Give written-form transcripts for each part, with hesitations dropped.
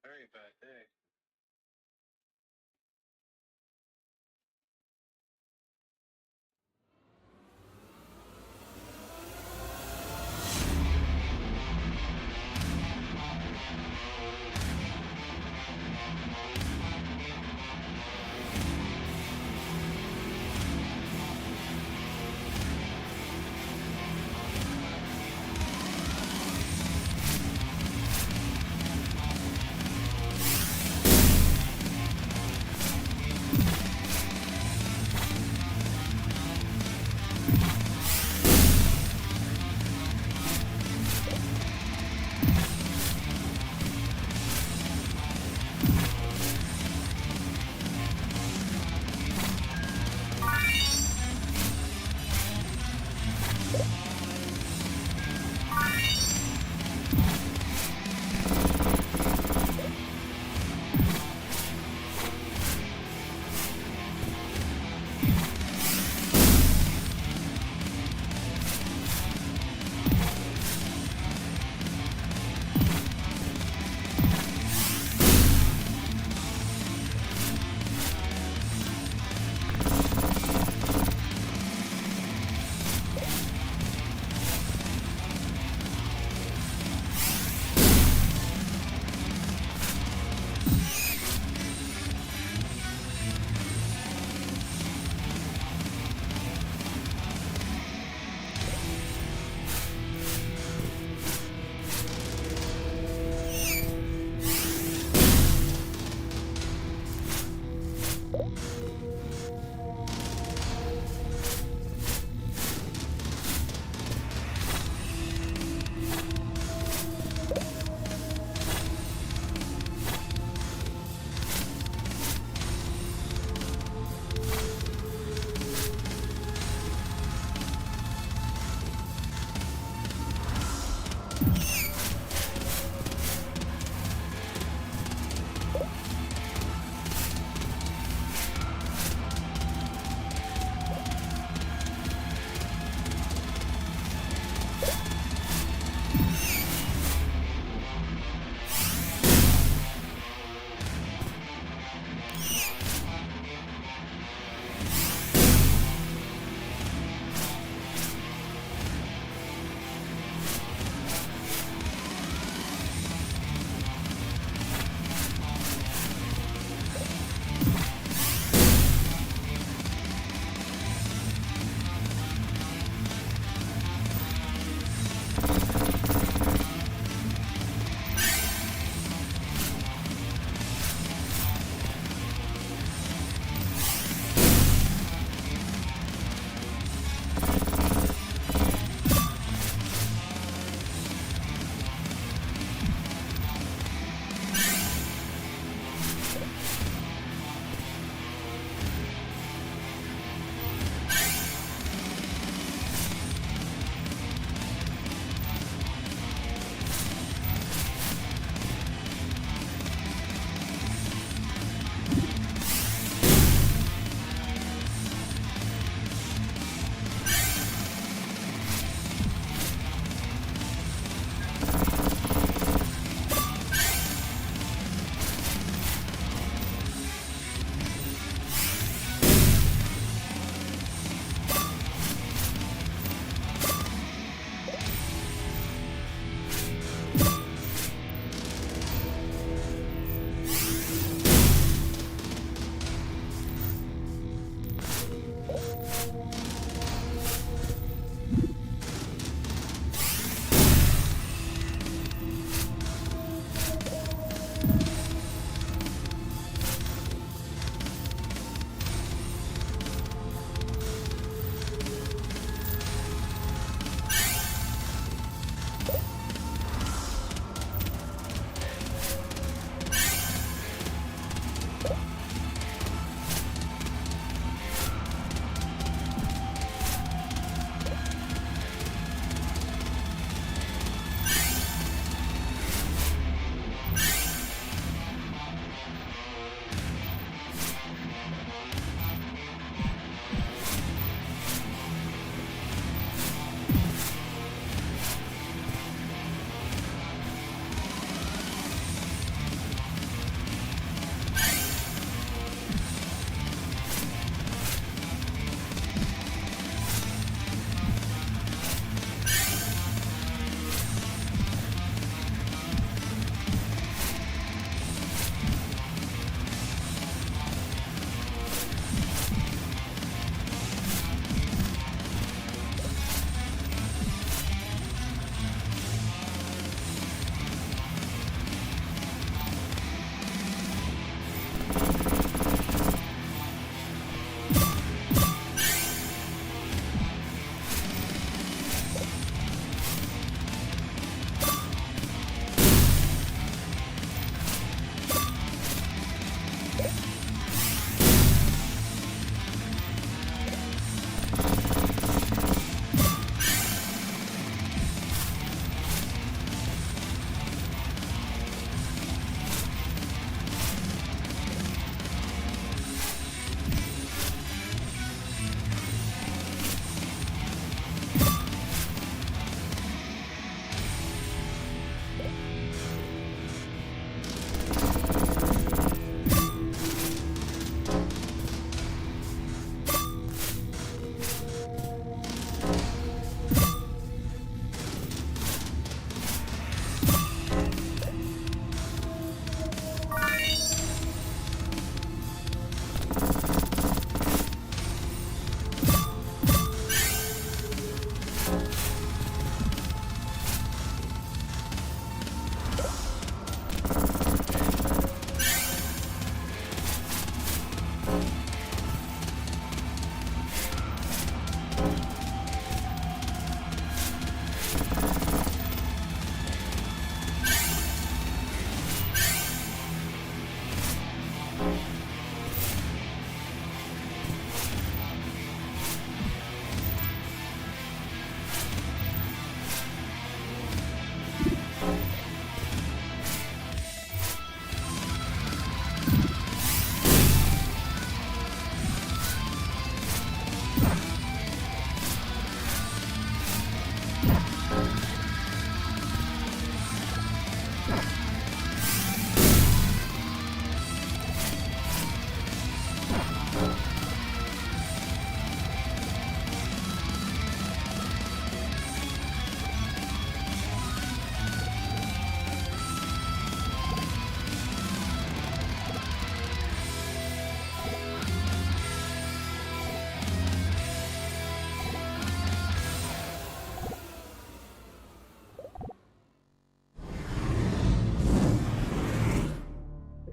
Very bad day.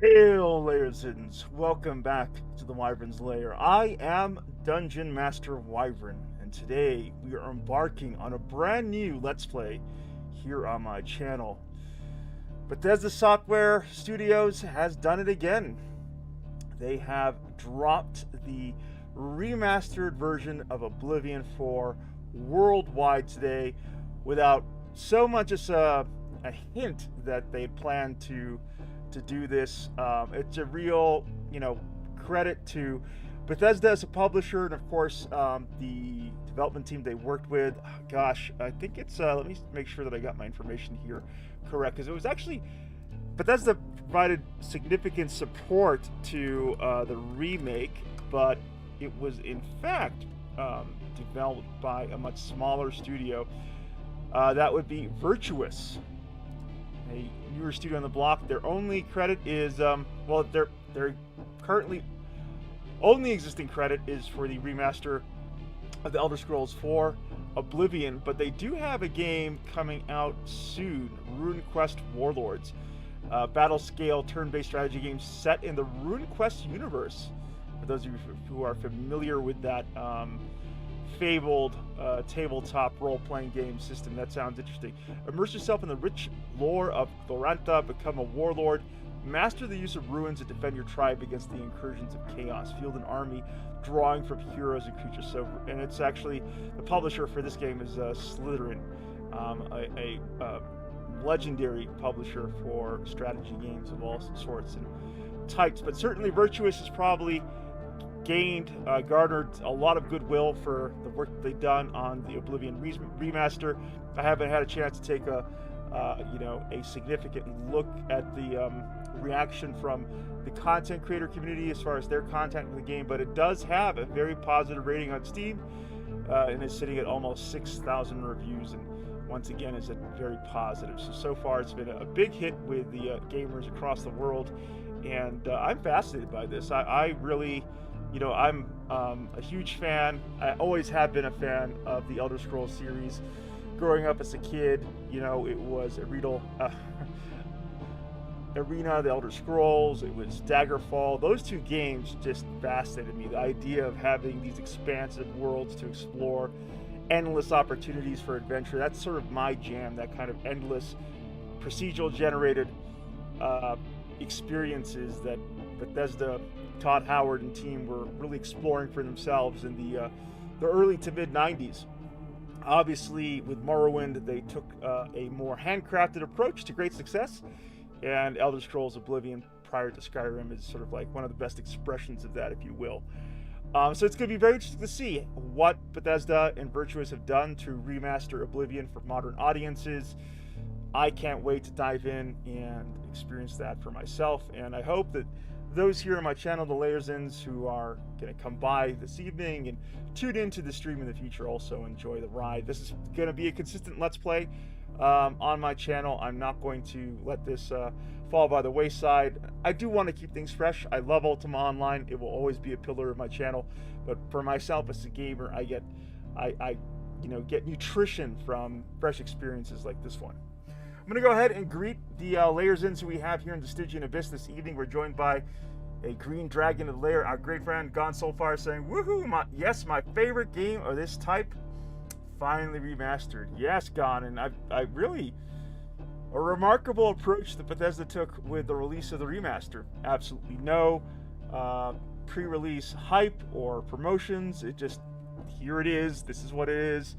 Hail, Layersons! Welcome back to the Wyvern's Lair. I am Dungeon Master Wyvern, and today we are embarking on a brand new Let's Play here on my channel. Bethesda Software Studios has done it again. They have dropped the remastered version of Oblivion 4 worldwide today without so much as a hint that they plan to do this. It's a real, credit to Bethesda as a publisher, and of course the development team they worked with. Gosh, I think it's. Let me make sure that I got my information here correct, because it was actually Bethesda provided significant support to the remake, but it was in fact developed by a much smaller studio. That would be Virtuous, a newer studio on the block. Their only credit is their currently only existing credit is for the remaster of the Elder Scrolls 4 Oblivion, but they do have a game coming out soon, RuneQuest Warlords, battle scale turn-based strategy game set in the RuneQuest universe. For those of you who are familiar with that fabled tabletop role-playing game system, that sounds interesting. Immerse yourself in the rich lore of Glorantha, become a warlord, master the use of ruins, and defend your tribe against the incursions of chaos. Field an army, drawing from heroes and creatures. So, and it's actually the publisher for this game is Slytherin, a legendary publisher for strategy games of all sorts and types. But certainly, Virtuous has probably garnered a lot of goodwill for the work that they've done on the Oblivion remaster. I haven't had a chance to take a significant look at the reaction from the content creator community as far as their content in the game, but it does have a very positive rating on Steam, and is sitting at almost 6,000 reviews, and once again is very positive. So far it's been a big hit with the gamers across the world, and I'm fascinated by this. I really, I'm a huge fan. I always have been a fan of the Elder Scrolls series. Growing up as a kid, it was Arena, the Elder Scrolls, it was Daggerfall. Those two games just fascinated me. The idea of having these expansive worlds to explore, endless opportunities for adventure, that's sort of my jam, that kind of endless procedural generated experiences that Bethesda, Todd Howard and team were really exploring for themselves in the early to mid 90s. Obviously, with Morrowind, they took a more handcrafted approach to great success, and Elder Scrolls Oblivion, prior to Skyrim, is sort of like one of the best expressions of that, if you will. So it's going to be very interesting to see what Bethesda and Virtuous have done to remaster Oblivion for modern audiences. I can't wait to dive in and experience that for myself, and I hope that those here on my channel, the Layersins, who are going to come by this evening and tune into the stream in the future, also enjoy the ride. This is going to be a consistent Let's Play on my channel. I'm not going to let this fall by the wayside. I do want to keep things fresh. I love Ultima Online. It will always be a pillar of my channel. But for myself as a gamer, I get nutrition from fresh experiences like this one. I'm going to go ahead and greet the Layersins who we have here in the Stygian Abyss this evening. We're joined by a green dragon of the lair, our great friend Gone Soulfire, saying, "Woohoo! My favorite game of this type, finally remastered." Yes, Gone, and I really, a remarkable approach that Bethesda took with the release of the remaster. Absolutely no pre-release hype or promotions. It just, here it is. This is what it is.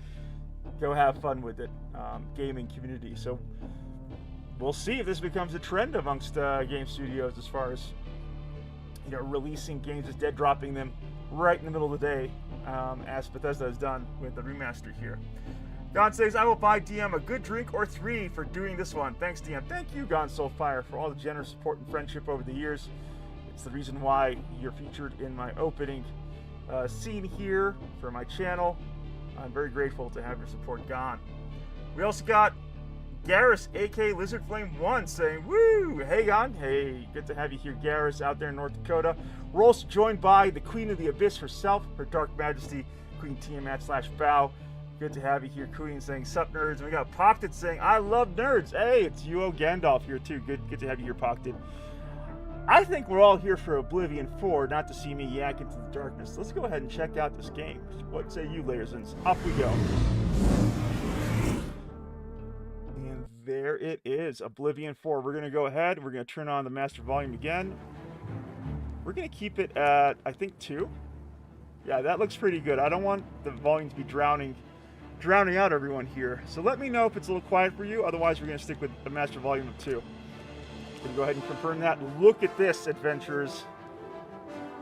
Go have fun with it, gaming community. So we'll see if this becomes a trend amongst game studios as far as releasing games, just dead dropping them right in the middle of the day, as Bethesda has done with the remaster here. Gon says, "I will buy DM a good drink or 3 for doing this one. Thanks, DM." Thank you, Gon Soulfire, for all the generous support and friendship over the years. It's the reason why you're featured in my opening scene here for my channel. I'm very grateful to have your support, Gon. We also got Garrus, aka Lizard Flame 1, saying, "Woo! Hey, Gon." Hey, good to have you here, Garrus, out there in North Dakota. We're also joined by the Queen of the Abyss herself, Her Dark Majesty, Queen Tiamat/Bow. Good to have you here, Queen, saying, "Sup, nerds?" And we got Pocked saying, "I love nerds." Hey, it's UO Gandalf here, too. Good to have you here, Pocked. I think we're all here for Oblivion 4, not to see me yak into the darkness. Let's go ahead and check out this game. What say you, Layersins? Off we go. And there it is, Oblivion 4. We're going to go ahead. We're going to turn on the master volume again. We're going to keep it at, I think, 2. Yeah, that looks pretty good. I don't want the volume to be drowning out everyone here. So let me know if it's a little quiet for you. Otherwise, we're going to stick with the master volume of 2. Going to go ahead and confirm that. Look at this, adventurers.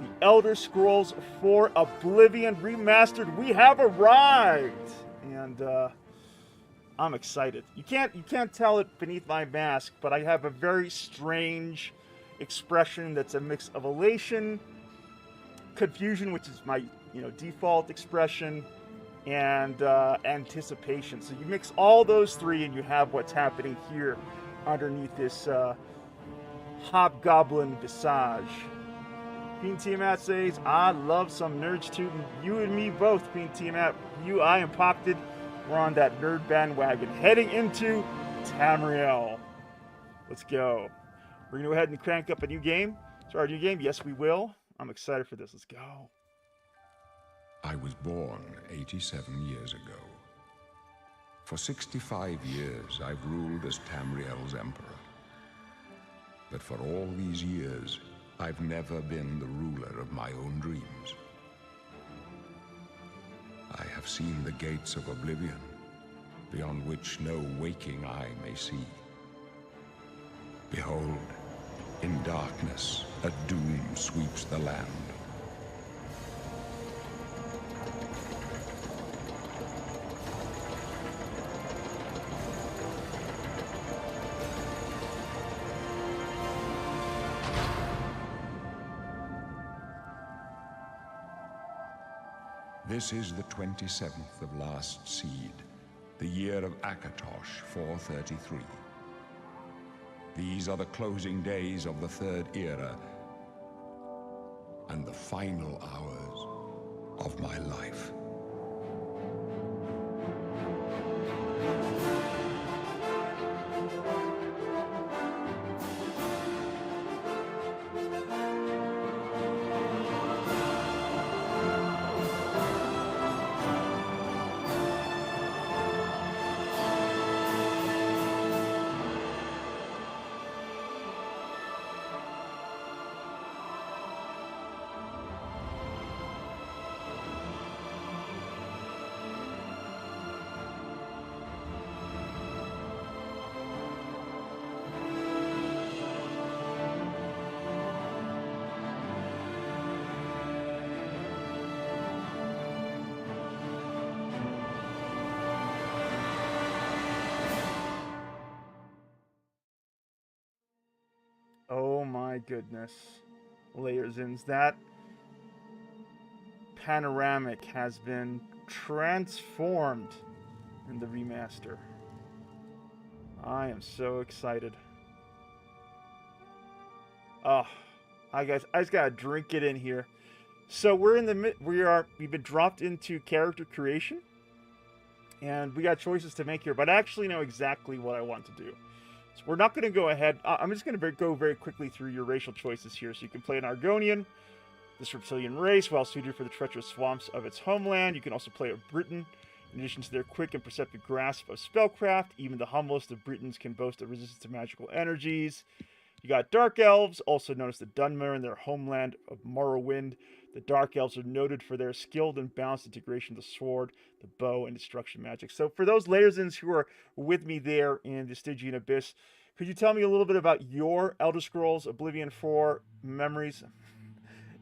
The Elder Scrolls 4 Oblivion Remastered. We have arrived, and I'm excited. You can't tell it beneath my mask, but I have a very strange expression that's a mix of elation, confusion, which is my default expression, and anticipation. So you mix all those three, and you have what's happening here underneath this hobgoblin visage. Queen Tiamat says, I love some nerds too. You and me both, Queen Tiamat. You, I, and Popted, we're on that nerd bandwagon. Heading into Tamriel. Let's go. We're going to go ahead and crank up a new game. Start a new game? Yes, we will. I'm excited for this. Let's go. I was born 87 years ago. For 65 years, I've ruled as Tamriel's emperor. But for all these years, I've never been the ruler of my own dreams. I have seen the gates of Oblivion, beyond which no waking eye may see. Behold, in darkness, a doom sweeps the land. This is the 27th of last seed, the year of Akatosh 433. These are the closing days of the Third Era and the final hours of my life. Oh my goodness. Layersins, that panoramic has been transformed in the remaster. I am so excited. Oh, I just gotta drink it in here. So we're in the we've been dropped into character creation, and we got choices to make here, but I actually know exactly what I want to do. So we're not going to go ahead. I'm just going to go very quickly through your racial choices here. So you can play an Argonian, this reptilian race, well suited for the treacherous swamps of its homeland. You can also play a Briton. In addition to their quick and perceptive grasp of spellcraft, even the humblest of Britons can boast a resistance to magical energies. You got Dark Elves, also known as the Dunmer, in their homeland of Morrowind. The Dark Elves are noted for their skilled and balanced integration of the sword, the bow, and destruction magic. So for those Layersins who are with me there in the Stygian Abyss, could you tell me a little bit about your Elder Scrolls Oblivion 4 memories?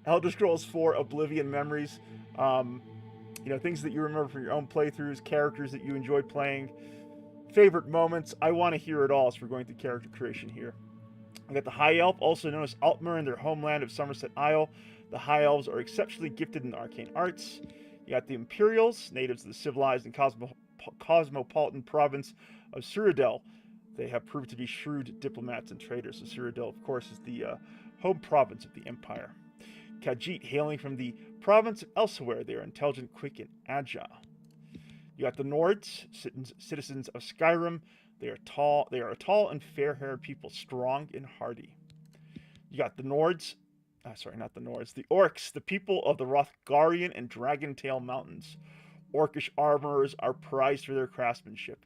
Elder Scrolls 4 Oblivion memories. Things that you remember from your own playthroughs, characters that you enjoyed playing, favorite moments. I want to hear it all as we're going through character creation here. We got the High Elf, also known as Altmer, in their homeland of Somerset Isle. The High Elves are exceptionally gifted in arcane arts. You got the Imperials, natives of the civilized and cosmopolitan province of Cyrodiil. They have proved to be shrewd diplomats and traders. So Cyrodiil, of course, is the home province of the Empire. Khajiit, hailing from the province of Elsewhere. They are intelligent, quick, and agile. You got the Nords, citizens of Skyrim. They are a tall and fair-haired people, strong and hardy. You got the Nords. Sorry, not the Nords. The Orcs, the people of the Rothgarian and Dragontail Mountains. Orcish armorers are prized for their craftsmanship.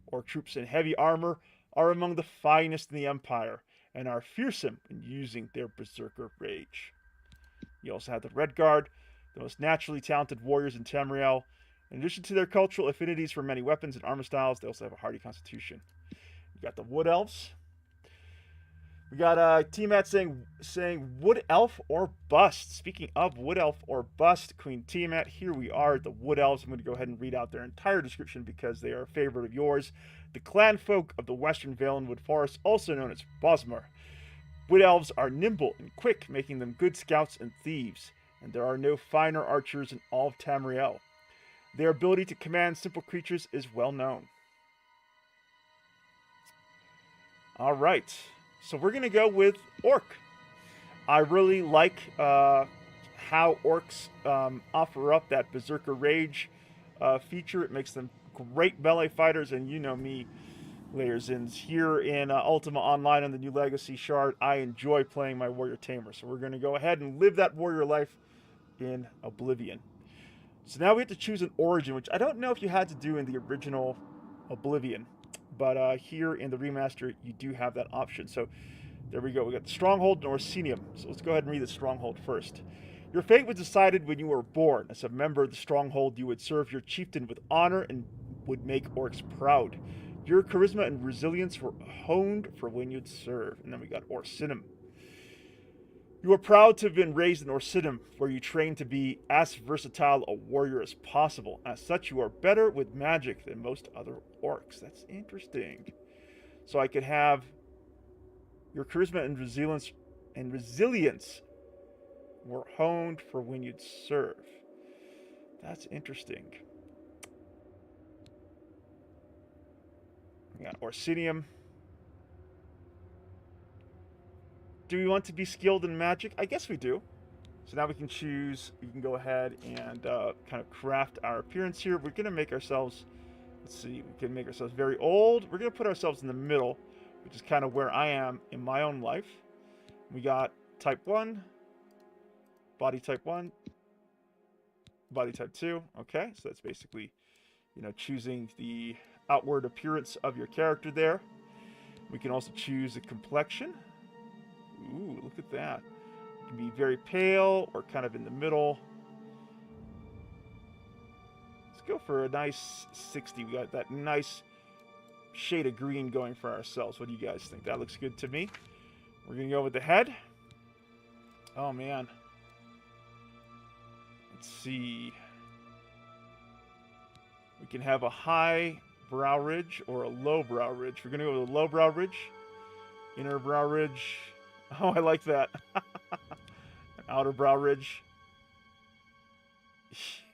Orc troops in heavy armor are among the finest in the Empire and are fearsome in using their berserker rage. You also have the Red Guard, the most naturally talented warriors in Tamriel. In addition to their cultural affinities for many weapons and armor styles, they also have a hardy constitution. You got the Wood Elves. We got T-Mat saying Wood Elf or Bust. Speaking of Wood Elf or Bust, Queen T-Mat, here we are, the Wood Elves. I'm going to go ahead and read out their entire description because they are a favorite of yours. The clan folk of the Western Vale and Wood Forest, also known as Bosmer. Wood Elves are nimble and quick, making them good scouts and thieves, and there are no finer archers in all of Tamriel. Their ability to command simple creatures is well known. All right. So we're going to go with Orc. I really like how Orcs offer up that Berserker Rage feature. It makes them great melee fighters, and you know me, Layerzins. Here in Ultima Online on the new Legacy Shard, I enjoy playing my Warrior Tamer. So we're going to go ahead and live that warrior life in Oblivion. So now we have to choose an origin, which I don't know if you had to do in the original Oblivion. But here in the remaster, you do have that option. So there we go. We got the Stronghold and Orsinium. So let's go ahead and read the Stronghold first. Your fate was decided when you were born. As a member of the Stronghold, you would serve your chieftain with honor and would make orcs proud. Your charisma and resilience were honed for when you'd serve. And then we got Orsinum. You are proud to have been raised in Orsinum, where you trained to be as versatile a warrior as possible. As such, you are better with magic than most other orcs. That's interesting. So I could have your charisma and resilience were honed for when you'd serve. That's interesting. We got Orsinium. Do we want to be skilled in magic? I guess we do. So now we can choose, we can go ahead and kind of craft our appearance here. We're going to make ourselves, let's see, we can make ourselves very old. We're going to put ourselves in the middle, which is kind of where I am in my own life. We got type 1, body type 1, body type 2. Okay, so that's basically, you know, choosing the outward appearance of your character there. We can also choose a complexion. Ooh, look at that. It can be very pale or kind of in the middle. Let's go for a nice 60. We got that nice shade of green going for ourselves. What do you guys think? That looks good to me. We're going to go with the head. Oh, man. Let's see. We can have a high brow ridge or a low brow ridge. We're going to go with a low brow ridge. Inner brow ridge. Oh, I like that. An outer brow ridge.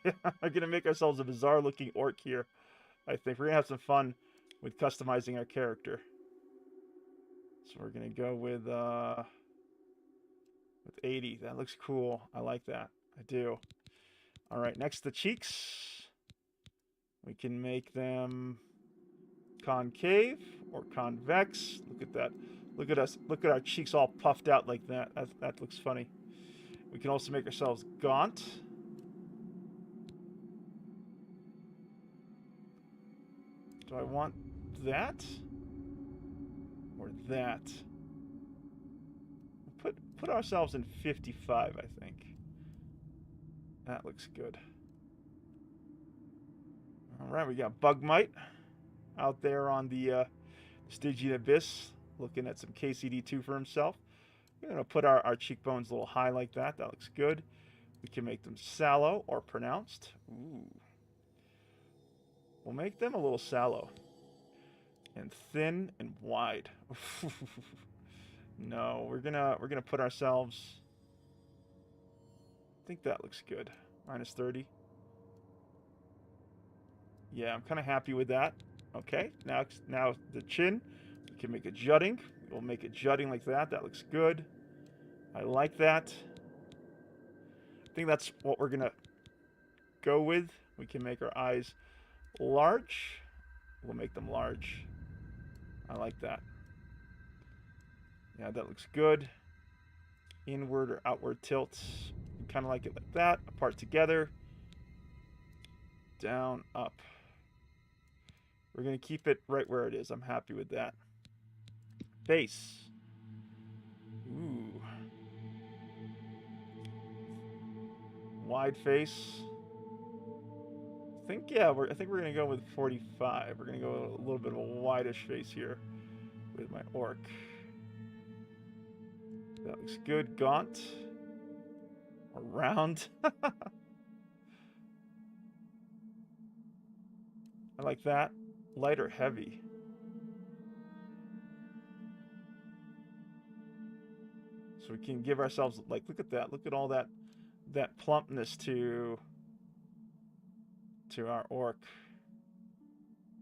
We're going to make ourselves a bizarre-looking orc here. I think we're going to have some fun with customizing our character. So we're going to go with 80. That looks cool. I like that. I do. All right, next the cheeks. We can make them concave or convex. Look at that. Look at us. Look at our cheeks all puffed out like that. That looks funny. We can also make ourselves gaunt. Do I want that? Or that? Put ourselves in 55, I think. That looks good. Alright, we got Bugmite out there on the Stygian Abyss, looking at some KCD2 for himself. We're going to put our cheekbones a little high like that. That looks good. We can make them sallow or pronounced. Ooh. We'll make them a little sallow. And thin and wide. No, we're gonna put ourselves. I think that looks good. Minus 30. Yeah, I'm kind of happy with that. Okay, now the chin. We can make it jutting. We'll make it jutting like that. That looks good. I like that. I think that's what we're gonna go with. We can make our eyes large. We'll make them large. I like that. Yeah, that looks good. inward or outward tilt. Kind of like it like that. Apart together. Down, up. We're going to keep it right where it is. I'm happy with that. Face. Ooh. Wide face. I think we're gonna go with 45. We're gonna go a little bit of a wideish face here with my orc. That looks good. Gaunt. Or round. I like that. Light or heavy. So we can give ourselves, like, look at that. Look at all that plumpness to our orc.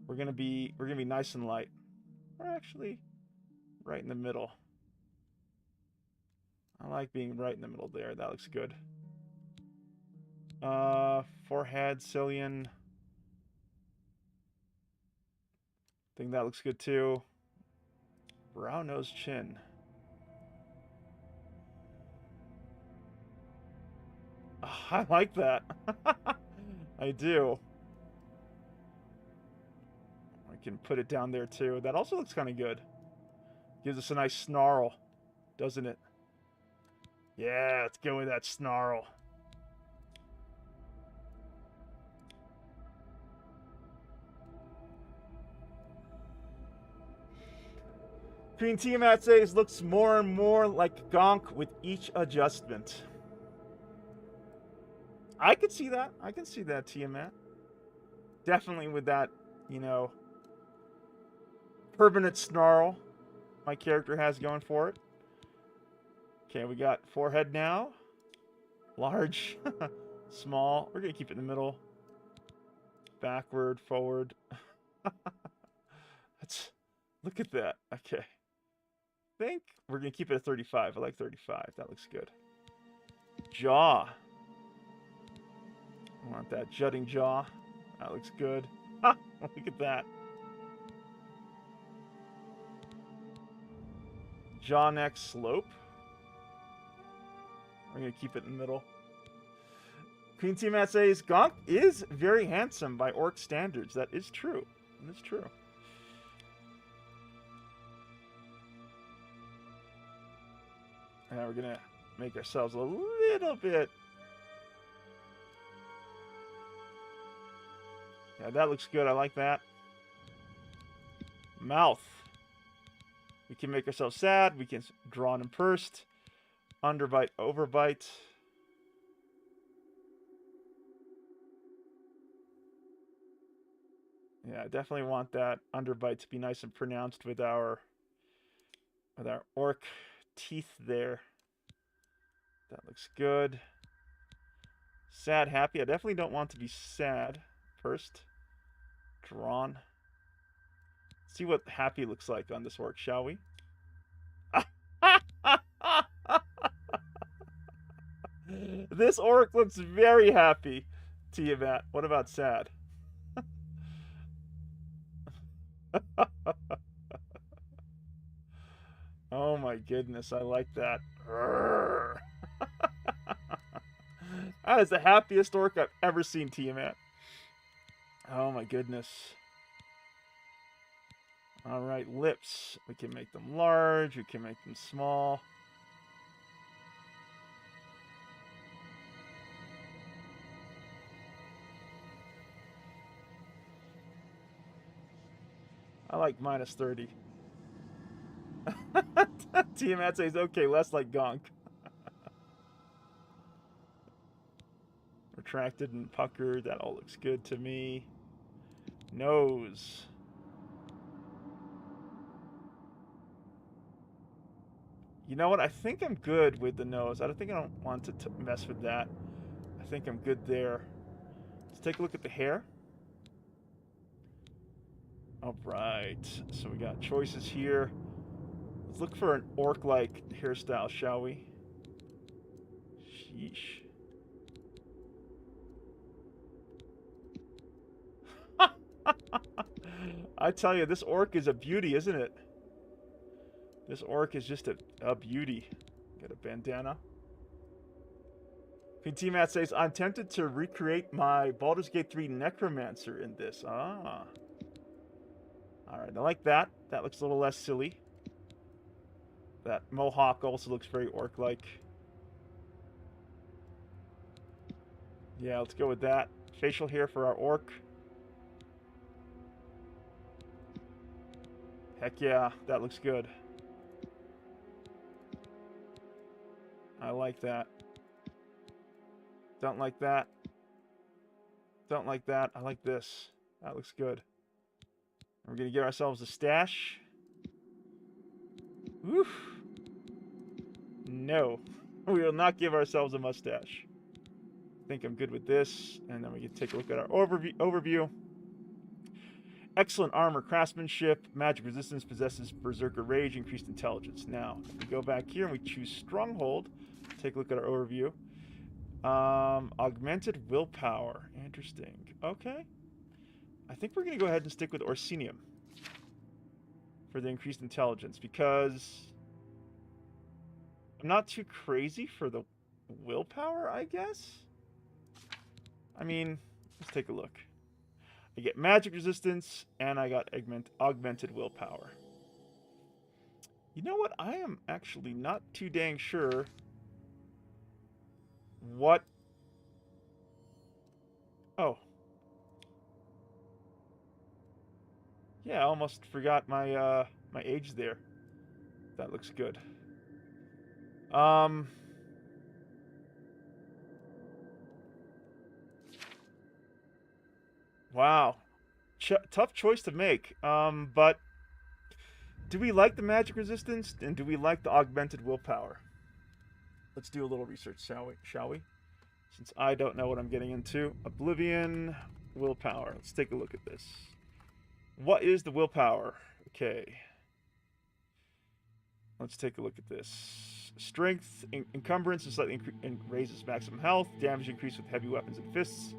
We're gonna be nice and light. We're actually right in the middle. I like being right in the middle there. That looks good. Forehead, Cillian. I think that looks good too. Brow, nose, chin. I like that. I do. I can put it down there too. That also looks kind of good. Gives us a nice snarl, doesn't it? Yeah, let's go with that snarl. Queen Tiamat says looks more and more like Gonk with each adjustment. I could see that. I can see that, Tiamat. Definitely with that, you know, permanent snarl my character has going for it. Okay, we got forehead now. Large, small. We're going to keep it in the middle. Backward, forward. Look at that. Okay. I think we're going to keep it at 35. I like 35. That looks good. Jaw. I want that jutting jaw. That looks good. Ha! Look at that. Jaw, neck, slope. We're going to keep it in the middle. Queen Tiamat says, Gonk is very handsome by orc standards. That is true. That is true. Now we're going to make ourselves a little bit. Yeah, that looks good. I like that. Mouth. We can make ourselves sad. We can draw and pursed. Underbite, overbite. Yeah, I definitely want that underbite to be nice and pronounced with our orc teeth there. That looks good. Sad, happy. I definitely don't want to be sad. Pursed. Drawn. See what happy looks like on this orc, shall we? This orc looks very happy, Tiamat. What about sad? Oh my goodness, I like that. That is the happiest orc I've ever seen, Tiamat. Oh my goodness. Alright, lips. We can make them large, we can make them small. I like minus 30. Tiamat says, okay, less like Gonk. Retracted and puckered. That all looks good to me. Nose. You know what? I think I'm good with the nose. I don't want to mess with that. I think I'm good there. Let's take a look at the hair. All right. So we got choices here. Let's look for an orc-like hairstyle, shall we? Sheesh. I tell you, this orc is a beauty, isn't it? This orc is just a beauty. Get a bandana. PT Matt says, I'm tempted to recreate my Baldur's Gate 3 Necromancer in this. Ah. Alright, I like that. That looks a little less silly. That mohawk also looks very orc-like. Yeah, let's go with that. Facial hair for our orc. Heck yeah, that looks good. I like that. Don't like that. Don't like that. I like this. That looks good. We're going to give ourselves a stash. Oof. No. We will not give ourselves a mustache. I think I'm good with this. And then we can take a look at our overview. Excellent armor, craftsmanship, magic resistance, possesses berserker rage, increased intelligence. Now, if we go back here and we choose stronghold, take a look at our overview. Augmented willpower. Interesting. Okay. I think we're going to go ahead and stick with Orsinium for the increased intelligence because I'm not too crazy for the willpower, I guess. I mean, let's take a look. I get magic resistance and I got augmented willpower. You know what? I am actually not too dang sure what... Oh. Yeah, I almost forgot my my age there. That looks good. Wow. Tough choice to make. But do we like the magic resistance and do we like the augmented willpower? Let's do a little research, shall we? Since I don't know what I'm getting into. Oblivion willpower. Let's take a look at this. What is the willpower? Okay. Let's take a look at this. Strength, encumbrance, and slightly raises maximum health. Damage increased with heavy weapons and fists.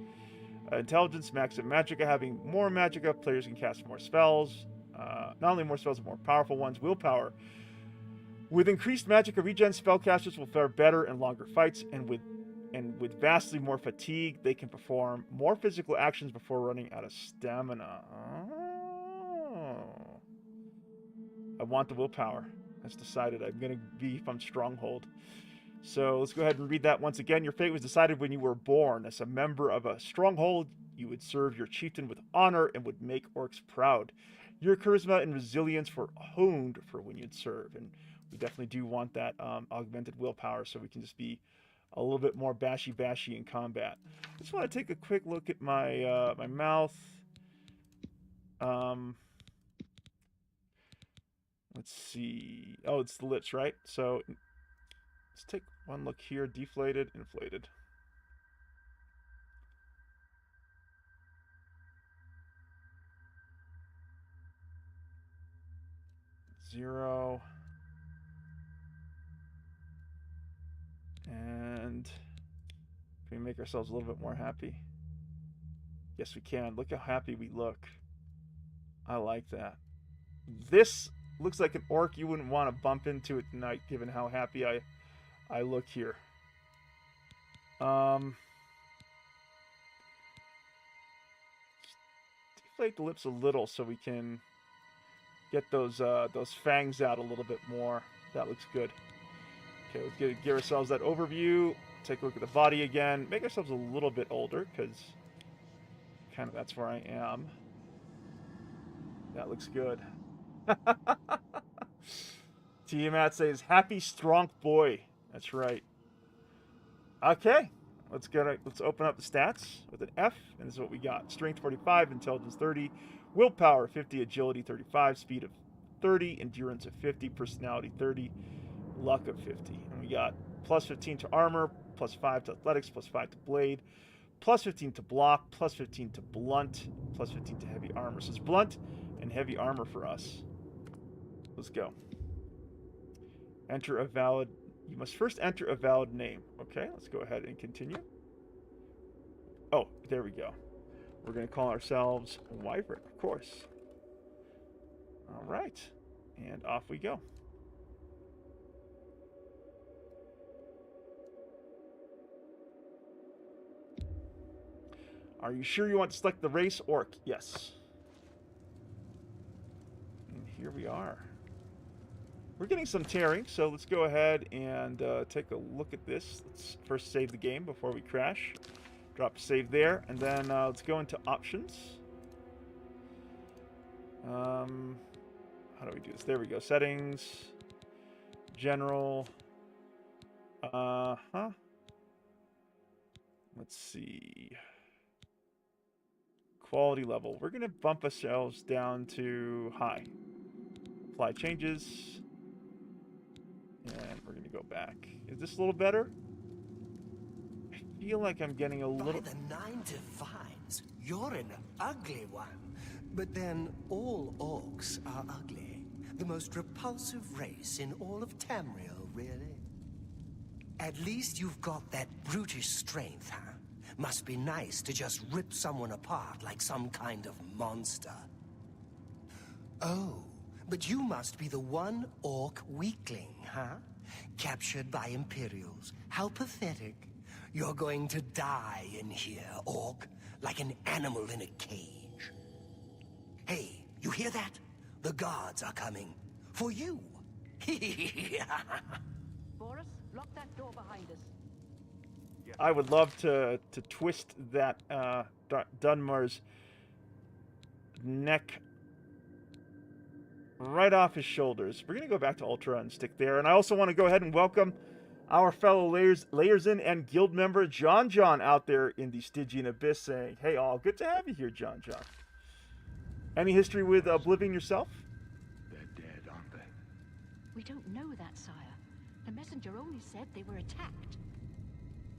Intelligence, maximum magicka. Having more magicka, players can cast more spells. Not only more spells, but more powerful ones. Willpower. With increased magicka, regen spellcasters will fare better in longer fights, and with vastly more fatigue, they can perform more physical actions before running out of stamina. Oh. I want the willpower. That's decided. I'm going to be from Stronghold. So let's go ahead and read that once again. Your fate was decided when you were born. As a member of a stronghold, you would serve your chieftain with honor and would make orcs proud. Your charisma and resilience were honed for when you'd serve. And we definitely do want that augmented willpower so we can just be a little bit more bashy in combat. I just want to take a quick look at my my mouth. Let's see. Oh, it's the lips, right? So let's take one look here. Deflated, inflated. Zero. And can we make ourselves a little bit more happy? Yes, we can. Look how happy we look. I like that. This looks like an orc you wouldn't want to bump into at night, given how happy I look here. Deflate the lips a little so we can get those fangs out a little bit more. That looks good. Okay, let's give ourselves that overview. Take a look at the body again. Make ourselves a little bit older, because kind of that's where I am. That looks good. Tiamat says, happy strong boy. That's right. Okay. Let's open up the stats with an F, and this is what we got. Strength 45, intelligence 30, willpower 50, agility 35, speed of 30, endurance of 50, personality 30, luck of 50. And we got plus 15 to armor, plus 5 to athletics, plus 5 to blade, plus 15 to block, plus 15 to blunt, plus 15 to heavy armor. So it's blunt and heavy armor for us. Let's go. Enter a valid... You must first enter a valid name. Okay, let's go ahead and continue. Oh, there we go. We're going to call ourselves Wyvern, of course. All right. And off we go. Are you sure you want to select the race orc? Yes. And here we are. We're getting some tearing, so let's go ahead and take a look at this. Let's first save the game before we crash. Drop a save there, and then let's go into options. How do we do this? There we go. Settings. General. Let's see. Quality level. We're going to bump ourselves down to high. Apply changes. And we're going to go back. Is this a little better? I feel like I'm getting a little... By the nine divines, you're an ugly one. But then all orcs are ugly. The most repulsive race in all of Tamriel, really. At least you've got that brutish strength, huh? Must be nice to just rip someone apart like some kind of monster. Oh, but you must be the one orc weakling, huh? Captured by Imperials. How pathetic. You're going to die in here, orc, like an animal in a cage. Hey, you hear that? The guards are coming. For you. Boris, lock that door behind us. I would love to twist that Dunmar's neck right off his shoulders. We're going to go back to Ultra and stick there. And I also want to go ahead and welcome our fellow Layersin and guild member John out there in the Stygian Abyss, saying, hey all, good to have you here, John. Any history with Oblivion yourself? They're dead, aren't they? We don't know that, sire. The messenger only said they were attacked.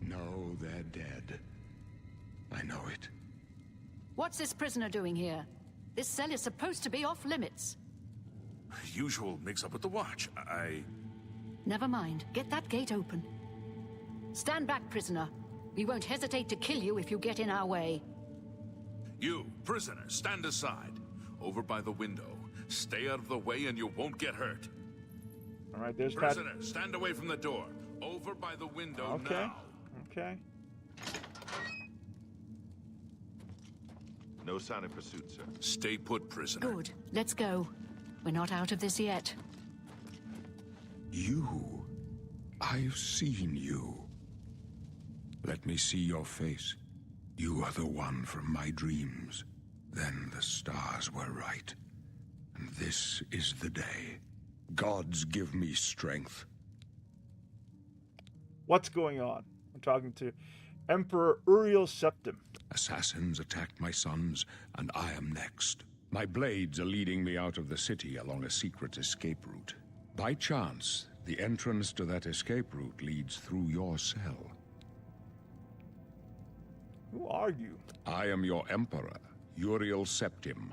No, they're dead. I know it. What's this prisoner doing here? This cell is supposed to be off limits. Usual mix-up with the watch. Never mind. Get that gate open. Stand back, prisoner. We won't hesitate to kill you if you get in our way. You, prisoner, stand aside. Over by the window. Stay out of the way and you won't get hurt. All right, there's Prisoner, stand away from the door. Over by the window now. Okay. No sign of pursuit, sir. Stay put, prisoner. Good. Let's go. We're not out of this yet. You. I've seen you. Let me see your face. You are the one from my dreams. Then the stars were right. And this is the day. Gods give me strength. What's going on? I'm talking to Emperor Uriel Septim. Assassins attacked my sons, and I am next. My blades are leading me out of the city along a secret escape route. By chance, the entrance to that escape route leads through your cell. Who are you? I am your emperor, Uriel Septim.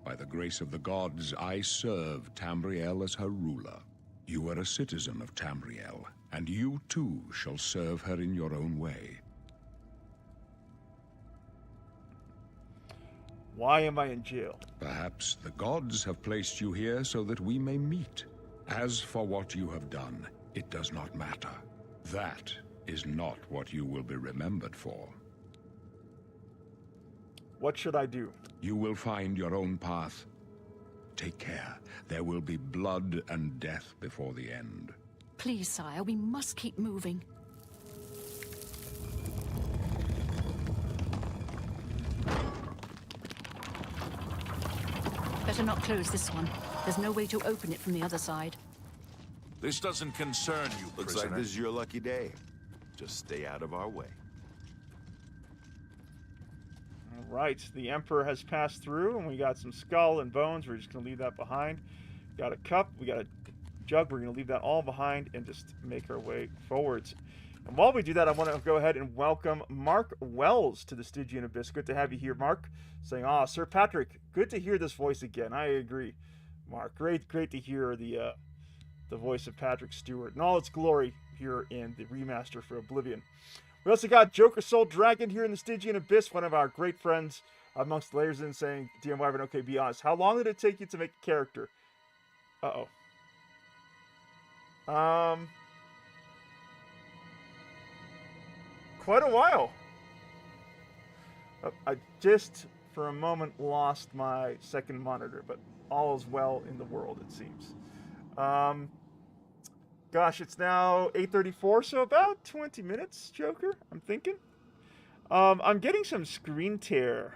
By the grace of the gods, I serve Tamriel as her ruler. You are a citizen of Tamriel, and you too shall serve her in your own way. Why am I in jail? Perhaps the gods have placed you here so that we may meet. As for what you have done, it does not matter. That is not what you will be remembered for. What should I do? You will find your own path. Take care. There will be blood and death before the end. Please, sire, we must keep moving. Better not close this one. There's no way to open it from the other side. This doesn't concern you, Looks prisoner. like this is your lucky day. Just stay out of our way. All right, the Emperor has passed through, and we got some skull and bones. We're just going to leave that behind. Got a cup, we got a jug. We're going to leave that all behind and just make our way forwards. And while we do that, I want to go ahead and welcome Mark Wells to the Stygian Abyss. Good to have you here, Mark. Saying, Sir Patrick, good to hear this voice again. I agree, Mark. Great to hear the voice of Patrick Stewart in all its glory here in the remaster for Oblivion. We also got Joker Soul Dragon here in the Stygian Abyss, one of our great friends amongst Layersin, saying, DM Wyvern, okay, be honest. How long did it take you to make a character? Uh-oh. Quite a while. I just, for a moment, lost my second monitor, but all is well in the world, it seems. Gosh, it's now 8:34, so about 20 minutes, Joker, I'm thinking. I'm getting some screen tear.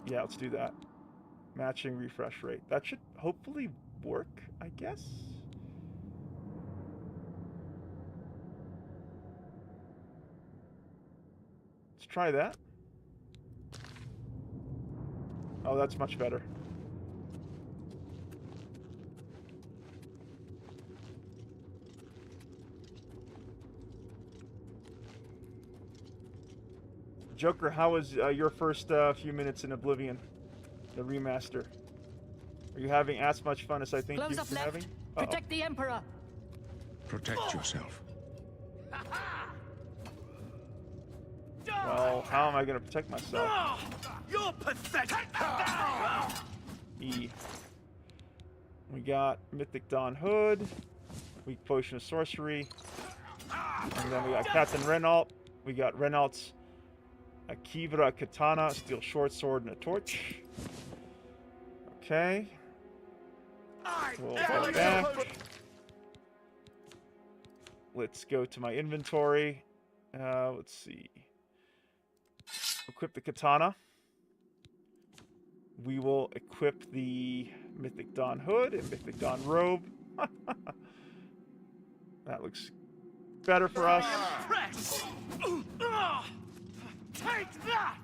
Yeah, let's do that. Matching refresh rate. That should hopefully work, I guess. Let's try that. Oh, that's much better. Joker, how was your first few minutes in Oblivion, the remaster? Are you having as much fun as I think Close you've up been left. having? Protect the Emperor. Protect yourself. Well, how am I going to protect myself? You're pathetic! E. We got Mythic Dawn Hood, Weak Potion of Sorcery, and then we got Captain Renault. We got Renault's Akivra Katana, Steel Short Sword, and a Torch. Okay. We'll go back. Let's go to my inventory. Let's see. Equip the Katana. We will equip the Mythic Dawn Hood and Mythic Dawn Robe. That looks better for us. Take that!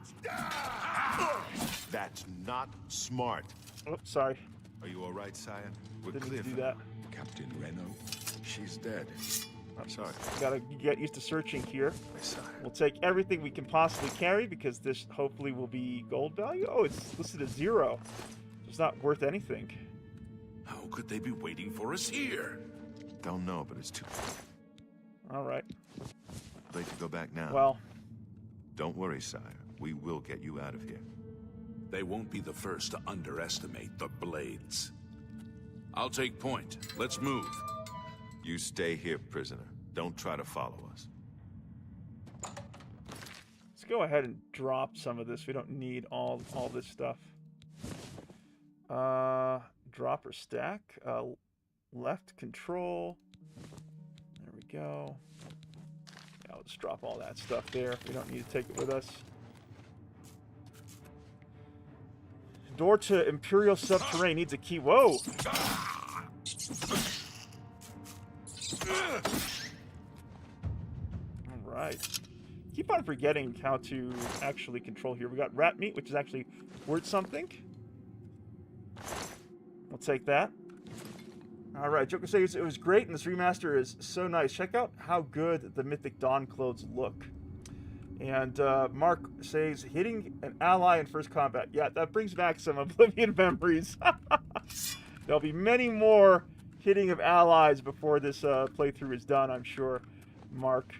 That's not smart. Oh, sorry. Are you all right, Sire? We're Didn't clear do for that. Captain Renault. She's dead. I'm sorry. Gotta get used to searching here. My sire. We'll take everything we can possibly carry because this hopefully will be gold value. Oh, it's listed as 0. It's not worth anything. How could they be waiting for us here? Don't know, but it's too All right. late to go back now. Well, Don't worry, Sire. We will get you out of here. They won't be the first to underestimate the Blades. I'll take point. Let's move. You stay here, prisoner. Don't try to follow us. let's go ahead and drop some of this. We don't need all this stuff. Drop or stack. Left control. There we go. Yeah, let's drop all that stuff there. We don't need to take it with us. Door to Imperial Subterrane needs a key. Whoa! Alright. Keep on forgetting how to actually control here. We got rat meat, which is actually worth something. We'll take that. Alright, Joker says it was great, and this remaster is so nice. Check out how good the Mythic Dawn clothes look. And Mark says, hitting an ally in first combat. Yeah, that brings back some Oblivion memories. There'll be many more hitting of allies before this playthrough is done, I'm sure, Mark.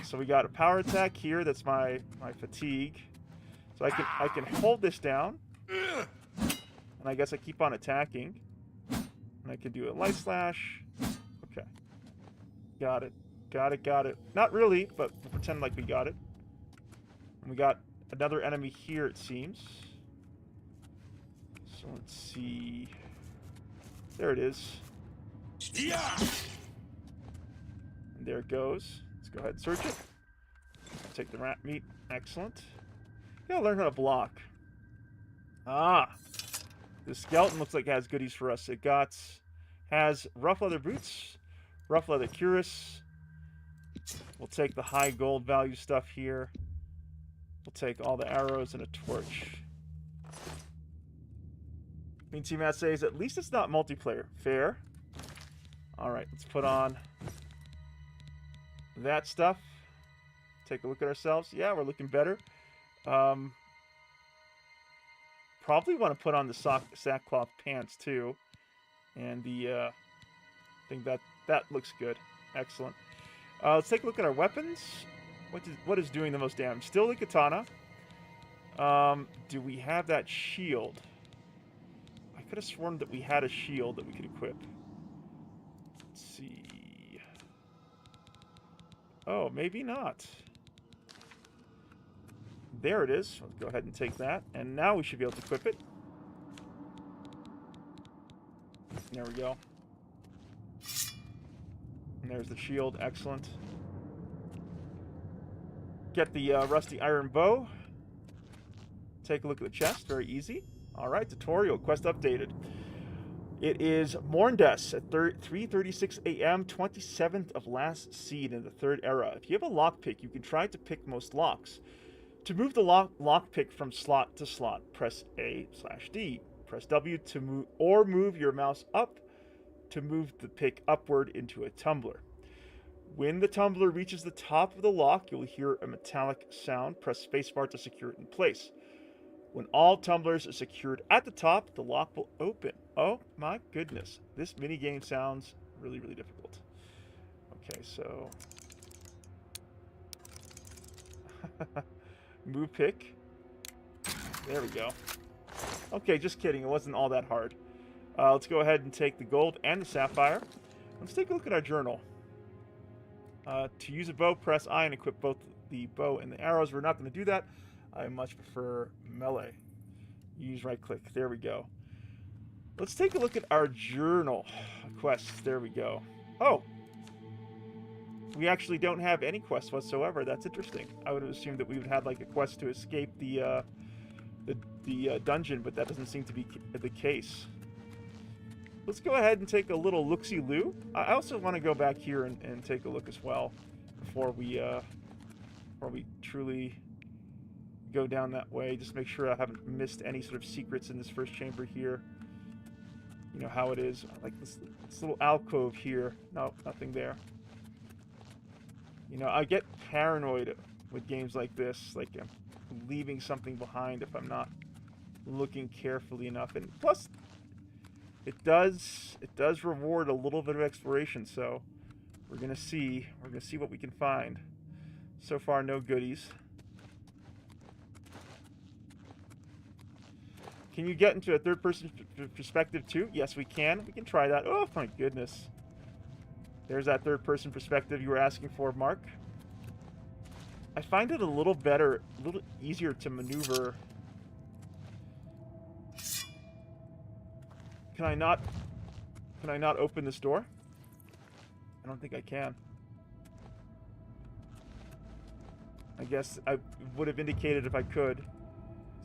So we got a power attack here. That's my fatigue. So I can hold this down. And I guess I keep on attacking. And I can do a light slash. Okay. Got it. Got it. Not really, but we'll pretend like we got it. And we got another enemy here, it seems. So let's see. There it is. Yeah. And there it goes. Let's go ahead and search it. Take the rat meat. Excellent. Gotta learn how to block. Ah. The skeleton looks like it has goodies for us. It has rough leather boots, rough leather cuirass. We'll take the high gold value stuff here. We'll take all the arrows and a torch. Mean Team Matt says, at least it's not multiplayer. Fair. Alright, let's put on that stuff. Take a look at ourselves. Yeah, we're looking better. Probably want to put on the sackcloth pants too. And the, I think that looks good. Excellent. Let's take a look at our weapons. What is doing the most damage? Still the katana. Do we have that shield? I could have sworn that we had a shield that we could equip. Let's see. Oh, maybe not. There it is. Let's go ahead and take that. And now we should be able to equip it. There we go. And there's the shield. Excellent. Get the rusty iron bow. Take a look at the chest. Very easy. Alright, tutorial. Quest updated. It is Morndes at 3:36 a.m., 27th of last seed in the third era. If you have a lockpick, you can try to pick most locks. To move the lockpick from slot to slot, press A/D. Press W to move, or move your mouse up to move the pick upward into a tumbler. When the tumbler reaches the top of the lock, you'll hear a metallic sound. Press spacebar to secure it in place. When all tumblers are secured at the top, the lock will open. Oh my goodness. This minigame sounds really, really difficult. Okay, so... move pick. There we go. Okay, just kidding. It wasn't all that hard. Let's go ahead and take the gold and the sapphire. Let's take a look at our journal. To use a bow, press I and equip both the bow and the arrows. We're not going to do that. I much prefer melee. Use right click. There we go. Let's take a look at our journal quests. There we go. Oh! We actually don't have any quests whatsoever. That's interesting. I would have assumed that we would have like a quest to escape the dungeon, but that doesn't seem to be the case. Let's go ahead and take a little look-see-loo. I also want to go back here and take a look as well before we truly go down that way. Just make sure I haven't missed any sort of secrets in this first chamber here. You know how it is. I like this little alcove here. No, nothing there. You know, I get paranoid with games like this. Like I'm leaving something behind if I'm not looking carefully enough. And plus, it does reward a little bit of exploration. So we're gonna see what we can find. So far, no goodies. Can you get into a third-person perspective too? Yes, we can. We can try that. Oh, my goodness. There's that third-person perspective you were asking for, Mark. I find it a little better, a little easier to maneuver. Can I not open this door? I don't think I can. I guess I would have indicated if I could.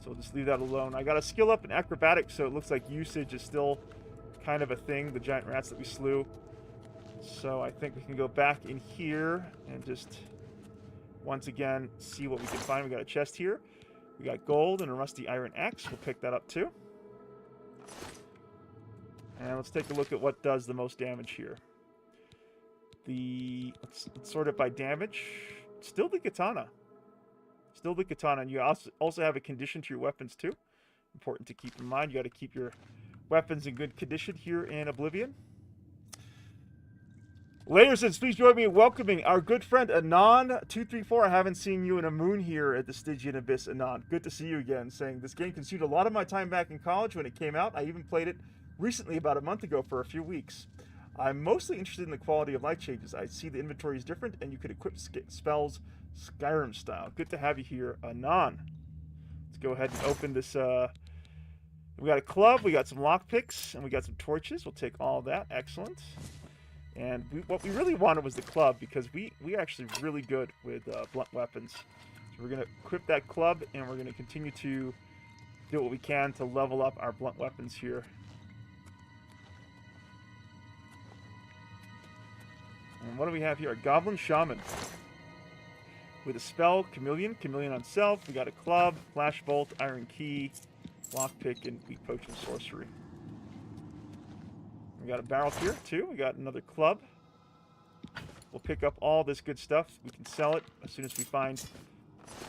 So we'll just leave that alone. I got a skill up in acrobatics, so it looks like usage is still kind of a thing, the giant rats that we slew. So I think we can go back in here and just, once again, see what we can find. We got a chest here. We got gold and a rusty iron axe. We'll pick that up too. And let's take a look at what does the most damage here. Let's sort it by damage. Still the katana. Still the katana, and you also have a condition to your weapons too. Important to keep in mind. You got to keep your weapons in good condition here in Oblivion. Later says, please join me in welcoming our good friend Anon234. I haven't seen you in a moon here at the Stygian Abyss, Anon. Good to see you again. Saying this game consumed a lot of my time back in college when it came out. I even played it recently, about a month ago, for a few weeks. I'm mostly interested in the quality of light changes. I see the inventory is different, and you could equip spells Skyrim style. Good to have you here, Anon. Let's go ahead and open this. We got a club, we got some lockpicks, and we got some torches. We'll take all of that. Excellent. And what we really wanted was the club, because we are actually really good with blunt weapons. So we're going to equip that club, and we're going to continue to do what we can to level up our blunt weapons here. And what do we have here? A Goblin Shaman. With a spell, Chameleon on Self. We got a club, Flash Bolt, Iron Key, Lockpick, and Weak Potion Sorcery. We got a barrel here, too. We got another club. We'll pick up all this good stuff. We can sell it as soon as we find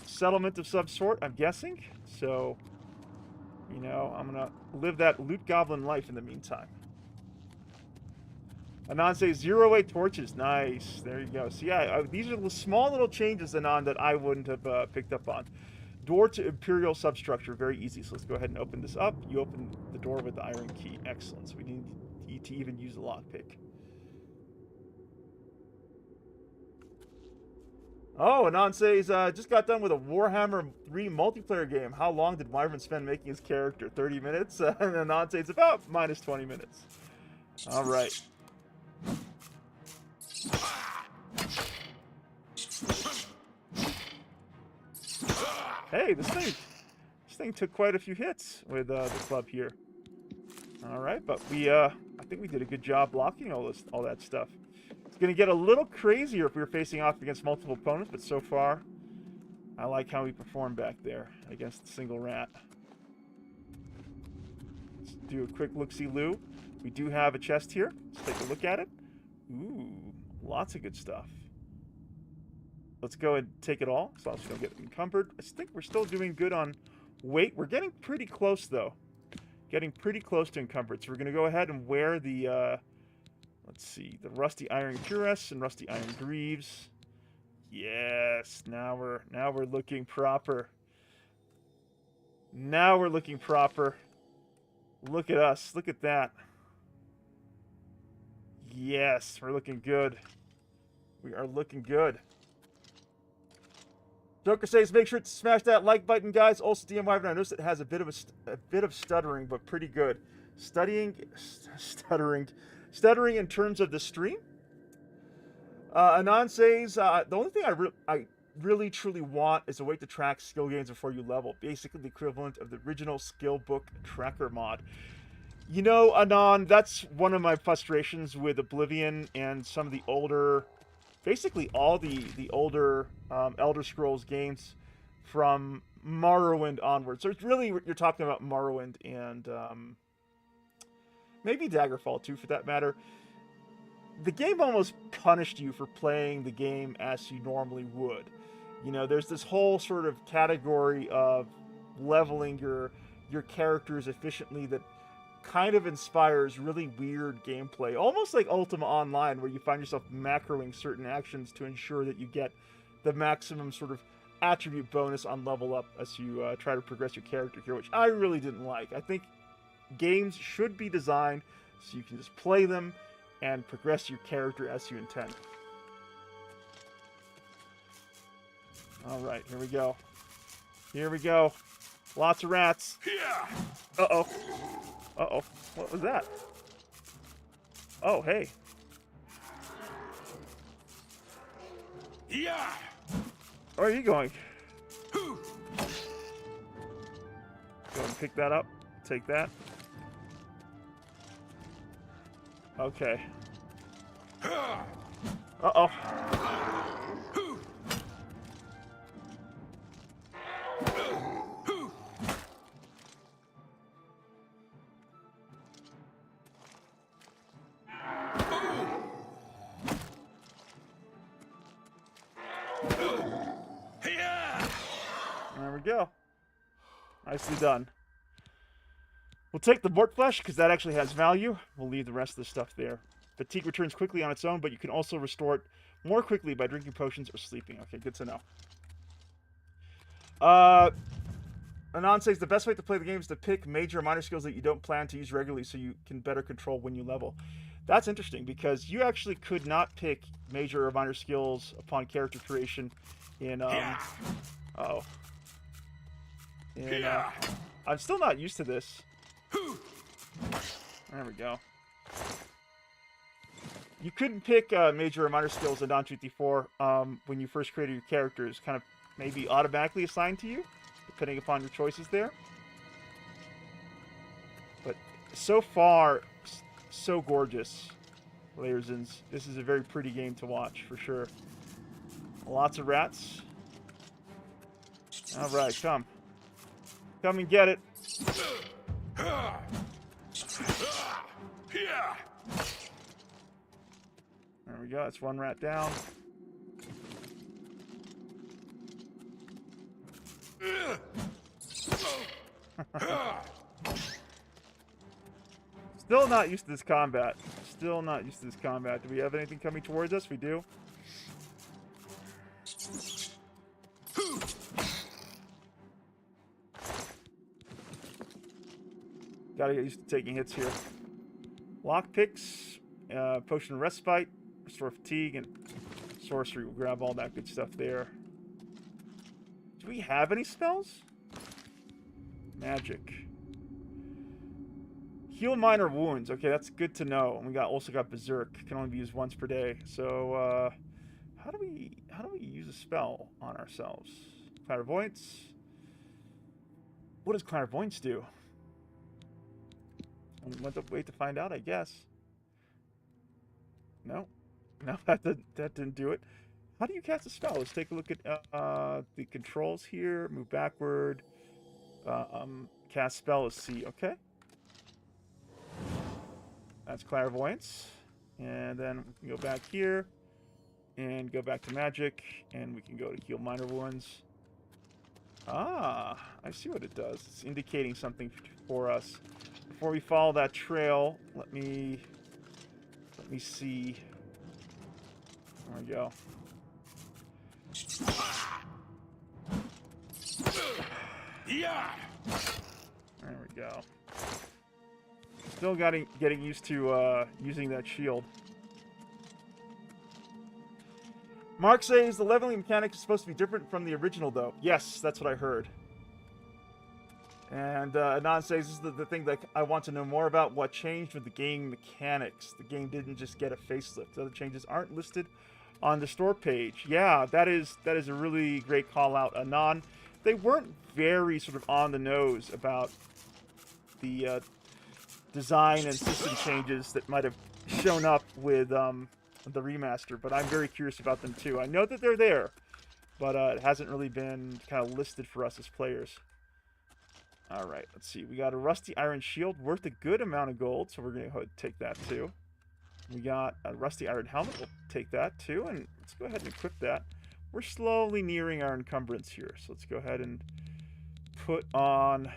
settlement of some sort, I'm guessing. So, you know, I'm going to live that loot goblin life in the meantime. Anon says 0-8 torches. Nice. There you go. So yeah, these are the small little changes, Anon, that I wouldn't have picked up on. Door to Imperial substructure. Very easy. So let's go ahead and open this up. You open the door with the iron key. Excellent. So we need to even use the lockpick. Oh, Anon says, just got done with a Warhammer 3 multiplayer game. How long did Wyvern spend making his character? 30 minutes? And Anon says, about minus 20 minutes. All right. Hey, this thing took quite a few hits with the club here. All right, but I think we did a good job blocking all that stuff. It's going to get a little crazier if we were facing off against multiple opponents, but so far, I like how we performed back there against the single rat. Let's do a quick look-see-loo. We do have a chest here. Let's take a look at it. Ooh, lots of good stuff. Let's go and take it all, so we don't get encumbered. I think we're still doing good on weight. We're getting pretty close, though. Getting pretty close to encumbered. So we're going to go ahead and wear the... let's see, the Rusty Iron Cuirass and Rusty Iron Greaves. Yes, now we're looking proper. Now we're looking proper. Look at us. Look at that. Yes, we're looking good. We are looking good. Joker says, make sure to smash that like button, guys. Also, DM Wyvern, I noticed it has a bit of stuttering, but pretty good. Stuttering in terms of the stream. Anon says, the only thing I really truly want is a way to track skill gains before you level. Basically the equivalent of the original skill book tracker mod. You know, Anon, that's one of my frustrations with Oblivion and some of the older, basically all the older Elder Scrolls games from Morrowind onwards. So it's really, you're talking about Morrowind and maybe Daggerfall too, for that matter. The game almost punished you for playing the game as you normally would. You know, there's this whole sort of category of leveling your characters efficiently that kind of inspires really weird gameplay. Almost like Ultima Online, where you find yourself macroing certain actions to ensure that you get the maximum sort of attribute bonus on level up as you try to progress your character here, which I really didn't like. I think games should be designed so you can just play them and progress your character as you intend. Alright, here we go. Here we go. Lots of rats. Uh-oh. Uh-oh. What was that? Oh, hey. Where are you going? Go and pick that up. Take that. Okay. Uh-oh. There we go. Nicely done. We'll take the Mort Flesh, because that actually has value. We'll leave the rest of the stuff there. Fatigue returns quickly on its own, but you can also restore it more quickly by drinking potions or sleeping. Okay, good to know. Anon says the best way to play the game is to pick major or minor skills that you don't plan to use regularly so you can better control when you level. That's interesting, because you actually could not pick major or minor skills upon character creation in, uh-oh. I'm still not used to this. There we go. You couldn't pick major or minor skills in Dawn 234 when you first created your characters, kind of maybe automatically assigned to you, depending upon your choices there. But so far, so gorgeous, Layerzins. This is a very pretty game to watch, for sure. Lots of rats. Alright, come. Come and get it. There we go, that's one rat down. Still not used to this combat. Still not used to this combat. Do we have anything coming towards us? We do. Gotta get used to taking hits here. Lockpicks, potion of respite, restore fatigue, and Sorcery, we'll grab all that good stuff there. Do we have any spells? Magic. Heal minor wounds. Okay, that's good to know. And we also got Berserk. Can only be used once per day. So, how do we use a spell on ourselves? Clairvoyance. What does Clairvoyance do? We went to wait to find out, I guess. No, that didn't do it. How do you cast a spell? Let's take a look at the controls here. Move backward. Cast spell is C. Okay. That's Clairvoyance. And then we can go back here and go back to Magic, and we can go to Heal Minor Wounds. Ah, I see what it does. It's indicating something for us. Before we follow that trail, let me see. There we go. Yeah. There we go. Still getting used to using that shield. Mark says the leveling mechanic is supposed to be different from the original, though. Yes, that's what I heard. And Anon says this is the thing that I want to know more about. What changed with the game mechanics? The game didn't just get a facelift. The other changes aren't listed on the store page. Yeah, that is a really great call out, Anon. They weren't very sort of on the nose about the design and system changes that might have shown up with the remaster, but I'm very curious about them too. I know that they're there, but it hasn't really been kind of listed for us as players. All right, let's see. We got a rusty iron shield worth a good amount of gold, so we're going to go ahead and take that too. We got a rusty iron helmet. We'll take that too, and let's go ahead and equip that. We're slowly nearing our encumbrance here, so let's go ahead and put on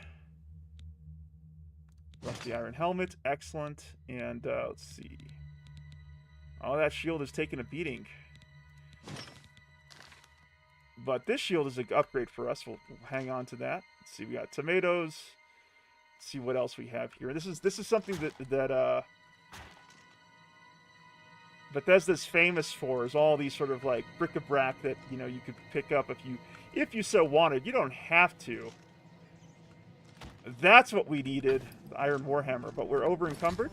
rusty iron helmet. Excellent. And let's see. Oh, that shield is taking a beating. But this shield is an upgrade for us. We'll hang on to that. Let's see, we got tomatoes. Let's see what else we have here. This is something that Bethesda's famous for, is all these sort of like bric-a-brac that you could pick up if you so wanted. You don't have to. That's what we needed, the Iron Warhammer, but we're over encumbered.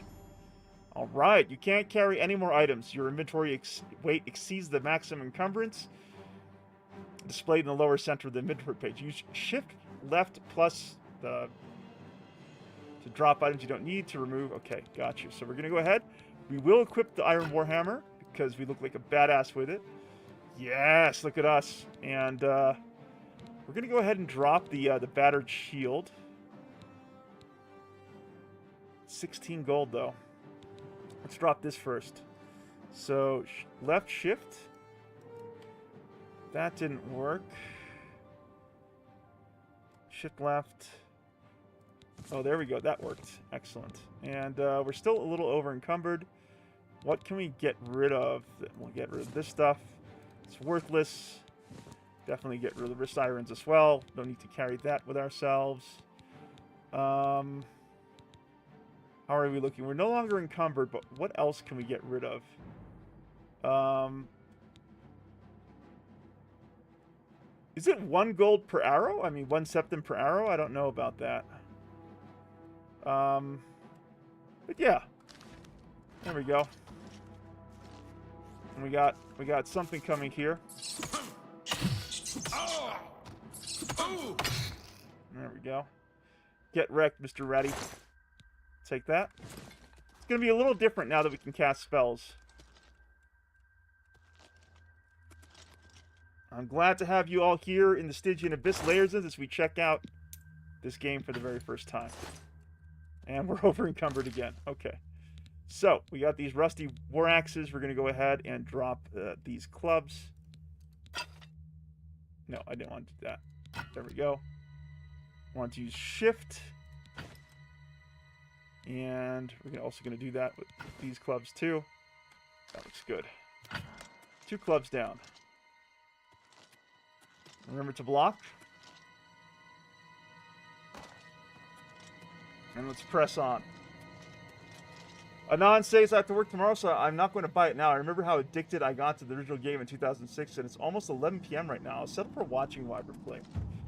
All right, you can't carry any more items. Your inventory weight exceeds the maximum encumbrance displayed in the lower center of the inventory page. Use Shift left plus to drop items you don't need, to remove. Okay, got you. So we're gonna go ahead. We will equip the Iron Warhammer because we look like a badass with it. Yes, look at us. And we're gonna go ahead and drop the battered shield. 16 gold though. Let's drop this first. So left shift. That didn't work. Shift left. Oh, there we go. That worked. Excellent. And we're still a little over encumbered. What can we get rid of? We'll get rid of this stuff. It's worthless. Definitely get rid of the wrist irons as well. Don't need to carry that with ourselves. How are we looking? We're no longer encumbered, but what else can we get rid of? Is it 1 gold per arrow? I mean, 1 septim per arrow? I don't know about that. But yeah. There we go. And we got something coming here. There we go. Get wrecked, Mr. Ratty. Take that. It's going to be a little different now that we can cast spells. I'm glad to have you all here in the Stygian Abyss layers as we check out this game for the very first time. And we're over encumbered again. Okay. So, we got these rusty war axes. We're going to go ahead and drop these clubs. No, I didn't want to do that. There we go. Want to use shift. And we're also going to do that with these clubs too. That looks good. 2 clubs down. Remember to block. And let's press on. Anon says I have to work tomorrow, so I'm not going to buy it now. I remember how addicted I got to the original game in 2006, and it's almost 11 p.m. right now. I'll settle for watching Wyvern play.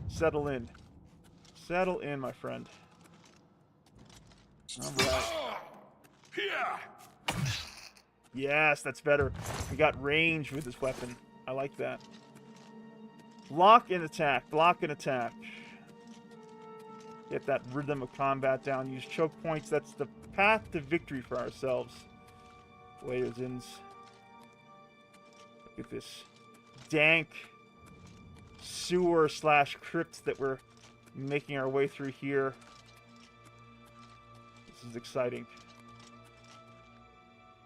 Settle in. Settle in, my friend. All right. Yes, that's better. We got range with this weapon. I like that. Block and attack. Block and attack. Get that rhythm of combat down. Use choke points. That's the path to victory for ourselves. Layers-ins. Look at this dank sewer / crypt that we're making our way through here. This is exciting.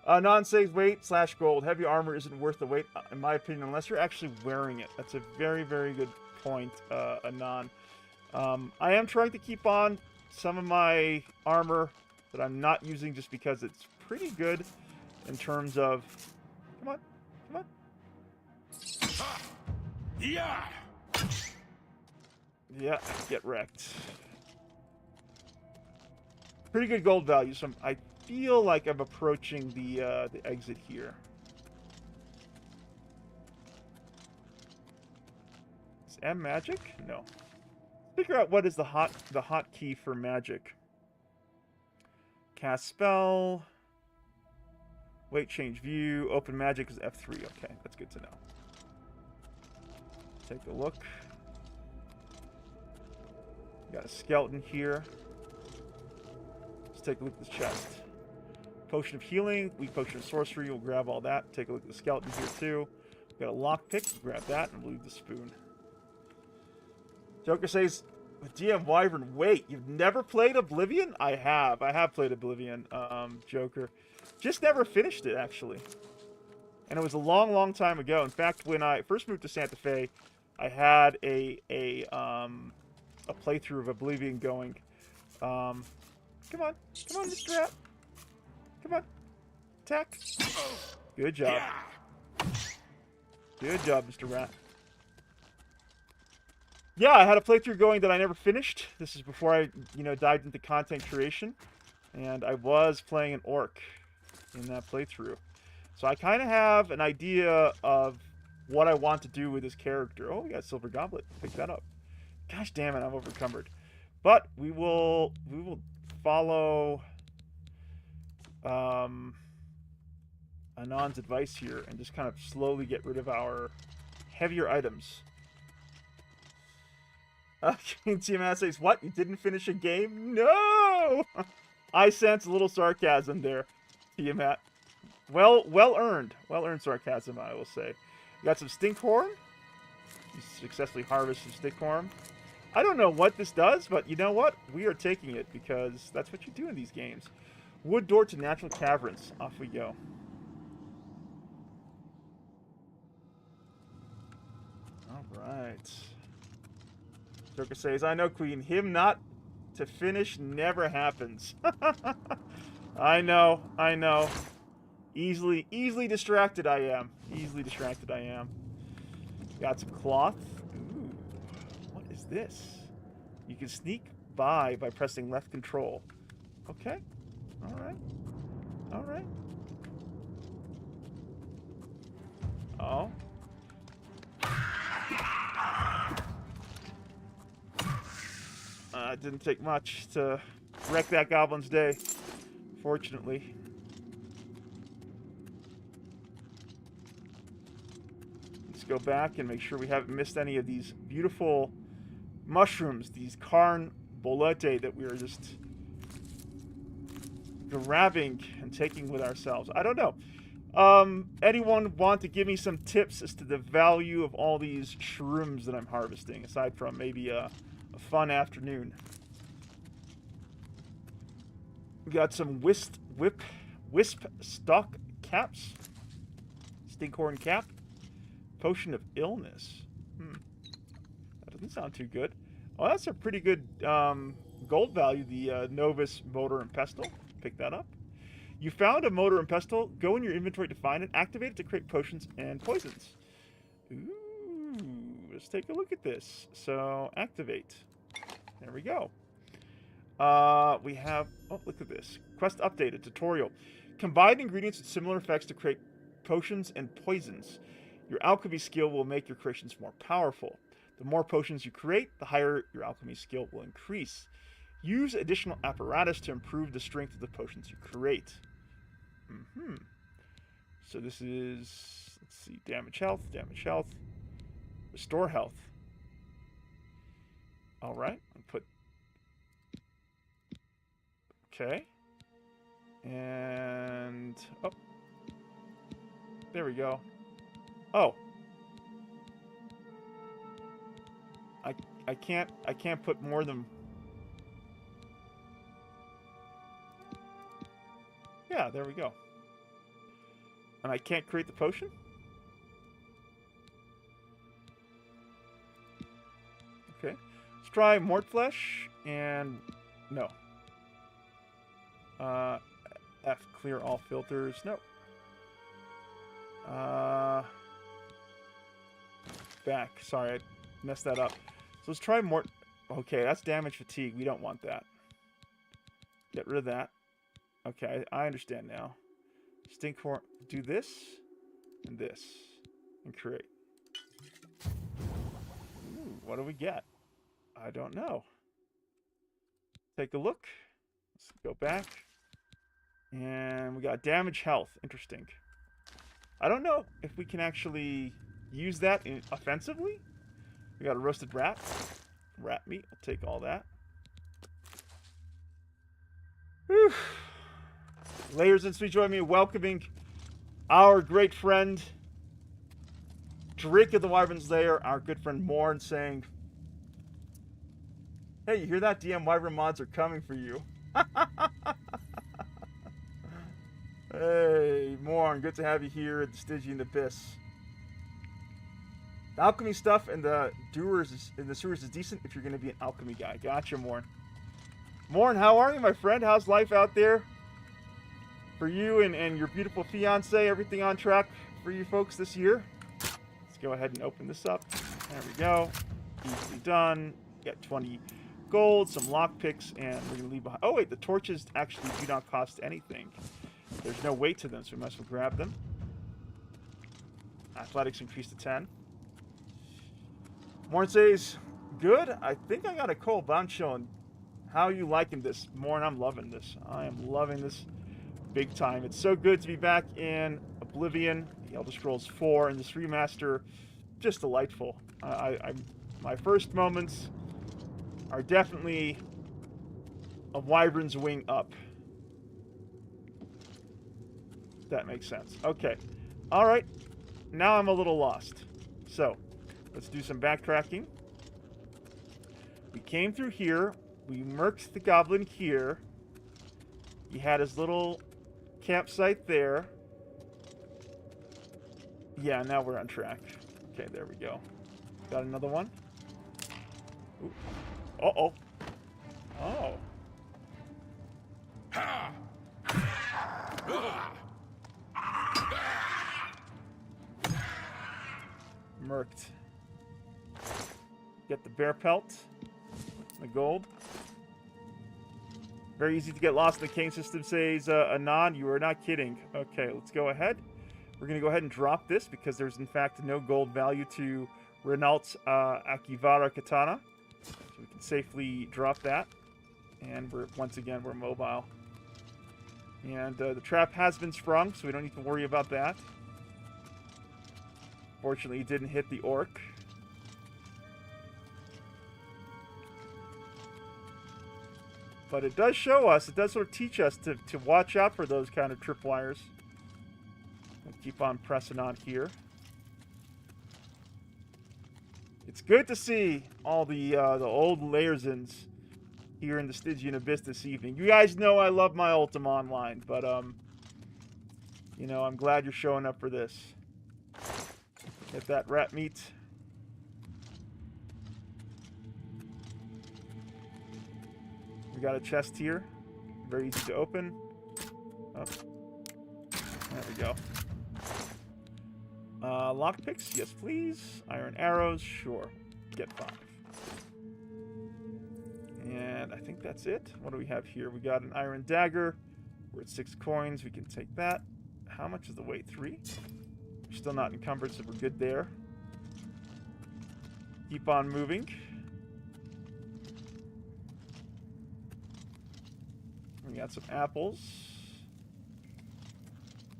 Non-save weight / gold. Heavy armor isn't worth the weight, in my opinion, unless you're actually wearing it. That's a very, very good point, Anon. I am trying to keep on some of my armor that I'm not using just because it's pretty good in terms of... Come on. Come on. Yeah. Yeah, get wrecked. Pretty good gold value, so I feel like I'm approaching the exit here. Is M magic? No. Figure out what is the hotkey for magic. Cast spell. Wait, change view. Open magic is F3. Okay, that's good to know. Take a look. Got a skeleton here. Let's take a look at this chest. Potion of healing, weak potion of sorcery. We'll grab all that. Take a look at the skeleton here too. Got a lockpick. Grab that and we'll leave the spoon. Joker says, DM Wyvern, wait, you've never played Oblivion? I have. I have played Oblivion, Joker. Just never finished it, actually. And it was a long, long time ago. In fact, when I first moved to Santa Fe, I had a playthrough of Oblivion going. Come on. Come on, Mr. Rat. Come on. Attack. Good job. Good job, Mr. Rat. Yeah, I had a playthrough going that I never finished. This is before I, dived into content creation. And I was playing an orc in that playthrough. So I kind of have an idea of what I want to do with this character. Oh, we got a silver goblet. Pick that up. Gosh damn it, I'm overcumbered. But we will follow Anon's advice here and just kind of slowly get rid of our heavier items. TMS says, what? You didn't finish a game? No! I sense a little sarcasm there, Tiamat. Well earned. Well earned sarcasm, I will say. You got some stinkhorn. You successfully harvest some stinkhorn. I don't know what this does, but you know what? We are taking it because that's what you do in these games. Wood door to natural caverns. Off we go. All right. Joker says, I know, Queen. Him not to finish never happens. I know. Easily distracted I am. Easily distracted I am. Got some cloth. Ooh. What is this? You can sneak by pressing left control. Okay. Alright. Alright. Oh. It didn't take much to wreck that goblin's day, fortunately. Let's go back and make sure we haven't missed any of these beautiful mushrooms, these carn bolete that we are just grabbing and taking with ourselves. I don't know. Anyone want to give me some tips as to the value of all these shrooms that I'm harvesting, aside from maybe a fun afternoon? We got some wisp stalk caps, stinkhorn cap, potion of illness. That doesn't sound too good. Oh, that's a pretty good gold value. The Novus Motor and Pestle. Pick that up. You found a Motor and Pestle. Go in your inventory to find it. Activate it to create potions and poisons. Ooh, let's take a look at this. So activate. There we go. We have, oh, look at this. Quest updated, tutorial. Combine ingredients with similar effects to create potions and poisons. Your alchemy skill will make your creations more powerful. The more potions you create, the higher your alchemy skill will increase. Use additional apparatus to improve the strength of the potions you create. So this is, let's see, damage health, restore health. All right, I'll put, okay. And, oh, there we go. Oh. I can't put more than... Yeah, there we go. And I can't create the potion? Okay. Let's try Mort Flesh and... No. F, clear all filters. No. Back. Sorry, I messed that up. So let's try Mort... Okay, that's damage fatigue. We don't want that. Get rid of that. Okay, I understand now. Stinkhorn, do this, and this, and create. Ooh, what do we get? I don't know. Take a look. Let's go back. And we got damage health. Interesting. I don't know if we can actually use that offensively. We got a roasted rat. Rat meat. I'll take all that. Whew. Layers and Sweet join me welcoming our great friend Drake of the Wyvern's Lair, our good friend Morn, saying, hey, you hear that? DM Wyvern mods are coming for you. Hey, Morn, good to have you here at the Stygian Abyss. The alchemy stuff in the sewers is decent if you're going to be an alchemy guy. Gotcha, Morn. Morn, how are you, my friend? How's life out there? For you and your beautiful fiance, everything on track for you folks this year? Let's go ahead and open this up. There we go. Easily done. Got 20 gold, some lockpicks, and we're going to leave behind... Oh, wait, the torches actually do not cost anything. There's no weight to them, so we might as well grab them. Athletics increased to 10. Morn says, good. I think I got a cold, but I'm chilling. How are you liking this? Morn, I'm loving this. I am loving this big time. It's so good to be back in Oblivion, the Elder Scrolls 4, and this remaster, just delightful. My first moments are definitely a Wyvern's wing up. If that makes sense. Okay. All right. Now I'm a little lost. So, let's do some backtracking. We came through here. We murked the goblin here. He had his little campsite there. Yeah, now we're on track. Okay, there we go. Got another one. Ooh. Uh-oh. Oh. Murked. Get the bear pelt. The gold. Very easy to get lost in the cane system, says Anon. You are not kidding. Okay, let's go ahead. We're going to go ahead and drop this because there's, in fact, no gold value to Renault's Akivara Katana. So we can safely drop that. And once again, we're mobile. And the trap has been sprung, so we don't need to worry about that. Fortunately, it didn't hit the orc. But it does show us, it does sort of teach us to watch out for those kind of tripwires. We'll keep on pressing on here. It's good to see all the old Layersins here in the Stygian Abyss this evening. You guys know I love my Ultima Online, but, you know, I'm glad you're showing up for this. Get that rat meat. We got a chest here. Very easy to open. Oh. There we go. Lockpicks, yes please. Iron arrows, sure. Get 5. And I think that's it. What do we have here? We got an iron dagger. We're at 6 coins. We can take that. How much is the weight? 3? We're still not encumbered, so we're good there. Keep on moving. We got some apples.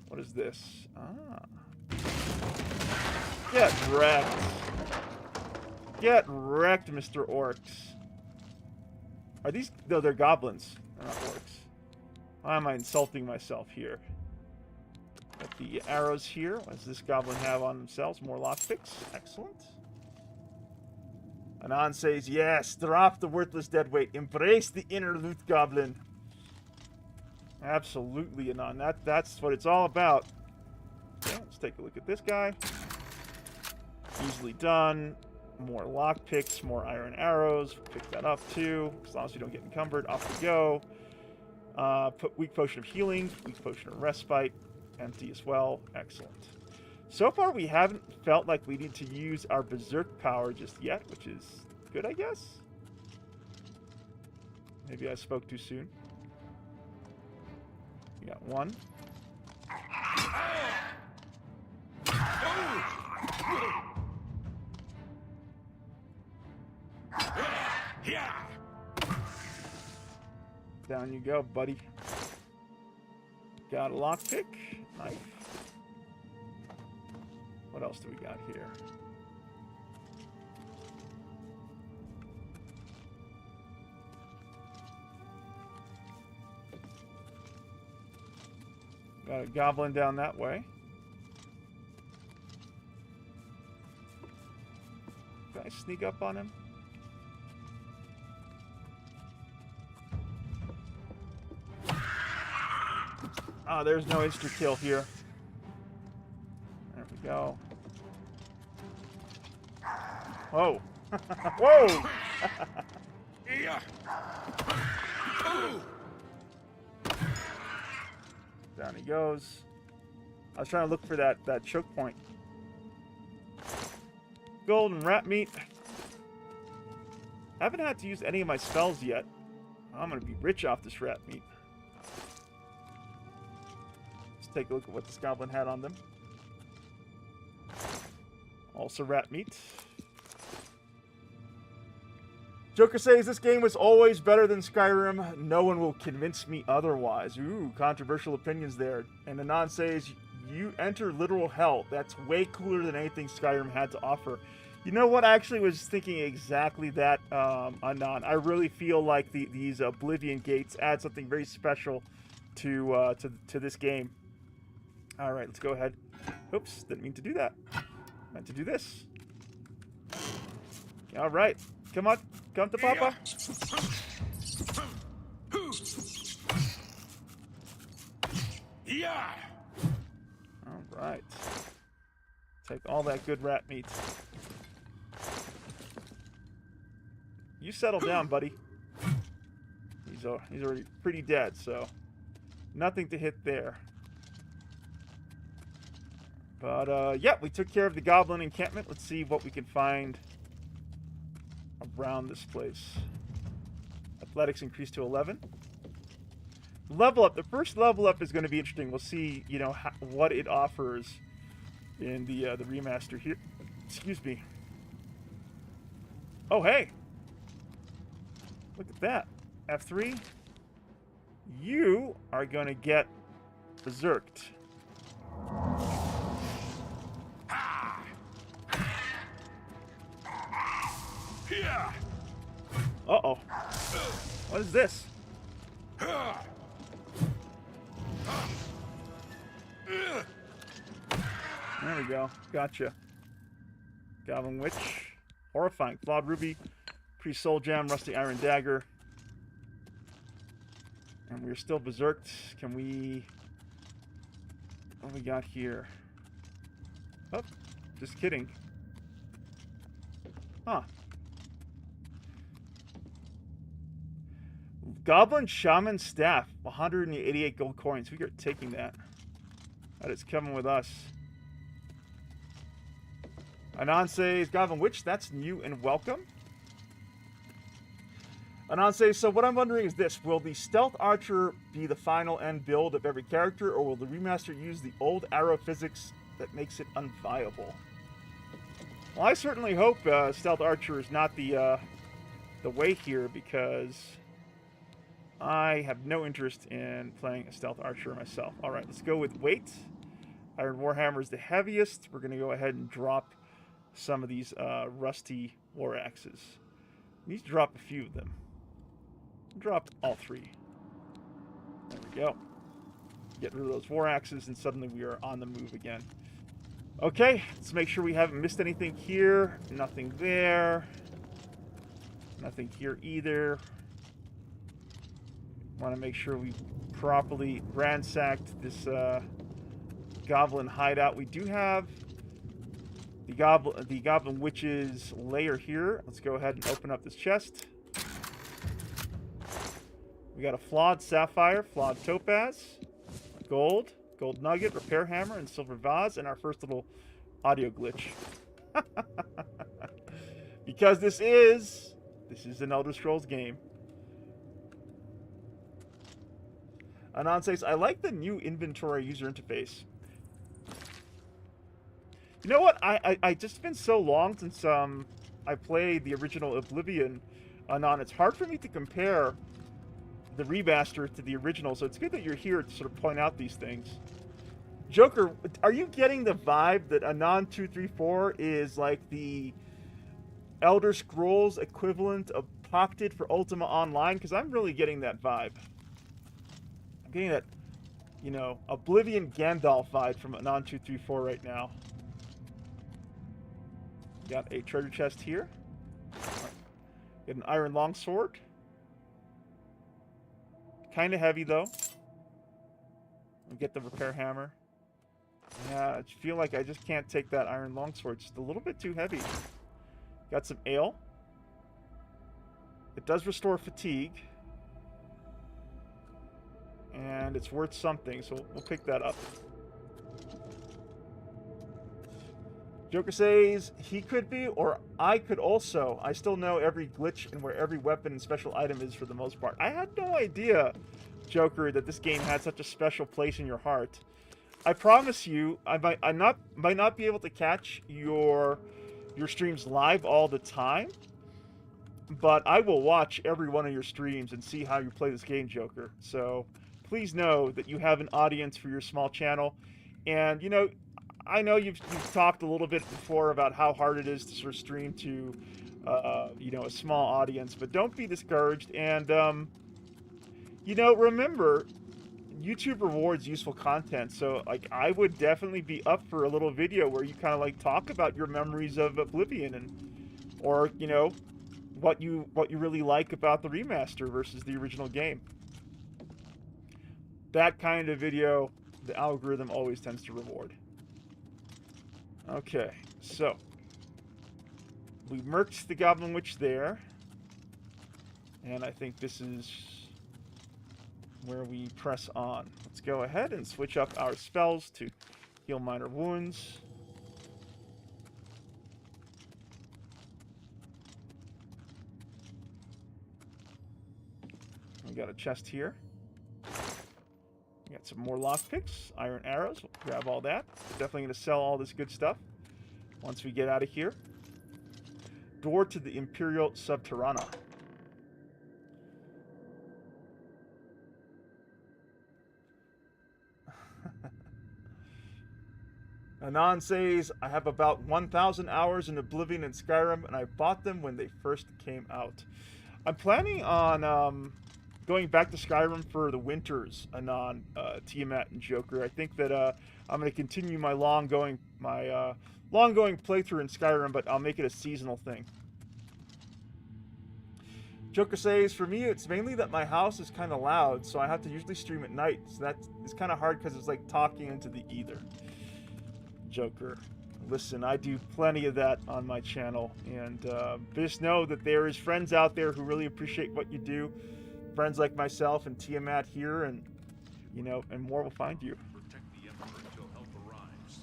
What is this? Ah. Get wrecked. Get wrecked, Mr. Orcs. Are these... No, they're goblins. They're not orcs. Why am I insulting myself here? Got the arrows here. What does this goblin have on themselves? More lockpicks. Excellent. Anon says, yes, drop the worthless deadweight. Embrace the inner loot goblin. Absolutely, Anon. That's what it's all about. Okay, let's take a look at this guy. Easily done. More lockpicks, more iron arrows. Pick that up too. As long as we don't get encumbered, off we go. Put weak potion of healing, weak potion of respite, empty as well. Excellent. So far, we haven't felt like we need to use our berserk power just yet, which is good, I guess. Maybe I spoke too soon. We got 1. Down you go, buddy. Got a lockpick. Knife. What else do we got here? Got a goblin down that way. Can I sneak up on him? Oh, there's no insta-kill here. There we go. Whoa. Whoa! Down he goes. I was trying to look for that choke point. Golden rat meat. I haven't had to use any of my spells yet. I'm going to be rich off this rat meat. Let's take a look at what this goblin had on them. Also rat meat. Joker says, this game was always better than Skyrim. No one will convince me otherwise. Ooh, controversial opinions there. And Anon says, you enter literal hell. That's way cooler than anything Skyrim had to offer. You know what? I actually was thinking exactly that, Anon. I really feel like these Oblivion gates add something very special to this game. All right, let's go ahead. Oops, didn't mean to do that. Meant to do this. All right, come on, come to Papa. Yeah. All right. Take all that good rat meat. You settle down, buddy. He's already pretty dead, so nothing to hit there. But, yeah, we took care of the goblin encampment. Let's see what we can find around this place. Athletics increased to 11. Level up. The first level up is going to be interesting. We'll see, you know, what it offers in the remaster here. Excuse me. Oh, hey. Look at that. F3. You are going to get berserked. Uh-oh. What is this? There we go. Gotcha. Goblin Witch. Horrifying. Flawed Ruby. Pre-Soul Gem. Rusty Iron Dagger. And we're still berserked. Can we... What do we got here? Oh, just kidding. Huh. Goblin Shaman Staff. 188 gold coins. We are taking that. That is coming with us. Anon says, Goblin Witch, that's new and welcome. Anon says, so what I'm wondering is this. Will the Stealth Archer be the final end build of every character, or will the remaster use the old arrow physics that makes it unviable? Well, I certainly hope Stealth Archer is not the way here, because I have no interest in playing a Stealth Archer myself. Alright, let's go with weight. Iron Warhammer is the heaviest. We're going to go ahead and drop some of these rusty war axes. We need to drop a few of them. Drop all 3. There we go. Get rid of those war axes, and suddenly we are on the move again. Okay, let's make sure we haven't missed anything here. Nothing there. Nothing here either. Want to make sure we properly ransacked this goblin hideout. We do have the goblin witch's lair here. Let's go ahead and open up this chest. We got a flawed sapphire, flawed topaz, gold nugget, repair hammer, and silver vase, and our first little audio glitch. Because this is an Elder Scrolls game. Anon says, I like the new inventory user interface. You know what? I just been so long since I played the original Oblivion. Anon, it's hard for me to compare the remaster to the original, so it's good that you're here to sort of point out these things. Joker, are you getting the vibe that Anon234 is like the Elder Scrolls equivalent of Pocketed for Ultima Online? Because I'm really getting that vibe. I'm getting that, you know, Oblivion Gandalf vibe from Anon234 right now. Got a treasure chest here. Get an iron longsword. Kind of heavy, though. We'll get the repair hammer. Yeah, I feel like I just can't take that iron longsword. Just a little bit too heavy. Got some ale. It does restore fatigue. And it's worth something, so we'll pick that up. Joker says he could be, or I could also. I still know every glitch and where every weapon and special item is for the most part. I had no idea, Joker, that this game had such a special place in your heart. I promise you, I might not be able to catch your streams live all the time, but I will watch every one of your streams and see how you play this game, Joker. So please know that you have an audience for your small channel, and you know. I know you've talked a little bit before about how hard it is to sort of stream to, you know, a small audience, but don't be discouraged. And, you know, remember, YouTube rewards useful content. So, like, I would definitely be up for a little video where you kind of like talk about your memories of Oblivion and, or you know, what you really like about the remaster versus the original game. That kind of video, the algorithm always tends to reward. Okay, so we murked the Goblin Witch there, and I think this is where we press on. Let's go ahead and switch up our spells to heal minor wounds. We got a chest here. We got some more lockpicks, iron arrows. We'll grab all that. Definitely going to sell all this good stuff once we get out of here. Door to the Imperial Subterrana. Anon says, I have about 1,000 hours in Oblivion and Skyrim, and I bought them when they first came out. I'm planning on going back to Skyrim for the winters, Anon, Tiamat, and Joker. I think that I'm going to continue my long-going playthrough in Skyrim, but I'll make it a seasonal thing. Joker says, for me, it's mainly that my house is kind of loud, so I have to usually stream at night. So it's kind of hard because it's like talking into the ether. Joker, listen, I do plenty of that on my channel, and just know that there is friends out there who really appreciate what you do. Friends like myself and Tiamat here, and you know, and more will find you. Protect the Emperor until help arrives.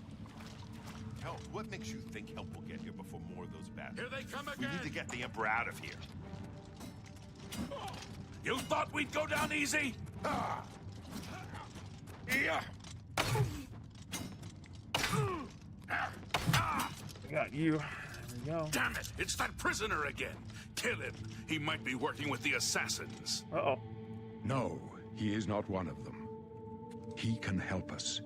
Help? What makes you think help will get here before more of those battles? Here they come We again! need to get the Emperor out of here. You thought we'd go down easy? Yeah. I got you. There we go. Damn it! It's that prisoner again. Kill him. He might be working with the assassins. Uh-oh. No, he is not one of them. He can help us.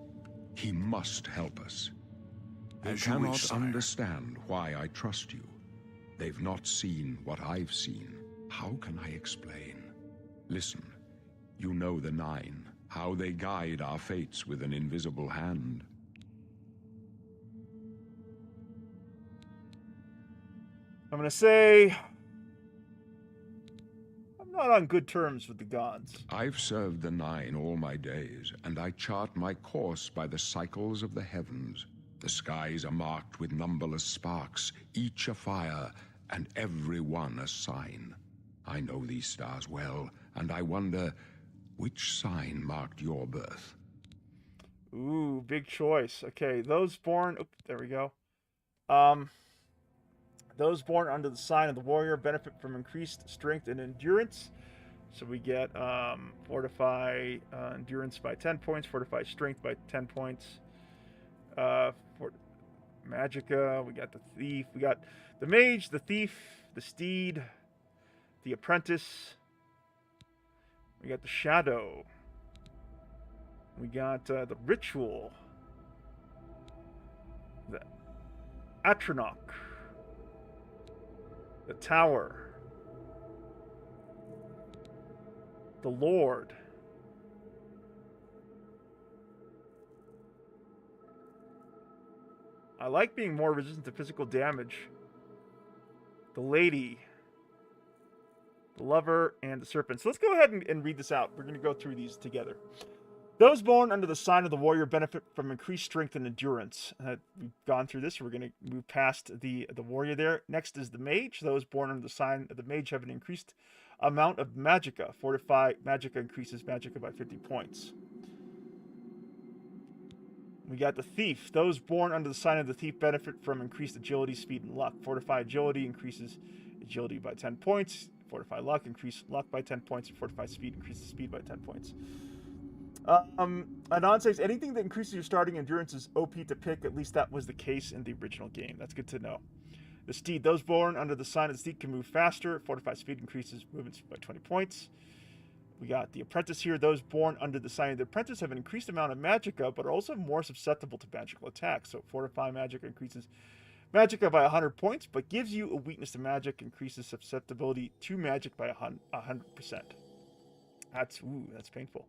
He must help us. They As you cannot wish, sire. understand why I trust you. They've not seen what I've seen. How can I explain? Listen, you know the Nine, how they guide our fates with an invisible hand. I'm gonna say I'm not on good terms with the gods. I've served the Nine all my days, and I chart my course by the cycles of the heavens. The skies are marked with numberless sparks, each a fire, and every one a sign. I know these stars well, and I wonder, which sign marked your birth? Ooh, big choice. Okay, those born... Oop, there we go. Those born under the sign of the warrior benefit from increased strength and endurance. So we get fortify endurance by 10 points, fortify strength by 10 points. For magicka, we got the thief, we got the mage, the thief, the steed, the apprentice. We got the shadow. We got the ritual, the atronach, the tower, the lord, I like being more resistant to physical damage, the lady, the lover, and the serpent. So let's go ahead and read this out. We're going to go through these together. Those born under the sign of the warrior benefit from increased strength and endurance. We've gone through this. We're going to move past the warrior there. Next is the mage. Those born under the sign of the mage have an increased amount of magicka. Fortify magicka increases magicka by 50 points. We got the thief. Those born under the sign of the thief benefit from increased agility, speed, and luck. Fortify agility increases agility by 10 points. Fortify luck, increase luck by 10 points. And fortify speed increases speed by 10 points. Anon says, anything that increases your starting endurance is OP to pick. At least that was the case in the original game. That's good to know. The steed. Those born under the sign of the steed can move faster. Fortify speed increases movement by 20 points. We got the apprentice here. Those born under the sign of the apprentice have an increased amount of magicka, but are also more susceptible to magical attacks. So fortify magicka increases magicka by 100 points, but gives you a weakness to magic, increases susceptibility to magic by 100%. That's painful.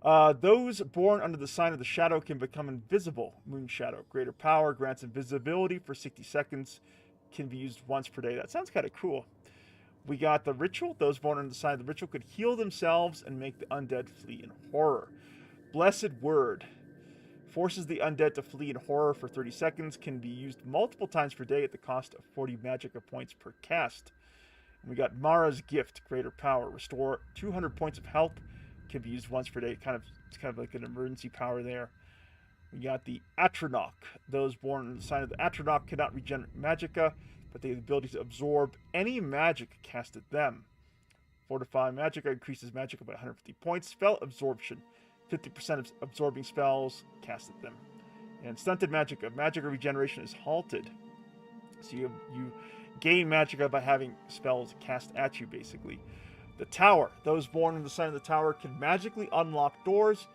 Those born under the sign of the shadow can become invisible. Moon shadow. Greater power grants invisibility for 60 seconds. Can be used once per day. That sounds kind of cool. We got the ritual. Those born under the sign of the ritual could heal themselves and make the undead flee in horror. Blessed word. Forces the undead to flee in horror for 30 seconds. Can be used multiple times per day at the cost of 40 magicka points per cast. And we got Mara's gift. Greater power. Restore 200 points of health. Can be used once per day. It's kind of like an emergency power there. We got the atronach. Those born in the sign of the atronach cannot regenerate magicka, but they have the ability to absorb any magic cast at them. Fortify magicka increases magicka by 150 points. Spell absorption. 50% of absorbing spells cast at them. And stunted magicka. Magicka regeneration is halted. So you gain magicka by having spells cast at you, basically. The tower. Those born in the sign of the tower can magically unlock doors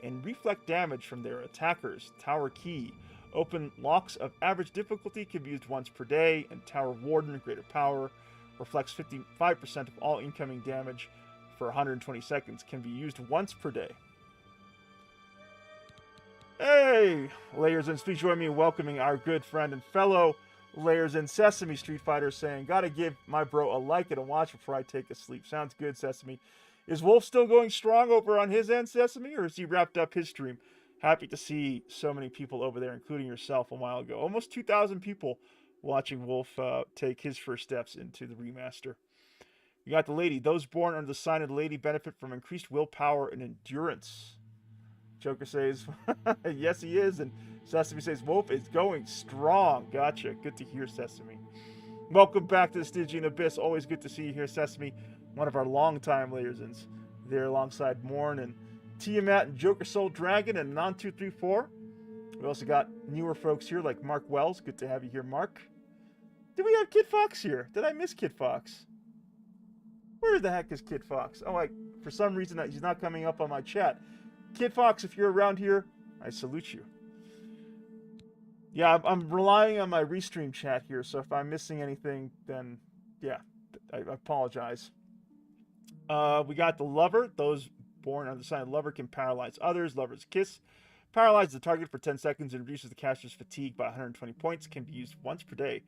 and reflect damage from their attackers. Tower key. Open locks of average difficulty can be used once per day. And tower warden, greater power, reflects 55% of all incoming damage for 120 seconds. Can be used once per day. Hey! Layers in, please join me in welcoming our good friend and fellow Layers in Sesame Street Fighter, saying, gotta give my bro a like and a watch before I take a sleep. Sounds good, Sesame. Is Wolf still going strong over on his end, Sesame, or has he wrapped up his stream? Happy to see so many people over there, including yourself a while ago. Almost 2,000 people watching Wolf take his first steps into the remaster. You got the lady. Those born under the sign of the lady benefit from increased willpower and endurance. Joker says, yes, he is. And Sesame says, Wolf is going strong. Gotcha. Good to hear, Sesame. Welcome back to the Stygian Abyss. Always good to see you here, Sesame. one of our longtime liaisons, there alongside Morn and Tiamat and Joker Soul Dragon and Non234. We also got newer folks here like Mark Wells. Good to have you here, Mark. Did we have Kid Fox here? Did I miss Kid Fox? Where the heck is Kid Fox? Oh, for some reason he's not coming up on my chat. Kid Fox, if you're around here, I salute you. Yeah, I'm relying on my restream chat here, so if I'm missing anything, then yeah, I apologize. We got the Lover. Those born on the sign of Lover can paralyze others. Lover's Kiss. Paralyzes the target for 10 seconds and reduces the caster's fatigue by 120 points. Can be used once per day.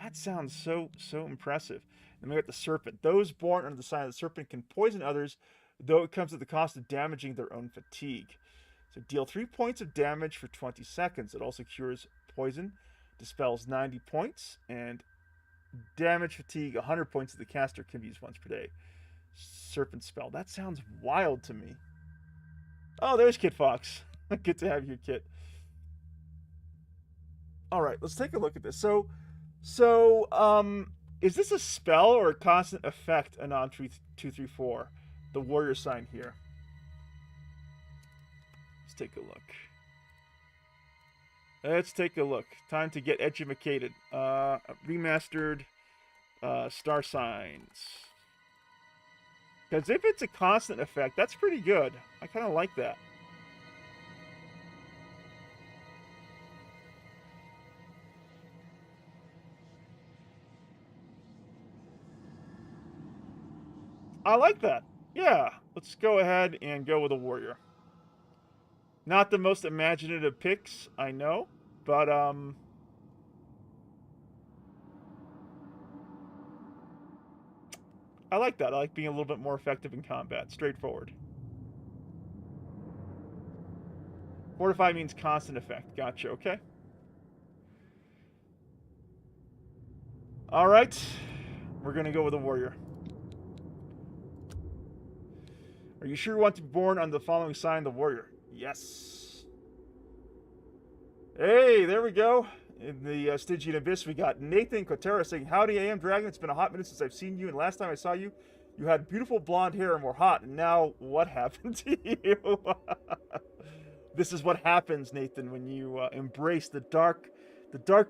That sounds so impressive. Then we got the Serpent. Those born under the sign of the Serpent can poison others, though it comes at the cost of damaging their own fatigue. So deal 3 points of damage for 20 seconds. It also cures poison, dispels 90 points, and damage fatigue 100 points of the caster can be used once per day. Serpent spell. That sounds wild to me. Oh, there's Kid Fox. Good to have you, Kit. All right, let's take a look at this. So, is this a spell or a constant effect on 234? The warrior sign here. Let's take a look. Let's take a look. Time to get edumacated. Remastered star signs. Because if it's a constant effect, that's pretty good. I kind of like that. I like that. Yeah, let's go ahead and go with a warrior. Not the most imaginative picks, I know, but I like that. I like being a little bit more effective in combat. Straightforward. Fortify means constant effect. Gotcha, okay. Alright. We're going to go with a warrior. Are you sure you want to be born on the following sign, the warrior? Yes. Hey, there we go. In the Stygian Abyss, we got Nathan Kotera saying, "Howdy, AM Dragon. It's been a hot minute since I've seen you, and last time I saw you, you had beautiful blonde hair and were hot, and now what happened to you?" This is what happens, Nathan, when you embrace the dark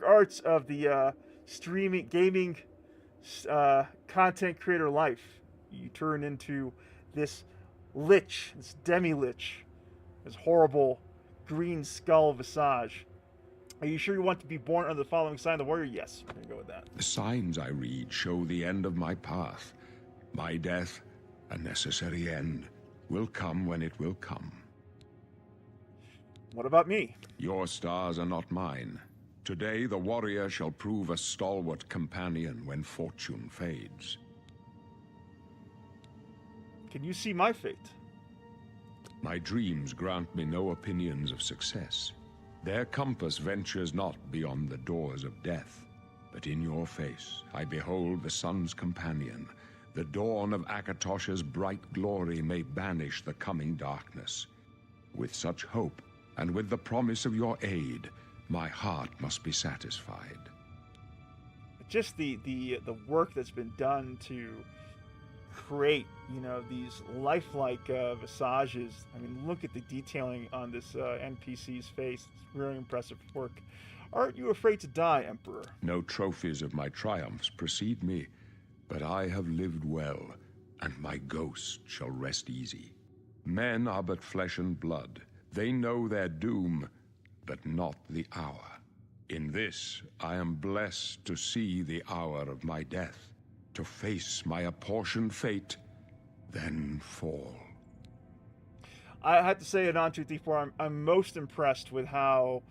arts of the streaming, gaming, content creator life. You turn into this lich, this demi-lich, this horrible green skull visage. Are you sure you want to be born under the following sign, the warrior? Yes, we're going to go with that. The signs I read show the end of my path. My death, a necessary end, will come when it will come. What about me? Your stars are not mine. Today the warrior shall prove a stalwart companion when fortune fades. Can you see my fate? My dreams grant me no opinions of success. Their compass ventures not beyond the doors of death. But in your face I behold the sun's companion. The dawn of Akatosh's bright glory may banish the coming darkness. With such hope, and with the promise of your aid, my heart must be satisfied. Just the work that's been done to create, these lifelike visages. I mean, look at the detailing on this NPC's face. It's really impressive work. Aren't you afraid to die, Emperor? No trophies of my triumphs precede me, but I have lived well, and my ghost shall rest easy. Men are but flesh and blood. They know their doom, but not the hour. In this, I am blessed to see the hour of my death, to face my apportioned fate, then fall. I have to say, in Non234, I'm most impressed with how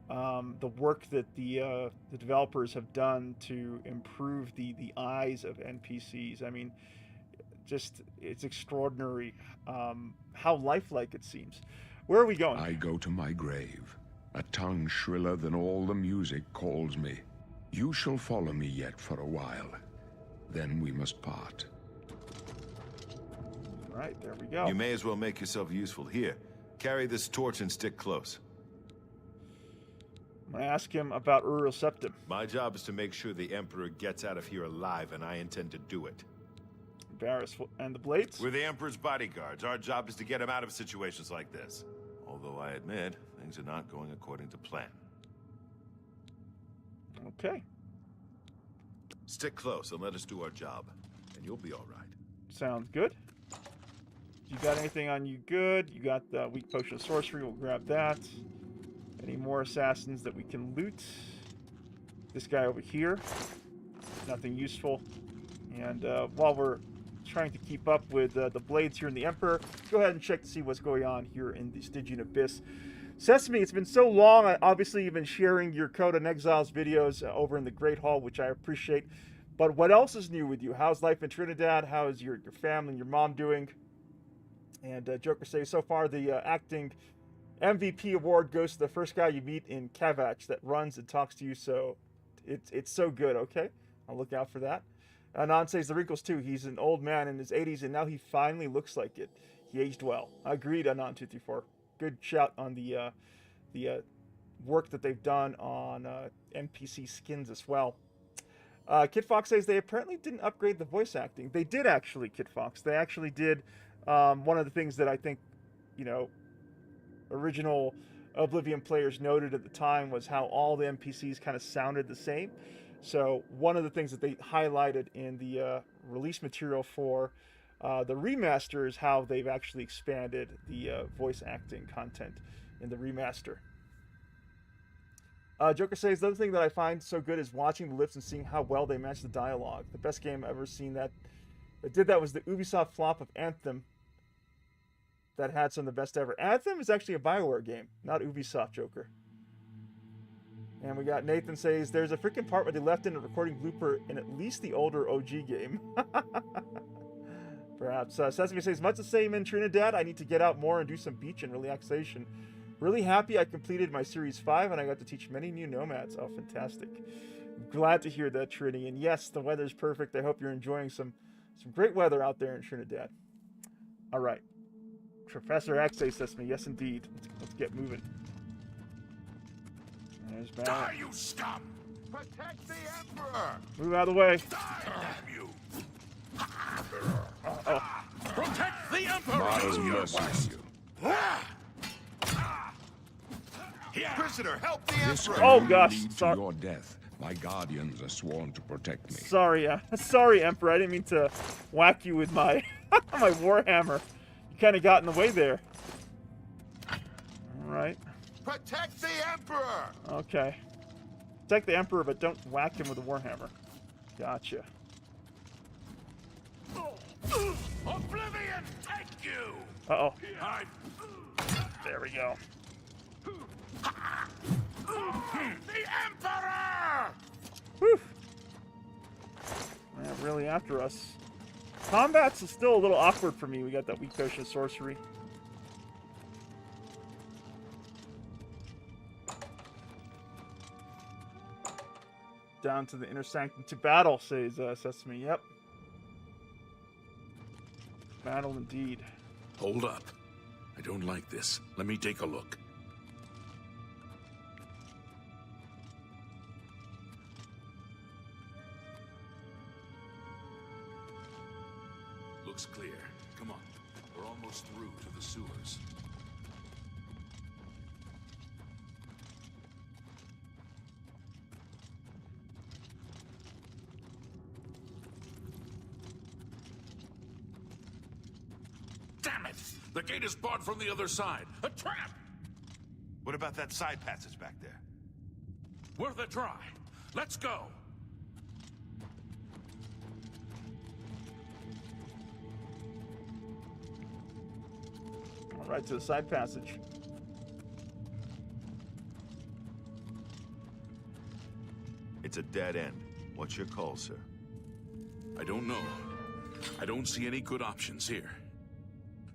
the work that the developers have done to improve the eyes of NPCs. I mean, just, it's extraordinary how lifelike it seems. Where are we going? I go to my grave. A tongue shriller than all the music calls me. You shall follow me yet for a while. Then we must part. All right, there we go. You may as well make yourself useful. Here, carry this torch and stick close. I'm going to ask him about Uriel Septim. My job is to make sure the Emperor gets out of here alive, and I intend to do it. Barris. And the blades? We're the Emperor's bodyguards. Our job is to get him out of situations like this. Although I admit, things are not going according to plan. Okay. Stick close and let us do our job, and you'll be all right. Sounds good. You got anything on you good? You got the weak potion of sorcery. We'll grab that. Any more assassins that we can loot? This guy over here. Nothing useful. And while we're trying to keep up with the blades here in the Emperor, go ahead and check to see what's going on here in the Stygian Abyss. Sesame, it's been so long. Obviously, you've been sharing your Code on Exiles videos over in the Great Hall, which I appreciate. But what else is new with you? How's life in Trinidad? How is your family and your mom doing? And Joker says, so far the acting MVP award goes to the first guy you meet in Kavach that runs and talks to you, so it's so good, okay? I'll look out for that. Anon says the wrinkles too. He's an old man in his 80s, and now he finally looks like it. He aged well. Agreed, Anon234. Good shout on the work that they've done on NPC skins as well. Kid Fox says they apparently didn't upgrade the voice acting. They did actually, Kid Fox. They actually did. One of the things that I think, original Oblivion players noted at the time was how all the NPCs kind of sounded the same. So one of the things that they highlighted in the release material for the remaster is how they've actually expanded the voice acting content in the remaster. Joker says, the other thing that I find so good is watching the lips and seeing how well they match the dialogue. The best game I've ever seen that did that was the Ubisoft flop of Anthem that had some of the best ever. Anthem is actually a BioWare game, not Ubisoft, Joker. And we got Nathan says, there's a freaking part where they left in a recording blooper in at least the older OG game. Perhaps. Sesame says, much the same in Trinidad. I need to get out more and do some beach and relaxation. Really happy I completed my Series 5 and I got to teach many new nomads. Oh, fantastic. Glad to hear that, Trini. And yes, the weather's perfect. I hope you're enjoying some great weather out there in Trinidad. All right. Professor X says, Sesame, yes indeed. Let's get moving. There's Barry. Die, you scum! Protect the Emperor! Move out of the way. Die, damn you! Oh. Protect the Emperor! Miles mercy you. Prisoner, help the This Emperor! can Oh, only gosh, lead to sorry. your death. My guardians are sworn to protect me. Sorry, sorry, Emperor. I didn't mean to whack you with my my warhammer. You kind of got in the way there. All right. Protect the Emperor! Okay. Protect the Emperor, but don't whack him with a warhammer. Gotcha. Oblivion, take you! Uh-oh. I... There we go. The Emperor! Whew. Man, really after us. Combat's still a little awkward for me. We got that weak potion of sorcery. Down to the inner sanctum to battle, says Sesame. Yep. Battle indeed. Hold up. I don't like this. Let me take a look. Looks clear. Come on. We're almost through to the sewers. Damn it! The gate is barred from the other side. A trap! What about that side passage back there? Worth a try. Let's go. All right, to the side passage. It's a dead end. What's your call, sir? I don't know. I don't see any good options here.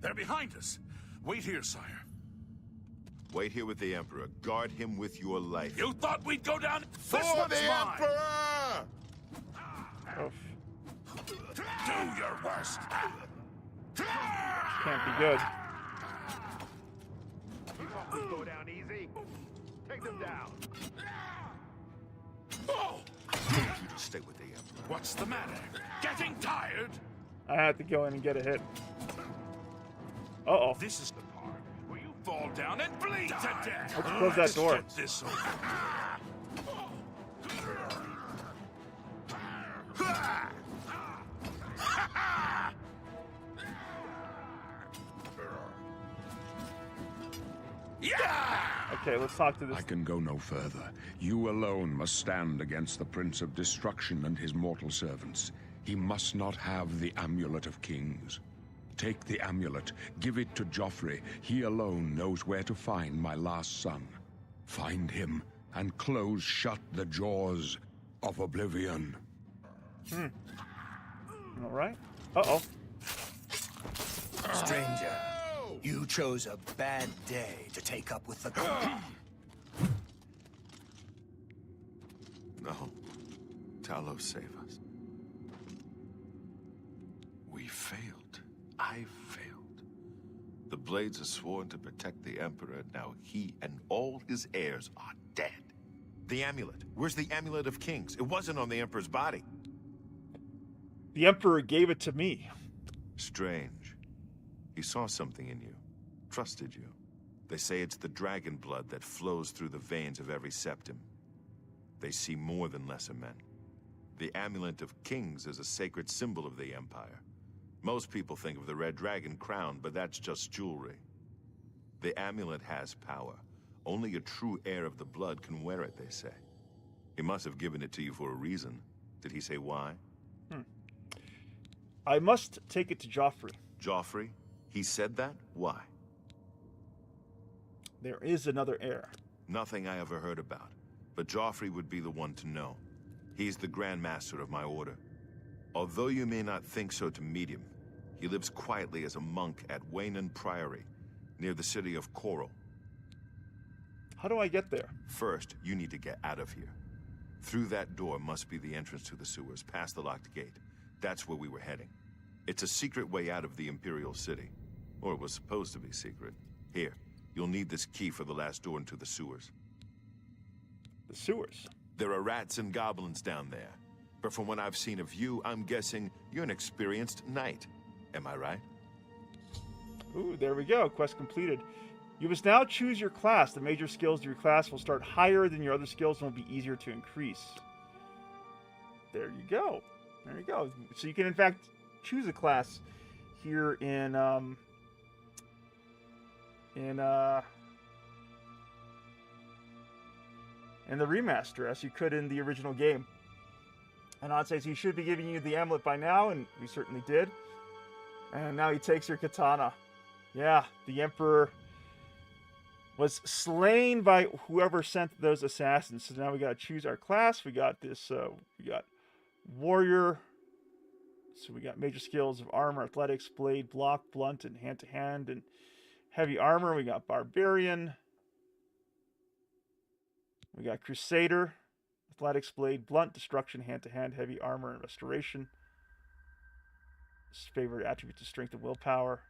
They're behind us. Wait here, sire. Wait here with the Emperor. Guard him with your life. You thought we'd go down? For This one's the mine. Emperor! Oh, Do your worst. can't be good. Go down easy. Take them down. Oh, I told you to stay with the Emperor. what's the matter? Getting tired? I had to go in and get a hit. Uh-oh. This is the part where you fall down and bleed to death. Let's close that door. Get this over. Okay, let's talk to this. I can go no further. You alone must stand against the Prince of Destruction and his mortal servants. He must not have the Amulet of Kings. Take the amulet, give it to Joffrey. He alone knows where to find my last son. Find him and close shut the jaws of Oblivion. All right. Uh-oh. Stranger, you chose a bad day to take up with the Guard. No. Talos, save us. We failed. I failed. The Blades are sworn to protect the Emperor. Now he and all his heirs are dead. The amulet. Where's the Amulet of Kings? It wasn't on the Emperor's body. The Emperor gave it to me. Strange. He saw something in you. Trusted you. They say it's the dragon blood that flows through the veins of every septim. They see more than lesser men. The Amulet of Kings is a sacred symbol of the Empire. Most people think of the red dragon crown, but that's just jewelry. The amulet has power. Only a true heir of the blood can wear it, they say. He must have given it to you for a reason. Did he say why? I must take it to Joffrey. Joffrey? He said that? Why? There is another heir. Nothing I ever heard about. But Joffrey would be the one to know. He's the Grand Master of my order. Although you may not think so to meet him, he lives quietly as a monk at Waynon Priory, near the city of Coral. How do I get there? First, you need to get out of here. Through that door must be the entrance to the sewers, past the locked gate. That's where we were heading. It's a secret way out of the Imperial City. Or it was supposed to be secret. Here, you'll need this key for the last door into the sewers. The sewers. There are rats and goblins down there. But from what I've seen of you, I'm guessing you're an experienced knight. Am I right? Ooh, there we go. Quest completed. You must now choose your class. The major skills of your class will start higher than your other skills and will be easier to increase. There you go. There you go. So you can, in fact, choose a class here in the remaster, as you could in the original game. And I'd say he should be giving you the amulet by now, and we certainly did. And now he takes your katana. Yeah, the Emperor was slain by whoever sent those assassins. So now we got to choose our class. We got this, we got warrior. So we got major skills of armor, athletics, blade, block, blunt, and hand-to-hand, and heavy armor. We got barbarian. We got crusader, athletics, blade, blunt, destruction, hand-to-hand, heavy armor, and restoration. Favorite attributes of strength and willpower.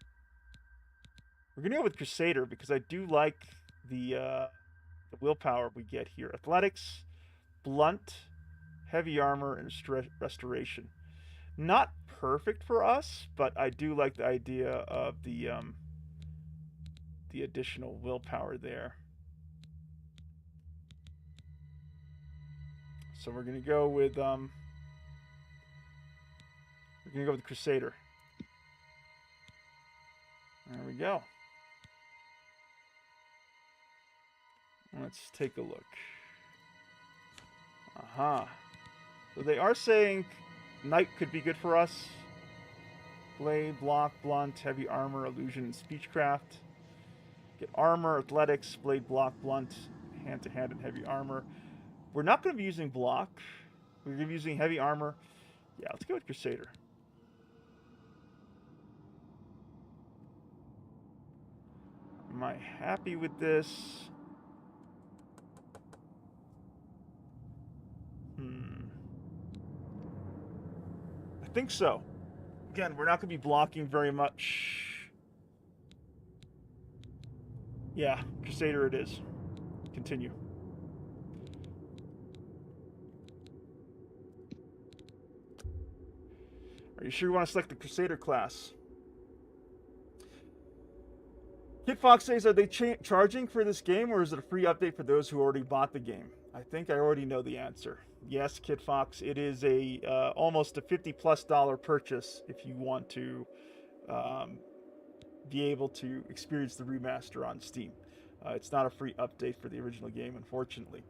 We're gonna go with crusader because I do like the willpower we get here. Athletics, blunt, heavy armor, and restoration. Not perfect for us, but I do like the idea of the additional willpower there. So we're gonna go with Crusader. There we go. Let's take a look. Aha. So they are saying Knight could be good for us. Blade, block, blunt, heavy armor, illusion, and speechcraft. Get armor, athletics, blade, block, blunt, hand-to-hand, and heavy armor. We're not going to be using block. We're going to be using heavy armor. Yeah, let's go with Crusader. Am I happy with this? I think so. Again, we're not going to be blocking very much. Yeah, Crusader it is. Continue. Are you sure you want to select the Crusader class? Kid Fox says, are they charging for this game, or is it a free update for those who already bought the game? I think I already know the answer. Yes, Kid Fox, it is a almost a $50+ purchase if you want to be able to experience the remaster on Steam. It's not a free update for the original game, unfortunately.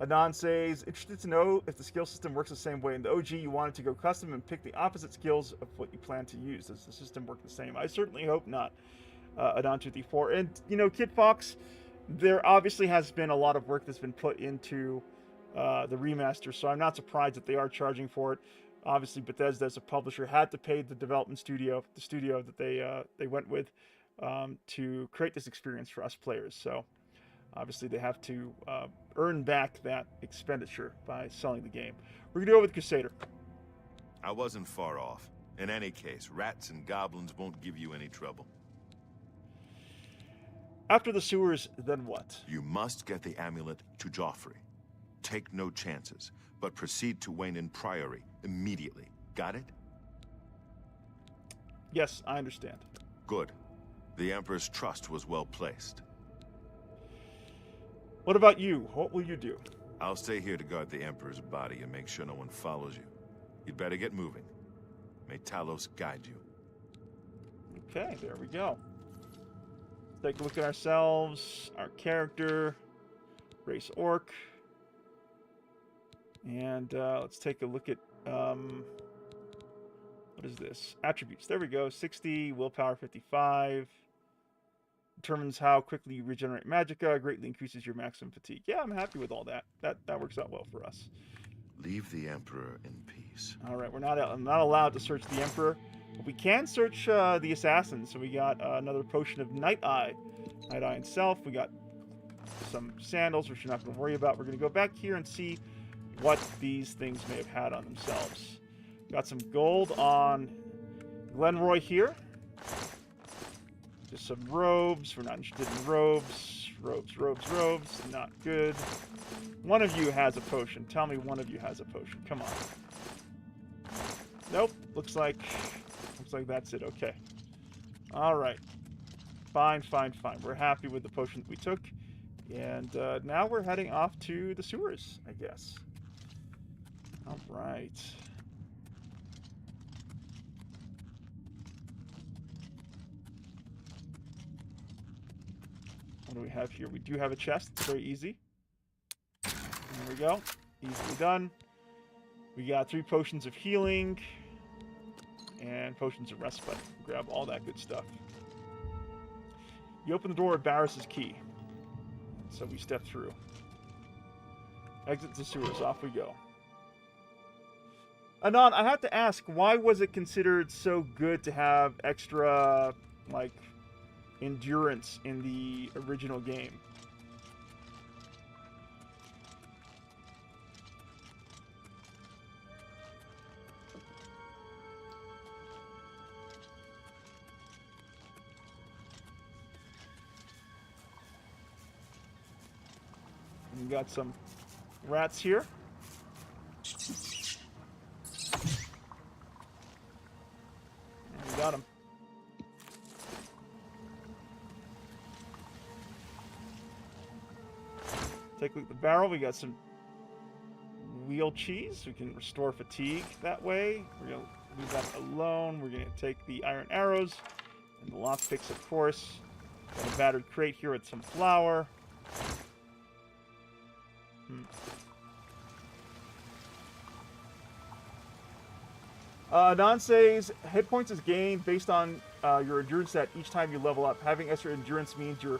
Anon says, interested to know if the skill system works the same way. In the OG, you wanted to go custom and pick the opposite skills of what you plan to use. Does the system work the same? I certainly hope not. Adon234. And, you know, Kid Fox, there obviously has been a lot of work that's been put into the remaster, so I'm not surprised that they are charging for it. Obviously, Bethesda as a publisher had to pay the development studio, the studio that they went with, to create this experience for us players. So, obviously, they have to earn back that expenditure by selling the game. We're going to go with Crusader. I wasn't far off. In any case, rats and goblins won't give you any trouble. After the sewers, then what? You must get the amulet to Joffrey. Take no chances, but proceed to Wayne Priory immediately. Got it? Yes, I understand. Good. The Emperor's trust was well placed. What about you? What will you do? I'll stay here to guard the Emperor's body and make sure no one follows you. You'd better get moving. May Talos guide you. Okay, there we go. Take a look at ourselves, our character, race orc, and let's take a look at what is this? Attributes. There we go. 60, willpower 55. Determines how quickly you regenerate magicka. Greatly increases your maximum fatigue. Yeah, I'm happy with all that. That works out well for us. Leave the Emperor in peace. All right, I'm not allowed to search the Emperor. But we can search the assassins. So we got another potion of Night Eye. Night Eye itself. We got some sandals, which you're not going to worry about. We're going to go back here and see what these things may have had on themselves. Got some gold on Glenroy here. Just some robes. We're not interested in robes. Robes. Not good. One of you has a potion. Tell me one of you has a potion. Come on. Nope. Looks like that's it. Okay. All right. Fine. We're happy with the potion that we took. And now we're heading off to the sewers, I guess. All right. What do we have here? We do have a chest. It's very easy. There we go. Easily done. We got 3 potions of healing and potions of respite. Grab all that good stuff. You open the door with Barris's key. So we step through. Exit the sewers. Off we go. Anon, I have to ask, why was it considered so good to have extra, like, endurance in the original game? We got some rats here. And we got them. Take a look at the barrel. We got some wheel cheese. We can restore fatigue that way. We're going to leave that alone. We're going to take the iron arrows and the lockpicks, of course. Got a battered crate here with some flour. Don says, hit points is gained based on your endurance stat each time you level up. Having extra endurance means your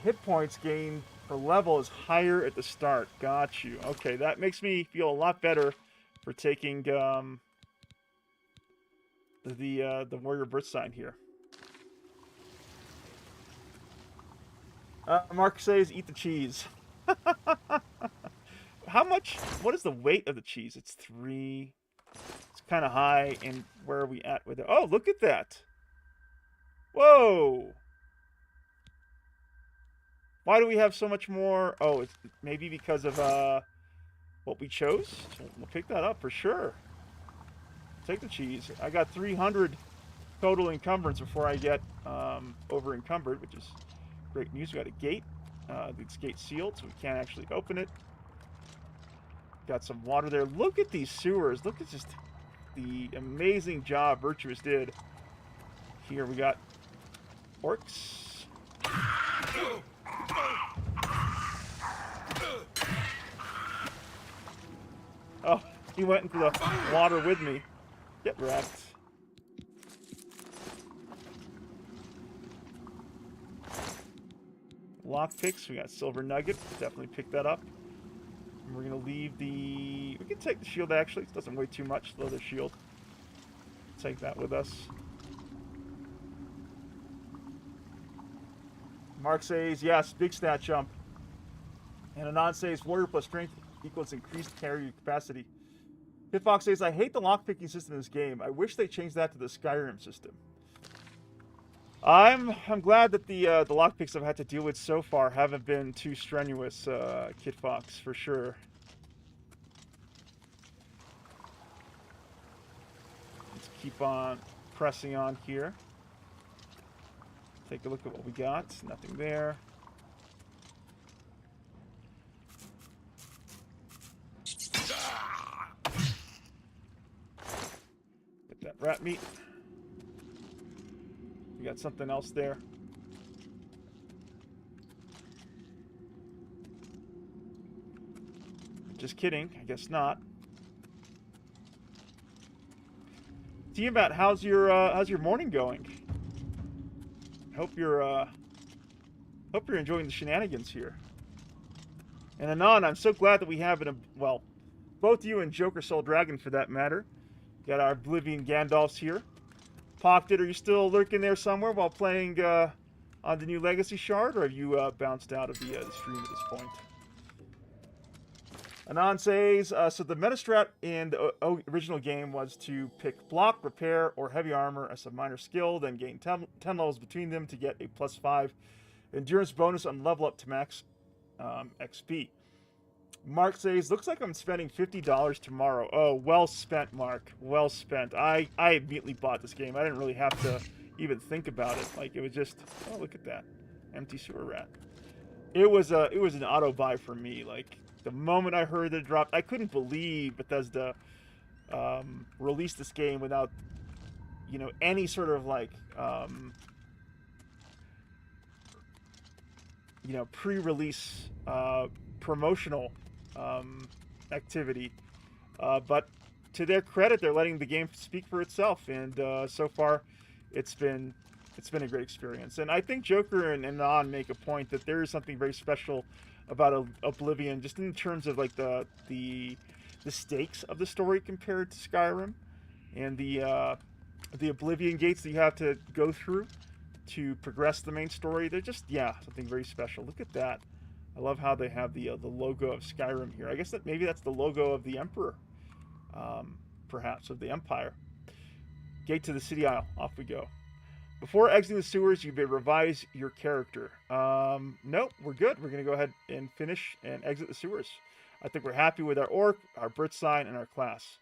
hit points gained per level is higher at the start. Got you. Okay, that makes me feel a lot better for taking the warrior birth sign here. Mark says, eat the cheese. How much? What is the weight of the cheese? It's 3. It's kind of high. And where are we at with it? Oh, look at that. Whoa. Why do we have so much more? Oh, it's maybe because of what we chose. We'll pick that up for sure. Take the cheese. I got 300 total encumbrance before I get over encumbered, which is great news. We got a gate. This gate's sealed, so we can't actually open it. Got some water there. Look at these sewers. Look at just the amazing job Virtuous did. Here we got orcs. Oh, he went into the water with me. Get wrecked. Lockpicks. We got silver nugget. Definitely pick that up. And we're gonna leave the. We can take the shield actually. It doesn't weigh too much. Leather shield. Take that with us. Mark says yes. Big stat jump. And Anon says warrior plus strength equals increased carry capacity. Hitfox says I hate the lockpicking system in this game. I wish they changed that to the Skyrim system. I'm glad that the lockpicks I've had to deal with so far haven't been too strenuous, Kit Fox, for sure. Let's keep on pressing on here. Take a look at what we got. Nothing there. Get that rat meat. We got something else there. Just kidding. I guess not. Tiamat, how's your morning going? Hope you're enjoying the shenanigans here. And Anon, I'm so glad that we have well, both you and Joker Soul Dragon for that matter. Got our Oblivion Gandalfs here. Pocked, are you still lurking there somewhere while playing on the new Legacy Shard, or have you bounced out of the stream at this point? Anon says, so the meta strat in the original game was to pick block, repair, or heavy armor as a minor skill, then gain 10 levels between them to get a +5 endurance bonus on level up to max XP. Mark says, looks like I'm spending $50 tomorrow. Oh, well spent, Mark. Well spent. I immediately bought this game. I didn't really have to even think about it. Like, it was just, oh, look at that. Empty sewer rat. It was an auto buy for me. Like, the moment I heard it dropped, I couldn't believe Bethesda released this game without, you know, any sort of, like, you know, pre-release promotional activity, but to their credit, they're letting the game speak for itself, and so far, it's been a great experience. And I think Joker and Anon make a point that there is something very special about Oblivion, just in terms of like the stakes of the story compared to Skyrim, and the Oblivion gates that you have to go through to progress the main story. They're just, yeah, something very special. Look at that. I love how they have the logo of Skyrim here. I guess that maybe that's the logo of the Emperor, perhaps, of the Empire. Gate to the City Isle. Off we go. Before exiting the sewers, you may revise your character. Nope, we're good. We're going to go ahead and finish and exit the sewers. I think we're happy with our orc, our birth sign, and our class.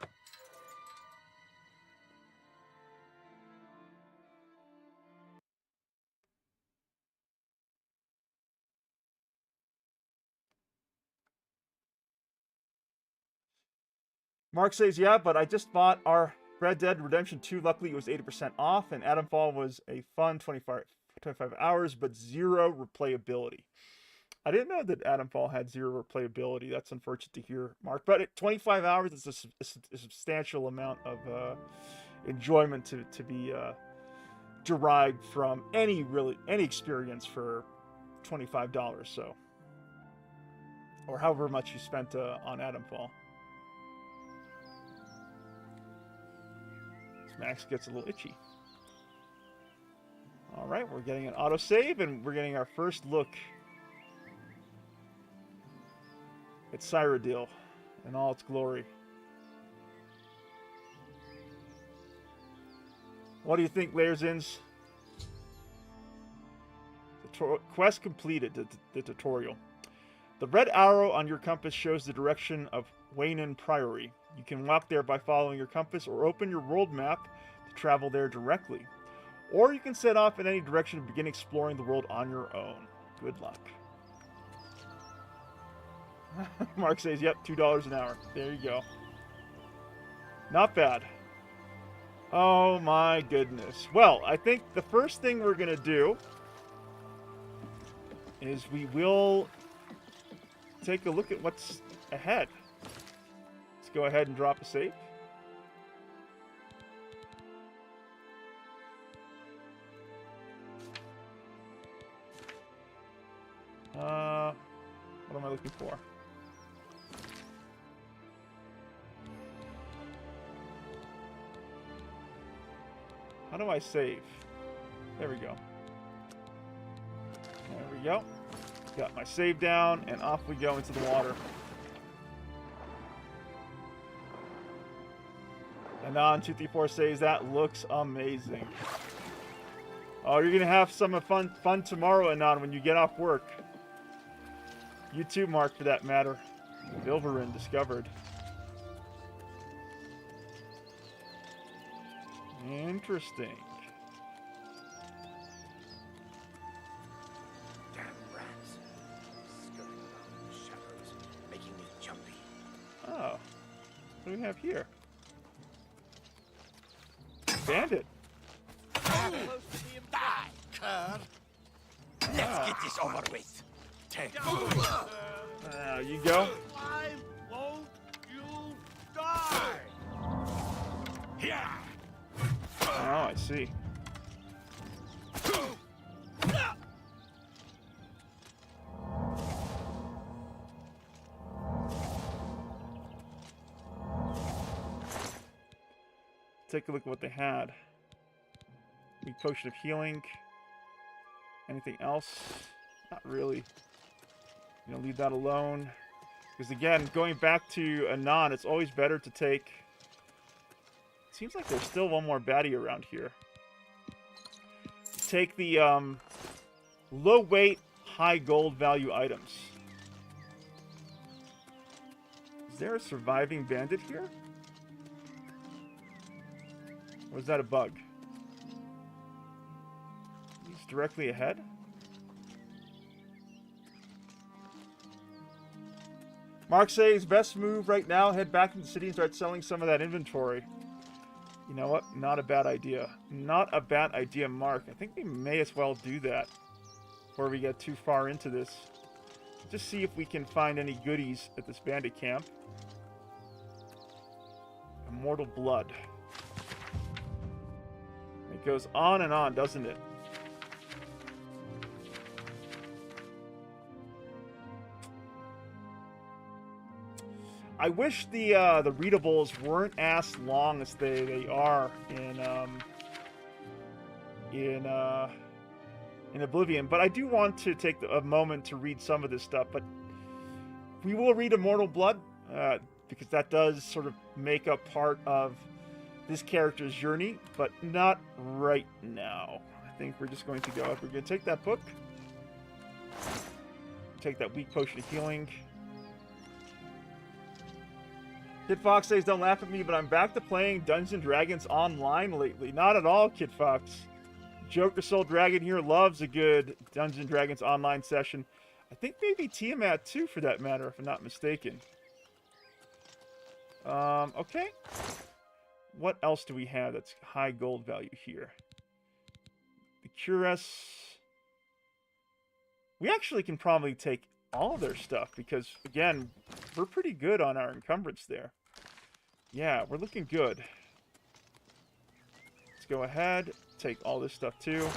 Mark says, yeah, but I just bought our Red Dead Redemption 2. Luckily, it was 80% off, and Adamfall was a fun 25 hours, but 0 replayability. I didn't know that Adamfall had 0 replayability. That's unfortunate to hear, Mark. But at 25 hours, it's a substantial amount of enjoyment to be derived from any experience for $25. So, or however much you spent on Adamfall. Max gets a little itchy. Alright, we're getting an autosave, and we're getting our first look at Cyrodiil in all its glory. What do you think, Layerzins? Quest completed, the tutorial. The red arrow on your compass shows the direction of Waynon Priory. You can walk there by following your compass or open your world map to travel there directly. Or you can set off in any direction and begin exploring the world on your own. Good luck. Mark says, yep, $2 an hour. There you go. Not bad. Oh my goodness. Well, I think the first thing we're going to do is we will take a look at what's ahead. Let's go ahead and drop a save. What am I looking for? How do I save? There we go. There we go. Got my save down, and off we go into the water. And on 234 says that looks amazing. Oh, you're gonna have some fun tomorrow, Anon, when you get off work. You too, Mark, for that matter. Vilverin discovered. Interesting. Damn rats. Scurrying around in the shadows, making me jumpy. Oh. What do we have here? Bandit. Die, cur! Let's get this over with. Take. You go. Why won't you die? Yeah. Oh, I see. Take a look at what they had. Big potion of healing. Anything else? Not really. You know, leave that alone. Because again, going back to Anon, it's always better to take... Seems like there's still one more baddie around here. Take the low weight, high gold value items. Is there a surviving bandit here? Or is that a bug? He's directly ahead? Mark says, best move right now, head back into the city and start selling some of that inventory. You know what? Not a bad idea. Not a bad idea, Mark. I think we may as well do that before we get too far into this. Just see if we can find any goodies at this bandit camp. Immortal Blood. It goes on and on, doesn't it? I wish the readables weren't as long as they are in Oblivion, but I do want to take a moment to read some of this stuff. But we will read Immortal Blood because that does sort of make up part of this character's journey, but not right now. I think we're just going to go. We're going to take that book, take that weak potion of healing. Kid Fox says, don't laugh at me, but I'm back to playing Dungeons & Dragons online lately. Not at all, Kid Fox. Joker Soul Dragon here loves a good Dungeons & Dragons online session. I think maybe Tiamat too, for that matter, if I'm not mistaken. Okay. What else do we have that's high gold value here? The Cuirass. We actually can probably take all of their stuff because, again, we're pretty good on our encumbrance there. Yeah, we're looking good. Let's go ahead, take all this stuff too.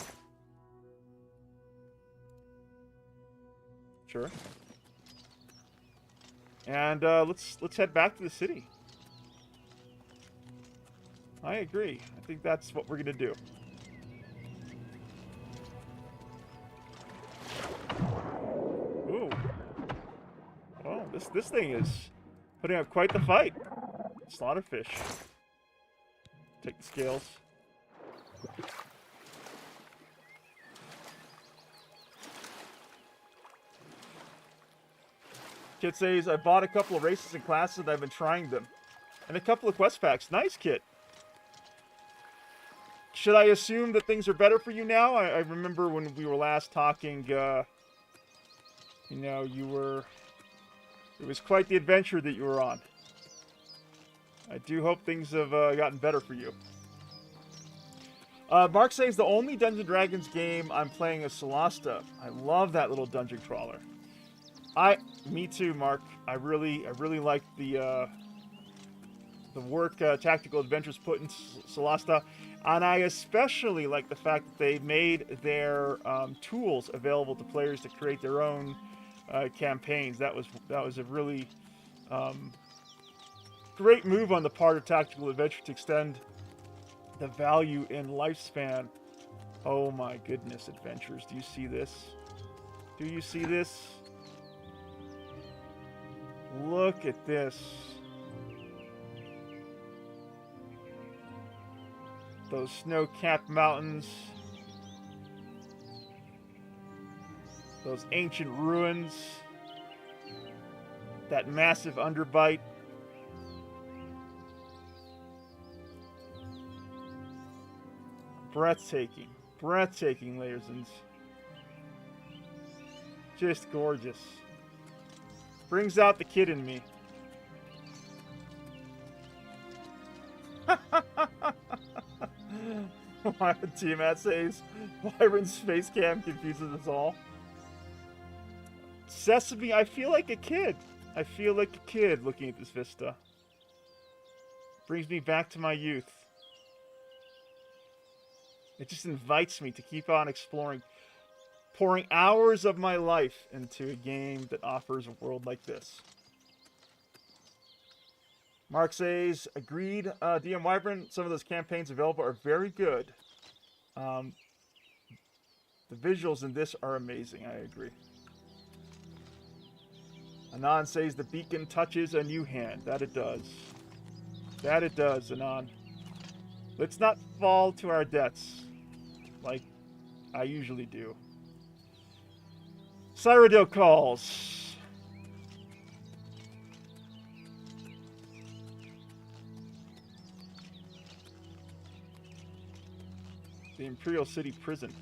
Sure. And let's head back to the city. I agree. I think that's what we're gonna do. Ooh. Oh, this thing is putting up quite the fight. Slaughterfish. Take the scales. Kit says, I bought a couple of races and classes and I've been trying them. And a couple of quest packs. Nice, Kit. Should I assume that things are better for you now? I remember when we were last talking, you know, it was quite the adventure that you were on. I do hope things have gotten better for you. Mark says, the only Dungeons & Dragons game I'm playing is Solasta. I love that little dungeon crawler. Me too, Mark. I really like the work Tactical Adventures put in Solasta, and I especially like the fact that they made their tools available to players to create their own campaigns. That was a really great move on the part of Tactical Adventure to extend the value in lifespan. Oh my goodness, adventures! Do you see this? Do you see this? Look at this. Those snow-capped mountains. Those ancient ruins. That massive underbite. Breathtaking. Breathtaking, Layersons. Just gorgeous. Brings out the kid in me. T-Matt says, Wyvern's face cam confuses us all. Sesame, I feel like a kid. I feel like a kid looking at this vista. Brings me back to my youth. It just invites me to keep on exploring, pouring hours of my life into a game that offers a world like this. Mark says, agreed, DM Wyvern, some of those campaigns available are very good. The visuals in this are amazing, I agree. Anon says, the beacon touches a new hand. That it does. That it does, Anon. Let's not fall to our deaths, like I usually do. Cyrodiil calls. The Imperial City Prison.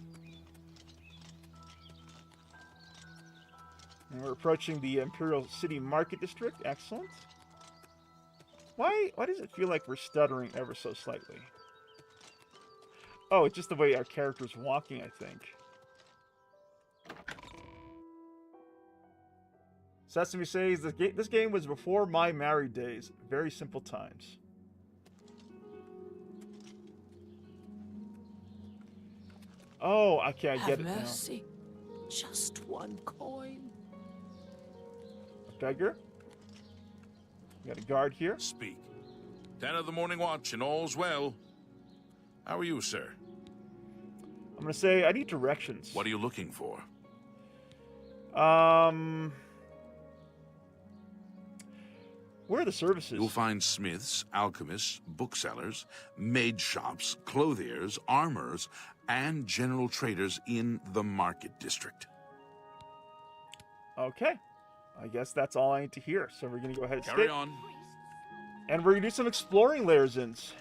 And we're approaching the Imperial City Market District. Excellent. Why does it feel like we're stuttering ever so slightly? Oh, it's just the way our character's walking, I think. Sesame says, this game was before my married days. Very simple times. Oh, okay, I get it now. Have mercy. Just one coin. A beggar? We got a guard here. Speak. 10 of the morning watch and all's well. How are you, sir? I'm gonna say I need directions. What are you looking for? Where are the services? You'll find smiths, alchemists, booksellers, maid shops, clothiers, armorers, and general traders in the market district. Okay. I guess that's all I need to hear. So we're going to go ahead and Carry on. And we're going to do some exploring, Layersins.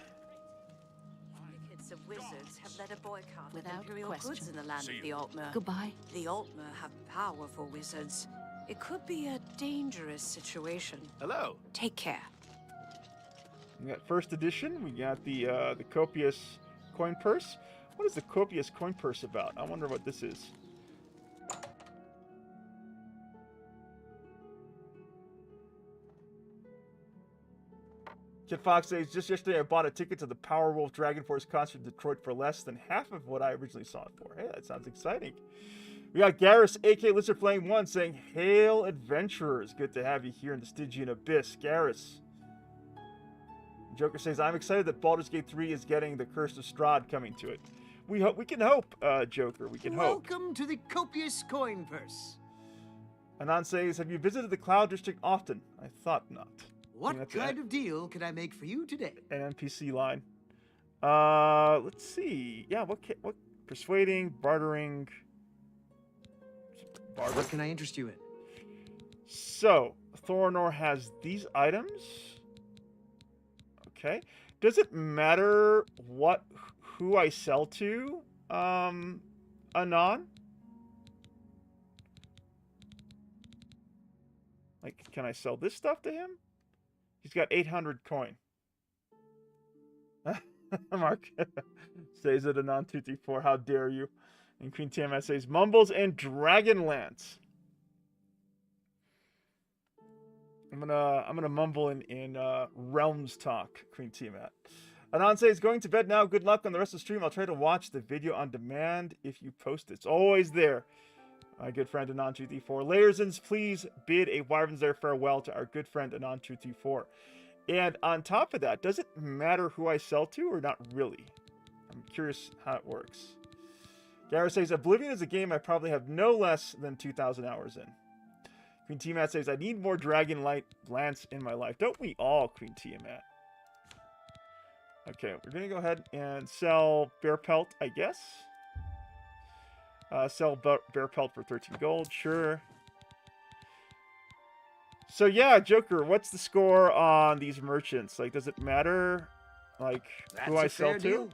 Syndicates of wizards have led a boycott Without of imperial question. goods in the land of the Altmer. Goodbye. The Altmer have powerful wizards. It could be a dangerous situation. Hello. Take care. We got first edition. We got the copious coin purse. What is the copious coin purse about? I wonder what this is. Kid Fox says, just yesterday I bought a ticket to the Powerwolf Dragon Force concert in Detroit for less than half of what I originally saw it for. Hey, that sounds exciting. We got Garrus, a.k.a. Lizard Flame 1, saying, Hail Adventurers. Good to have you here in the Stygian Abyss. Garrus. Joker says, I'm excited that Baldur's Gate 3 is getting the Curse of Strahd coming to it. We can hope, Joker. We can hope. Welcome to the copious coin purse. Anon says, have you visited the Cloud District often? I thought not. What kind of deal can I make for you today? An NPC line. Let's see. Yeah, what persuading, bartering. What can I interest you in? So, Thoronor has these items. Okay. Does it matter who I sell to, Anon? Like, can I sell this stuff to him? He's got 800 coin. Mark says it Anon 234. How dare you? And Queen Tiamat says Mumbles and Dragonlance. I'm gonna mumble in Realms talk, Queen Tiamat. Anon says going to bed now. Good luck on the rest of the stream. I'll try to watch the video on demand if you post it. It's always there. My good friend Anon234. Layersons, please bid a Wyvern's Lair farewell to our good friend Anon234. And on top of that, does it matter who I sell to or not really? I'm curious how it works. Garrett says, Oblivion is a game I probably have no less than 2,000 hours in. Queen Tiamat says, I need more Dragon Light Lance in my life. Don't we all, Queen Tiamat? Okay, we're going to go ahead and sell Bear Pelt, I guess. Sell Bear Pelt for 13 gold, sure. So yeah, Joker, what's the score on these merchants? Like, does it matter, like, who I sell to? Deal.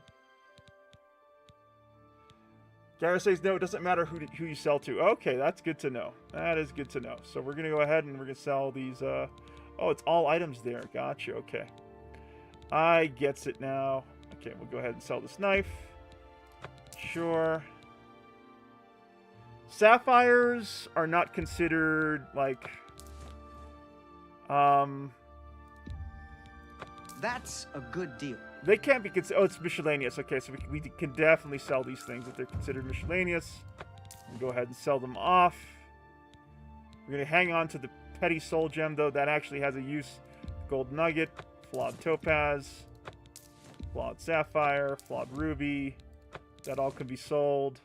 Gareth says, no, it doesn't matter who you sell to. Okay, that's good to know. That is good to know. So we're going to go ahead and we're going to sell these, oh, it's all items there. Gotcha, okay. I gets it now. Okay, we'll go ahead and sell this knife. Sure. Sapphires are not considered, like... That's a good deal. They can't be considered... Oh, it's miscellaneous. Okay, so we can definitely sell these things if they're considered miscellaneous. We'll go ahead and sell them off. We're going to hang on to the Petty Soul Gem, though. That actually has a use. Gold Nugget, Flawed Topaz, Flawed Sapphire, Flawed Ruby. That all can be sold.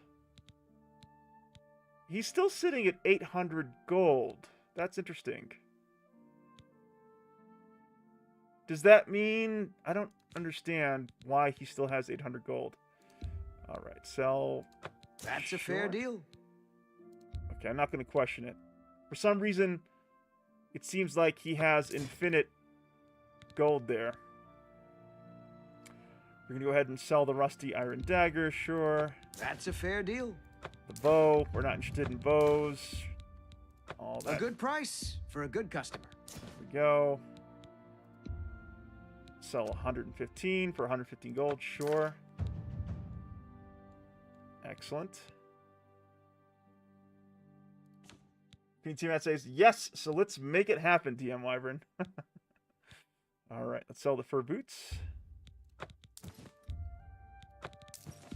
He's still sitting at 800 gold. That's interesting. Does that mean... I don't understand why he still has 800 gold. All right, sell... That's a fair deal. Okay, I'm not going to question it. For some reason, it seems like he has infinite gold there. We're going to go ahead and sell the rusty iron dagger, sure. That's a fair deal. The bow, we're not interested in bows. All that. A good price for a good customer. There we go. Sell 115 for 115 gold, sure. Excellent. Queen Tiamat says, yes, so let's make it happen, DM Wyvern. All right, let's sell the fur boots.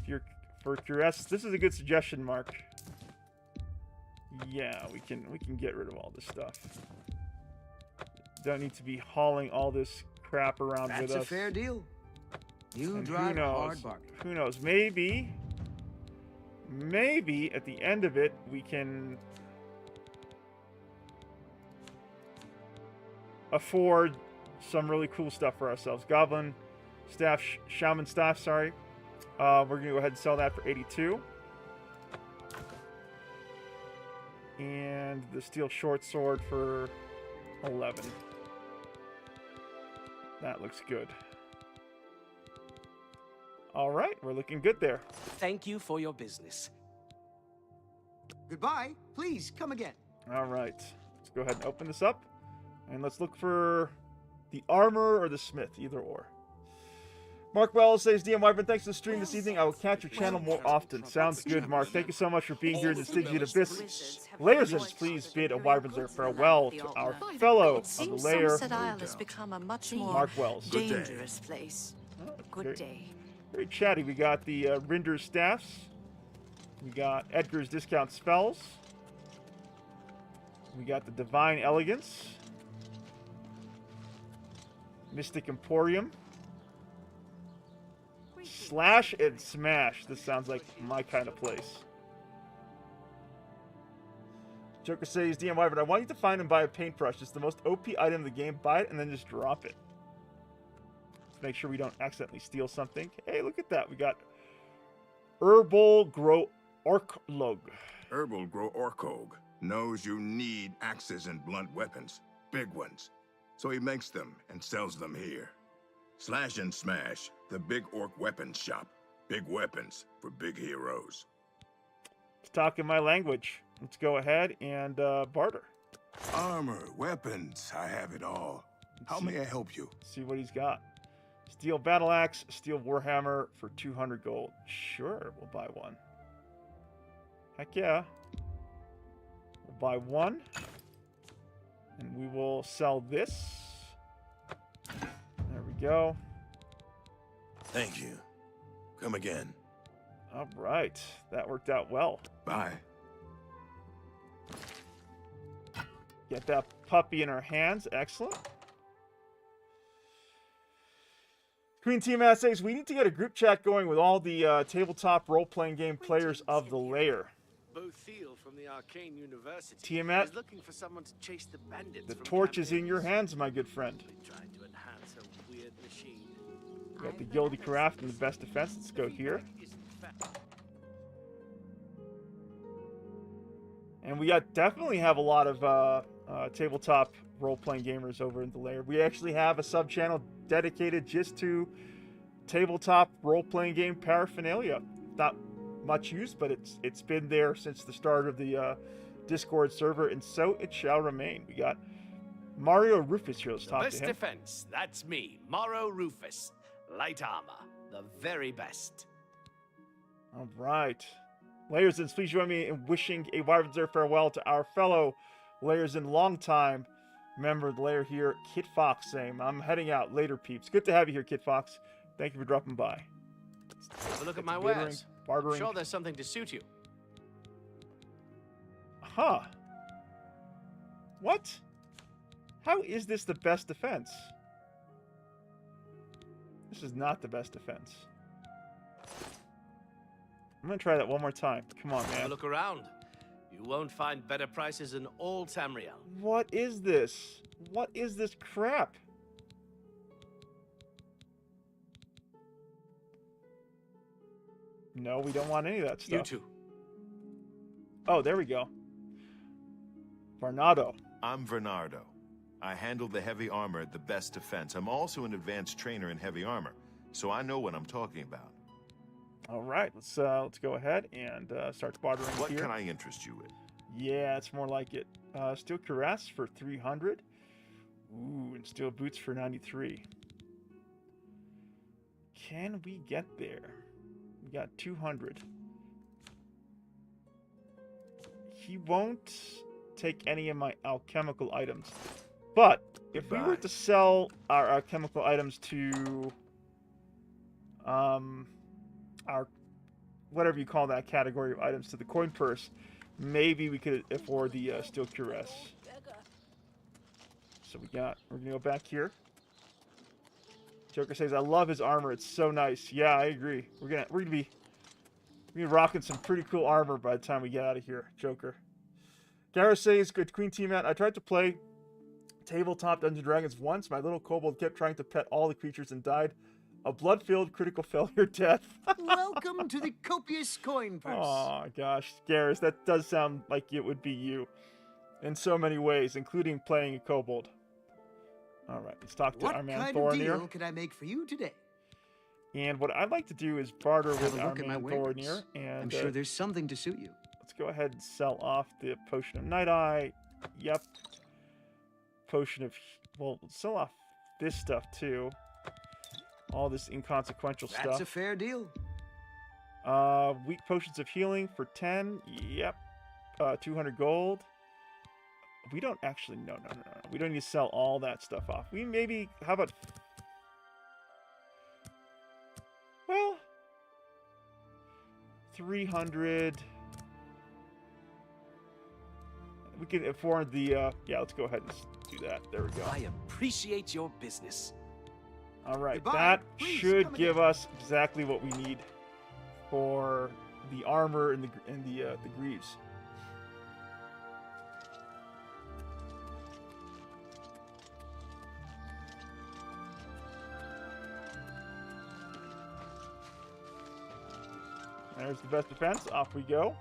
If you're for curious, this is a good suggestion, Mark. Yeah, we can get rid of all this stuff. Don't need to be hauling all this crap around with us. That's a fair deal. You and drive a hard bargain. Who knows? Maybe at the end of it we can afford some really cool stuff for ourselves. Goblin staff, shaman staff, sorry. We're going to go ahead and sell that for 82. And the steel short sword for 11. That looks good. All right, we're looking good there. Thank you for your business. Goodbye. Please come again. All right, let's go ahead and open this up. And let's look for the armor or the smith, either or. Mark Wells says, DM Wyvern, thanks for the stream this evening. I will catch your channel more often. Sounds good, Mark. Thank you so much for being here in the Stygian Abyss. Layersons, please bid a Wyvern's Lair farewell to our fellow on the lair, Somerset Isle has become a much more Mark Wells. dangerous place. Good day. Very chatty. We got the Rinder's staffs. We got Edgar's discount spells. We got the Divine Elegance. Mystic Emporium. Slash and Smash. This sounds like my kind of place. Joker says, DM Wyvern, I want you to find and buy a paintbrush. It's the most OP item in the game. Buy it and then just drop it. Let's make sure we don't accidentally steal something. Hey, look at that. We got Herbal Grow Orklog. Herbal Grow Orkog knows you need axes and blunt weapons. big ones. So he makes them and sells them here. Slash and Smash, the big orc weapons shop. Big weapons for big heroes. It's talking my language. Let's go ahead and barter. Armor, weapons, I have it all. How may I help you? See what he's got. Steel battle axe, steel warhammer for 200 gold. Sure, we'll buy one. Heck yeah. We'll buy one. And we will sell this. There we go. Thank you. Come again. All right. That worked out well. Bye. Get that puppy in our hands. Excellent. Queen Tiamat says, we need to get a group chat going with all the tabletop role-playing game players of the lair. Bo Thiel from the Arcane University Tiamat, is looking for someone to chase the bandits. the from torch is in your campaigns. hands, my good friend. Trying to enhance a weird machine. We got the Gildy Craft and the best defense. Let's go here. And we definitely have a lot of tabletop role-playing gamers over in the lair. We actually have a sub-channel dedicated just to tabletop role-playing game paraphernalia. Not much use, but it's been there since the start of the Discord server, and so it shall remain. We got Mario Rufus here. Let's talk to Best him. defense, that's me, Morrow Rufus. Light armor, the very best. All right. Layersins, please join me in wishing a Wyvern's Lair farewell to our fellow Layersin long-time member of the lair here, Kit Fox, saying, I'm heading out later, peeps. Good to have you here, Kit Fox. Thank you for dropping by. Have a look at my bittering, wares. bartering. I'm sure there's something to suit you. Huh. What? How is this the best defense? This is not the best defense. I'm gonna try that one more time. Come on, Have a man. look around. You won't find better prices in all Tamriel. What is this? What is this crap? No, we don't want any of that stuff. You too. Oh, there we go. Varnado. I'm Vernardo. I handle the heavy armor at the best defense. I'm also an advanced trainer in heavy armor, so I know what I'm talking about. All right, let's go ahead and start bartering What here. can I interest you in? Yeah, it's more like it. Steel cuirass for 300. Ooh, and steel boots for 93. Can we get there? We got 200. He won't take any of my alchemical items. But if we were to sell our alchemical items to our whatever you call that category of items, to the coin purse, maybe we could afford the steel cuirass. So we're gonna go back here. Joker says, I love his armor, it's so nice. Yeah, I agree. We're gonna be rocking some pretty cool armor by the time we get out of here, Joker. Gareth says, good Queen Tiamat, I tried to play tabletop Dungeons & Dragons once. My little kobold kept trying to pet all the creatures and died a blood-filled critical failure death. Welcome to the copious coin purse. Oh gosh, Gareth, that does sound like it would be you in so many ways, including playing a kobold. All right, let's talk to our man What kind Thor of deal here. can I make for you today? And what I'd like to do is barter with Have a our look at my man wares. Thornir, and I'm sure there's something to suit you. let's go ahead and sell off the Potion of Night Eye. Yep. Potion of... Well, sell off this stuff, too. All this inconsequential stuff. That's a fair deal. Weak Potions of Healing for 10. Yep. 200 gold. We don't actually... No. We don't need to sell all that stuff off. We maybe... How about... Well... 300... We can afford the... yeah, let's go ahead and do that. There we go. I appreciate your business. All right, Goodbye. that Please, should come give again. us exactly what we need for the armor and the greaves. There's the best defense. Off we go.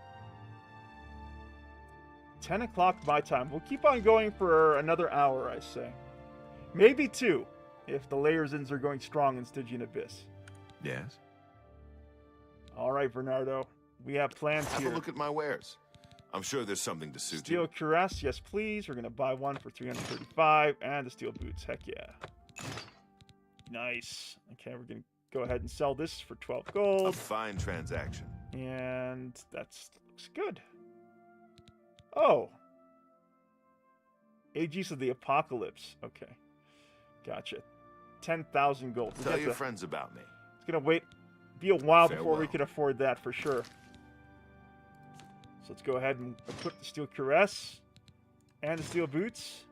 10 o'clock my time. We'll keep on going for another hour, I say. Maybe 2, if the Layersins are going strong in Stygian Abyss. Yes? All right, Bernardo. We have plans here. Have a look at my wares. I'm sure there's something to suit Steel you. Cuirass, yes please. We're going to buy one for 335. And the steel boots, heck yeah. Nice. Okay, we're going to go ahead and sell this for 12 gold. A fine transaction. And that looks good. Oh. Aegis of the Apocalypse. Okay. Gotcha. 10,000 gold. Tell your friends about me. It's going to be a while before Farewell. we can afford that for sure. So let's go ahead and equip the steel cuirass and the steel boots.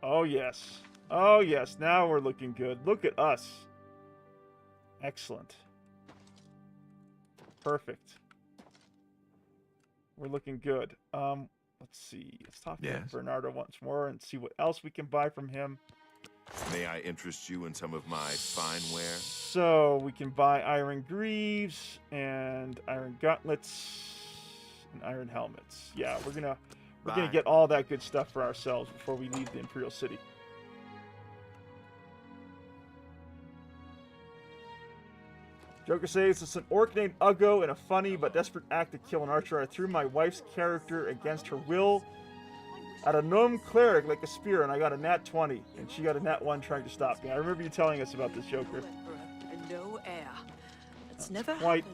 Oh, yes. Oh, yes. Now we're looking good. Look at us. Excellent. Perfect. We're looking good. Let's see. Let's talk to Bernardo once more and see what else we can buy from him. May I interest you in some of my fine wares? So we can buy iron greaves and iron gauntlets and iron helmets. Yeah, we're gonna get all that good stuff for ourselves before we leave the Imperial City. Joker says, it's an orc named Uggo in a funny but desperate act to kill an archer. I threw my wife's character against her will at a gnome cleric like a spear, and I got a nat 20, and she got a nat 1 trying to stop me. I remember you telling us about this, Joker. And no air. It's never Quite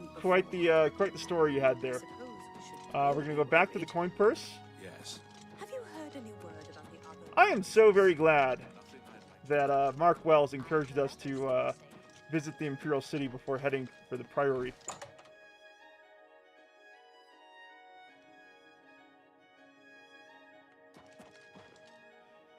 the story you had there. We're gonna go back to the coin purse. Yes. Have you heard any word about the other? I am so very glad that Mark Wells encouraged us to visit the Imperial City before heading for the Priory.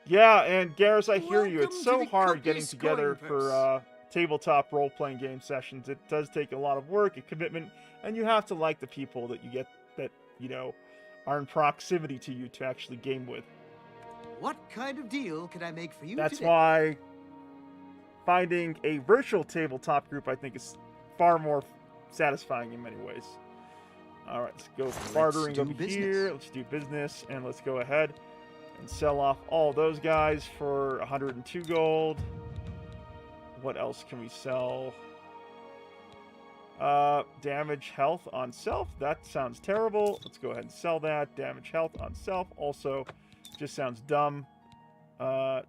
Yeah, and Garrus, I hear you. It's so hard getting together for tabletop role-playing game sessions. It does take a lot of work and commitment, and you have to like the people that you get that, you know, are in proximity to you to actually game with. What kind of deal can I make for you That's today? why finding a virtual tabletop group, I think, is far more satisfying in many ways. All right, let's go bartering over here. Let's do business, and let's go ahead and sell off all those guys for 102 gold. What else can we sell? Damage health on self. That sounds terrible. Let's go ahead and sell that. Damage health on self also just sounds dumb.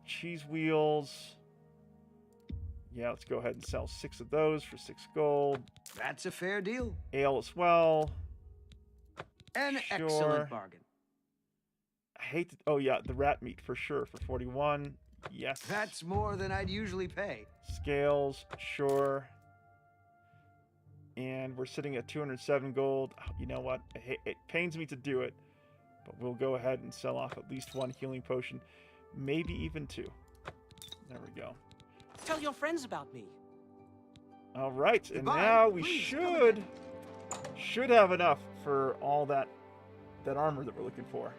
Cheese wheels. Yeah, let's go ahead and sell 6 of those for 6 gold. That's a fair deal. Ale as well. An excellent bargain. I hate to, oh yeah, the rat meat for sure for 41. Yes. That's more than I'd usually pay. Scales, sure. And we're sitting at 207 gold. Oh, you know what? It pains me to do it, but we'll go ahead and sell off at least 1 healing potion, maybe even 2. There we go. Tell your friends about me. All right, and Goodbye. now we Please, should have enough for all that armor that we're looking for.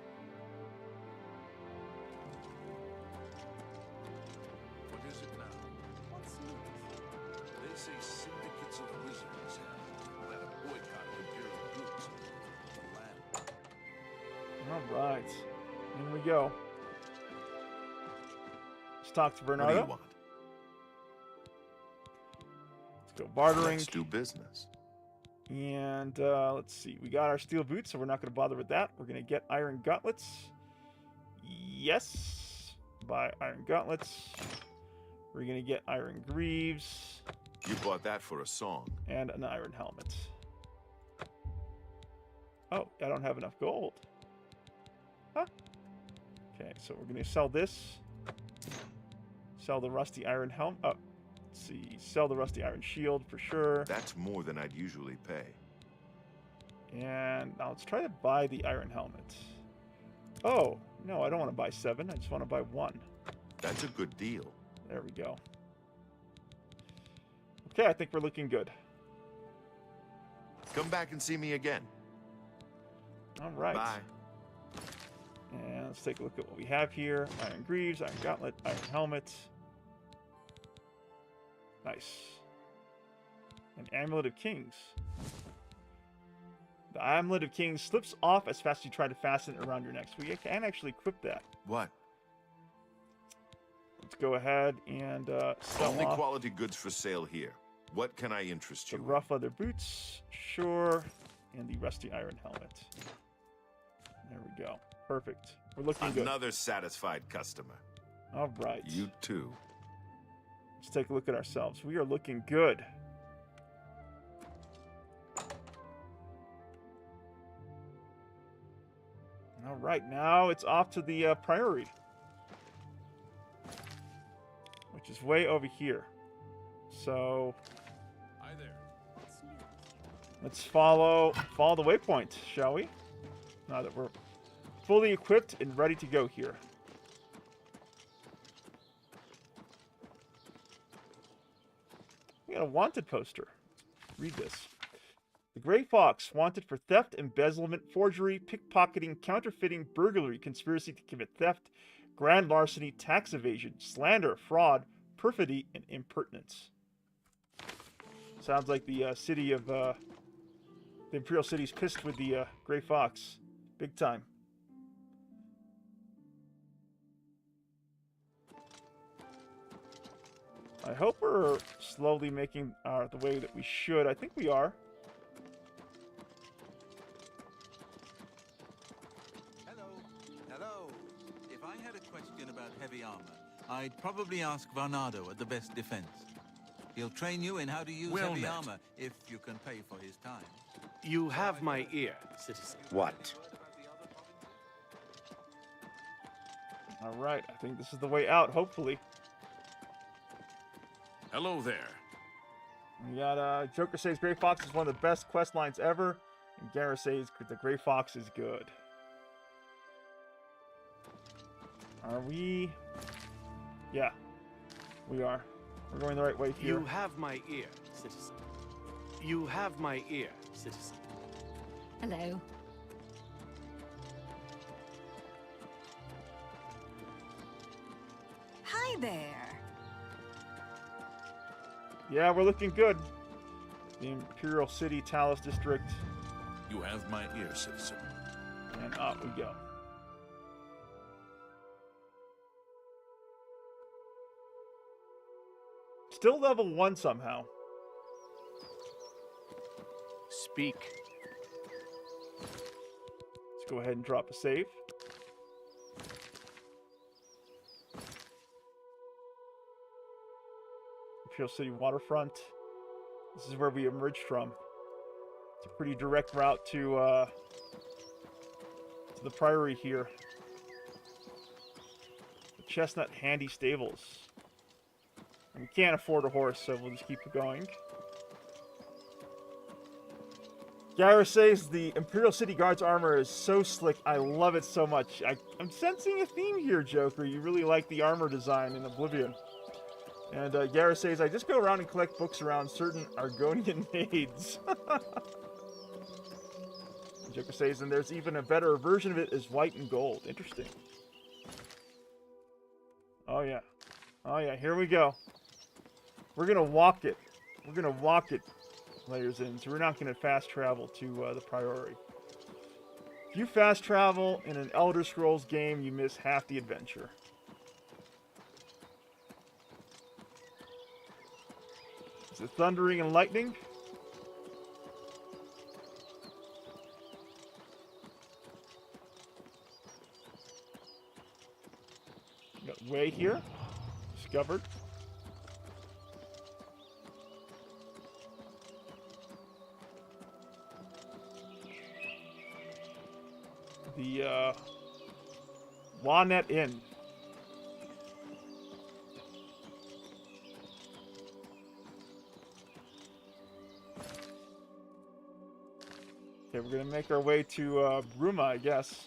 What is it now? What's news? They say syndicates of wizards have led a boycott of Imperial goods in the land. All right, in we go. Let's talk to Bernardo. What do you want? Let's go bartering. Let's do business. And let's see. We got our steel boots, so we're not going to bother with that. We're going to get iron gauntlets. Yes. Buy iron gauntlets. We're going to get iron greaves. You bought that for a song. And an iron helmet. Oh, I don't have enough gold. Huh? Okay, so we're going to sell this. Sell the rusty iron helmet. Oh, let's see. Sell the rusty iron shield for sure. That's more than I'd usually pay. And now let's try to buy the iron helmet. Oh, no, I don't want to buy 7. I just want to buy 1. That's a good deal. There we go. Okay, I think we're looking good. Come back and see me again. All right. Bye. And let's take a look at what we have here. Iron greaves, iron gauntlet, iron helmet. Nice. An amulet of kings. The Amulet of Kings slips off as fast as you try to fasten it around your neck. So we can actually equip that. What? Let's go ahead and sell Only off quality goods for sale here. What can I interest the you in? rough leather boots, sure, and the rusty iron helmet. There we go. Perfect. We're looking good. Another satisfied customer. All right. You too. Let's take a look at ourselves. We are looking good. All right, now it's off to the Priory, which is way over here. So Hi there. let's follow the waypoint, shall we? Now that we're fully equipped and ready to go here. We got a wanted poster. Read this. The Gray Fox, wanted for theft, embezzlement, forgery, pickpocketing, counterfeiting, burglary, conspiracy to commit theft, grand larceny, tax evasion, slander, fraud, perfidy, and impertinence. Sounds like the city of the Imperial City's pissed with the Gray Fox, big time. I hope we're slowly making the way that we should. I think we are. Hello. If I had a question about heavy armor, I'd probably ask Varnado at the best defense. He'll train you in how to use Well heavy met. armor if you can pay for his time. You have my ear, citizen. What? All right, I think this is the way out, hopefully. Hello there. We got Joker says Gray Fox is one of the best quest lines ever, and Garrett says the Gray Fox is good. Are we? Yeah, we are. We're going the right way here. You have my ear, citizen. You have my ear, citizen. Hello. Hi there. Yeah, we're looking good. The Imperial City Talos District. You have my ear, citizen. And up we go. Still level 1 somehow. Speak. Let's go ahead and drop a save. Imperial City waterfront. This is where we emerged from. It's a pretty direct route to the Priory here. The Chestnut Handy Stables. And we can't afford a horse, so we'll just keep it going. Garrett says the Imperial City Guard's armor is so slick. I love it so much. I'm sensing a theme here, Joker. You really like the armor design in Oblivion. And Garrett says, I just go around and collect books around certain Argonian maids. Joker says, and there's even a better version of it is white and gold. Interesting. Oh, yeah. Oh, yeah. Here we go. We're going to walk it. We're going to walk it, Layers In. So we're not going to fast travel to the Priory. If you fast travel in an Elder Scrolls game, you miss half the adventure. Is it thundering and lightning? We got way here. Discovered. The Lawnet Inn. Okay, we're gonna make our way to Bruma, I guess.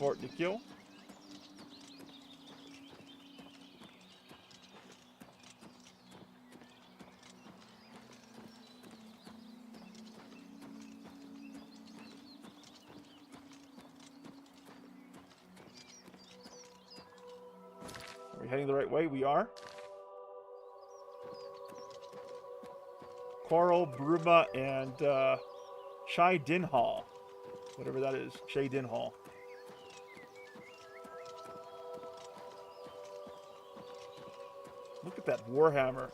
Fort Nikhil. Are we heading the right way? We are. Coral, Bruma, and Shai Dinhal. Whatever that is. Shai Dinhal. Look at that Warhammer.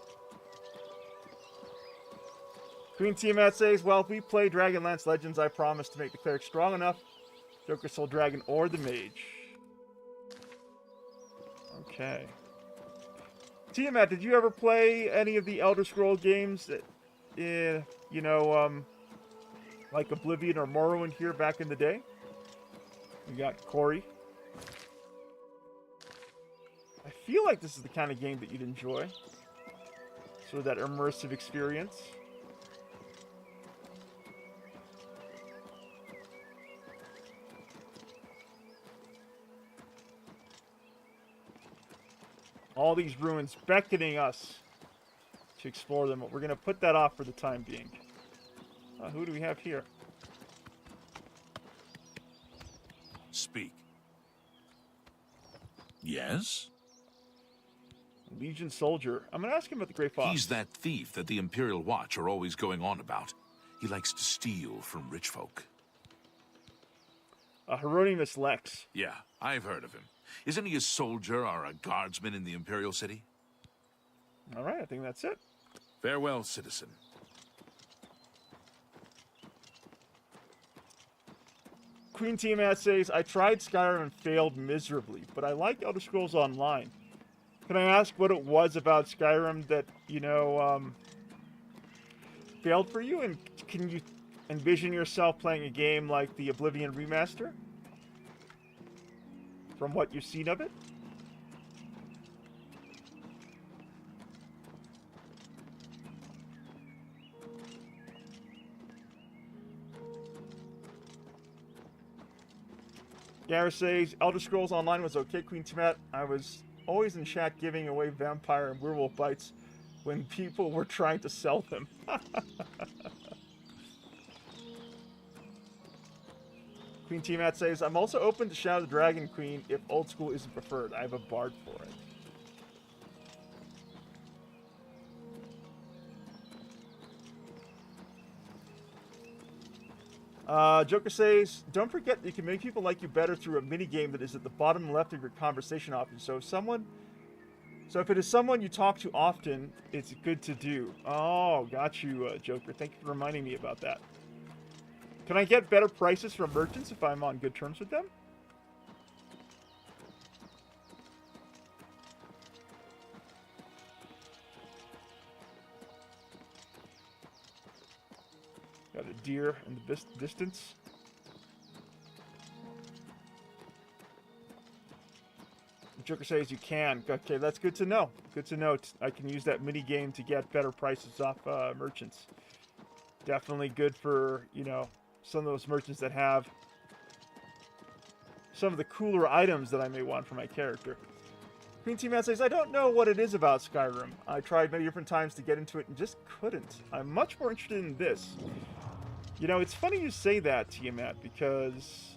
Queen Tiamat says, well, if we play Dragonlance Legends, I promise to make the cleric strong enough. Joker Soul Dragon or the Mage. Okay. Tiamat, did you ever play any of the Elder Scroll games that, you know, like Oblivion or Morrowind here back in the day? We got Corey. I feel like this is the kind of game that you'd enjoy. Sort of that immersive experience. All these ruins beckoning us to explore them. We're going to put that off for the time being. Who do we have here? Speak. Yes? Legion soldier. I'm going to ask him about the Grey Fox. He's that thief that the Imperial Watch are always going on about. He likes to steal from rich folk. Hieronymus Lex. Yeah, I've heard of him. Isn't he a soldier or a guardsman in the Imperial City? All right, I think that's it. Farewell, citizen. Queen Tiamat says, I tried Skyrim and failed miserably, but I like Elder Scrolls Online. Can I ask what it was about Skyrim that, you know, failed for you? And can you envision yourself playing a game like the Oblivion Remaster? From what you've seen of it? Gareth says, Elder Scrolls Online was okay, Queen Tiamat. I was always in chat giving away vampire and werewolf bites when people were trying to sell them. Queen Tiamat says, I'm also open to Shadow the Dragon Queen if old school isn't preferred. I have a bard for it. Joker says, don't forget that you can make people like you better through a mini-game that is at the bottom left of your conversation options. So if it is someone you talk to often, it's good to do. Oh, got you, Joker. Thank you for reminding me about that. Can I get better prices from merchants if I'm on good terms with them? Got a deer in the distance. Joker says you can. Okay, that's good to know. Good to know. I can use that mini game to get better prices off merchants. Definitely good for, you know, some of those merchants that have some of the cooler items that I may want for my character. Queen T-Man says, I don't know what it is about Skyrim. I tried many different times to get into it and just couldn't. I'm much more interested in this. You know, it's funny you say that, Tiamat, because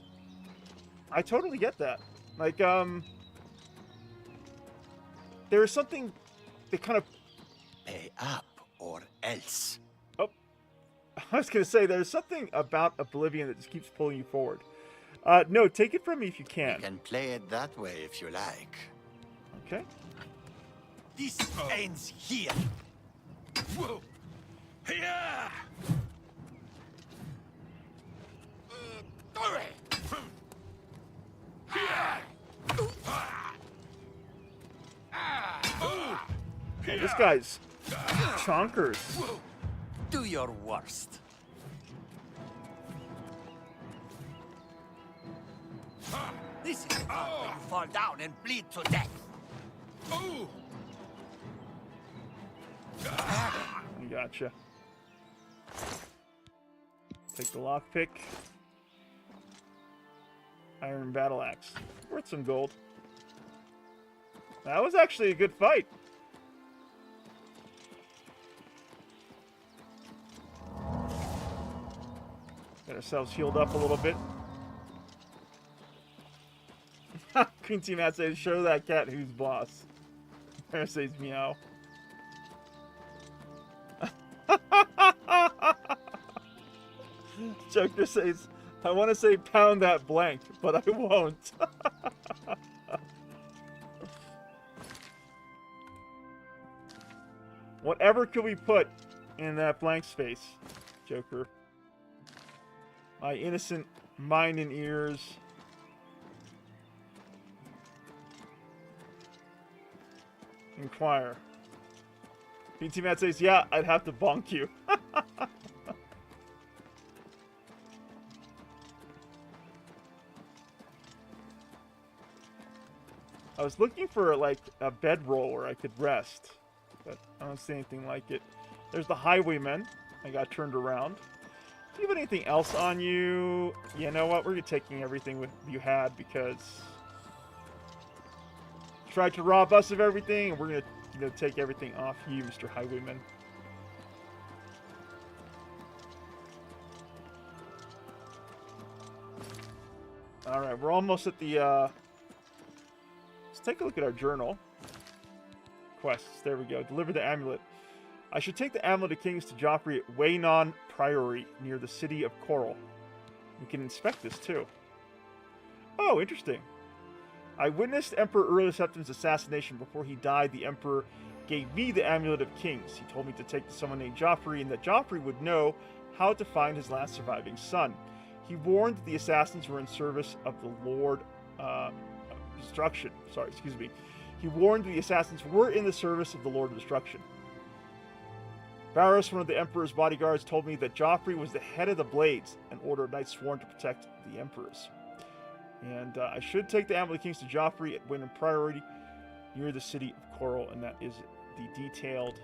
I totally get that. Like, there is something that kind of... Pay up or else. Oh, I was going to say, there's something about Oblivion that just keeps pulling you forward. No, take it from me if you can. You can play it that way if you like. Okay. This ends here. Whoa! Yeah! Oh, this guy's chonkers. Do your worst. This is how you fall down and bleed to death. Gotcha. Take the lockpick. Iron battle axe. Worth some gold. That was actually a good fight. Got ourselves healed up a little bit. Queen T Matt says, show that cat who's boss. There says meow. Joker says, I want to say pound that blank, but I won't. Whatever could we put in that blank space, Joker? My innocent mind and ears. Inquire. BT Matt says, yeah, I'd have to bonk you. I was looking for, like, a bedroll where I could rest, but I don't see anything like it. There's the Highwayman. I got turned around. Do you have anything else on you? You know what? We're taking everything you had because you tried to rob us of everything, and we're gonna take everything off you, Mr. Highwayman. All right, we're almost at the. Let's take a look at our journal. Quests. There we go. Deliver the amulet. I should take the amulet of kings to Joffrey at Waynon Priory near the city of Coral. We can inspect this too. Oh, interesting. I witnessed Emperor Early Septim's assassination. Before he died, the Emperor gave me the Amulet of Kings. He told me to take to someone named Joffrey, and that Joffrey would know how to find his last surviving son. He warned that the assassins were in service of the Lord Destruction. Sorry, excuse me. He warned the assassins were in the service of the Lord of Destruction. Varys, one of the Emperor's bodyguards, told me that Joffrey was the head of the Blades, an order of knights sworn to protect the Emperors. And I should take the Amulet of Kings to Joffrey at Waynon Priory near the city of Coral, and that is the detailed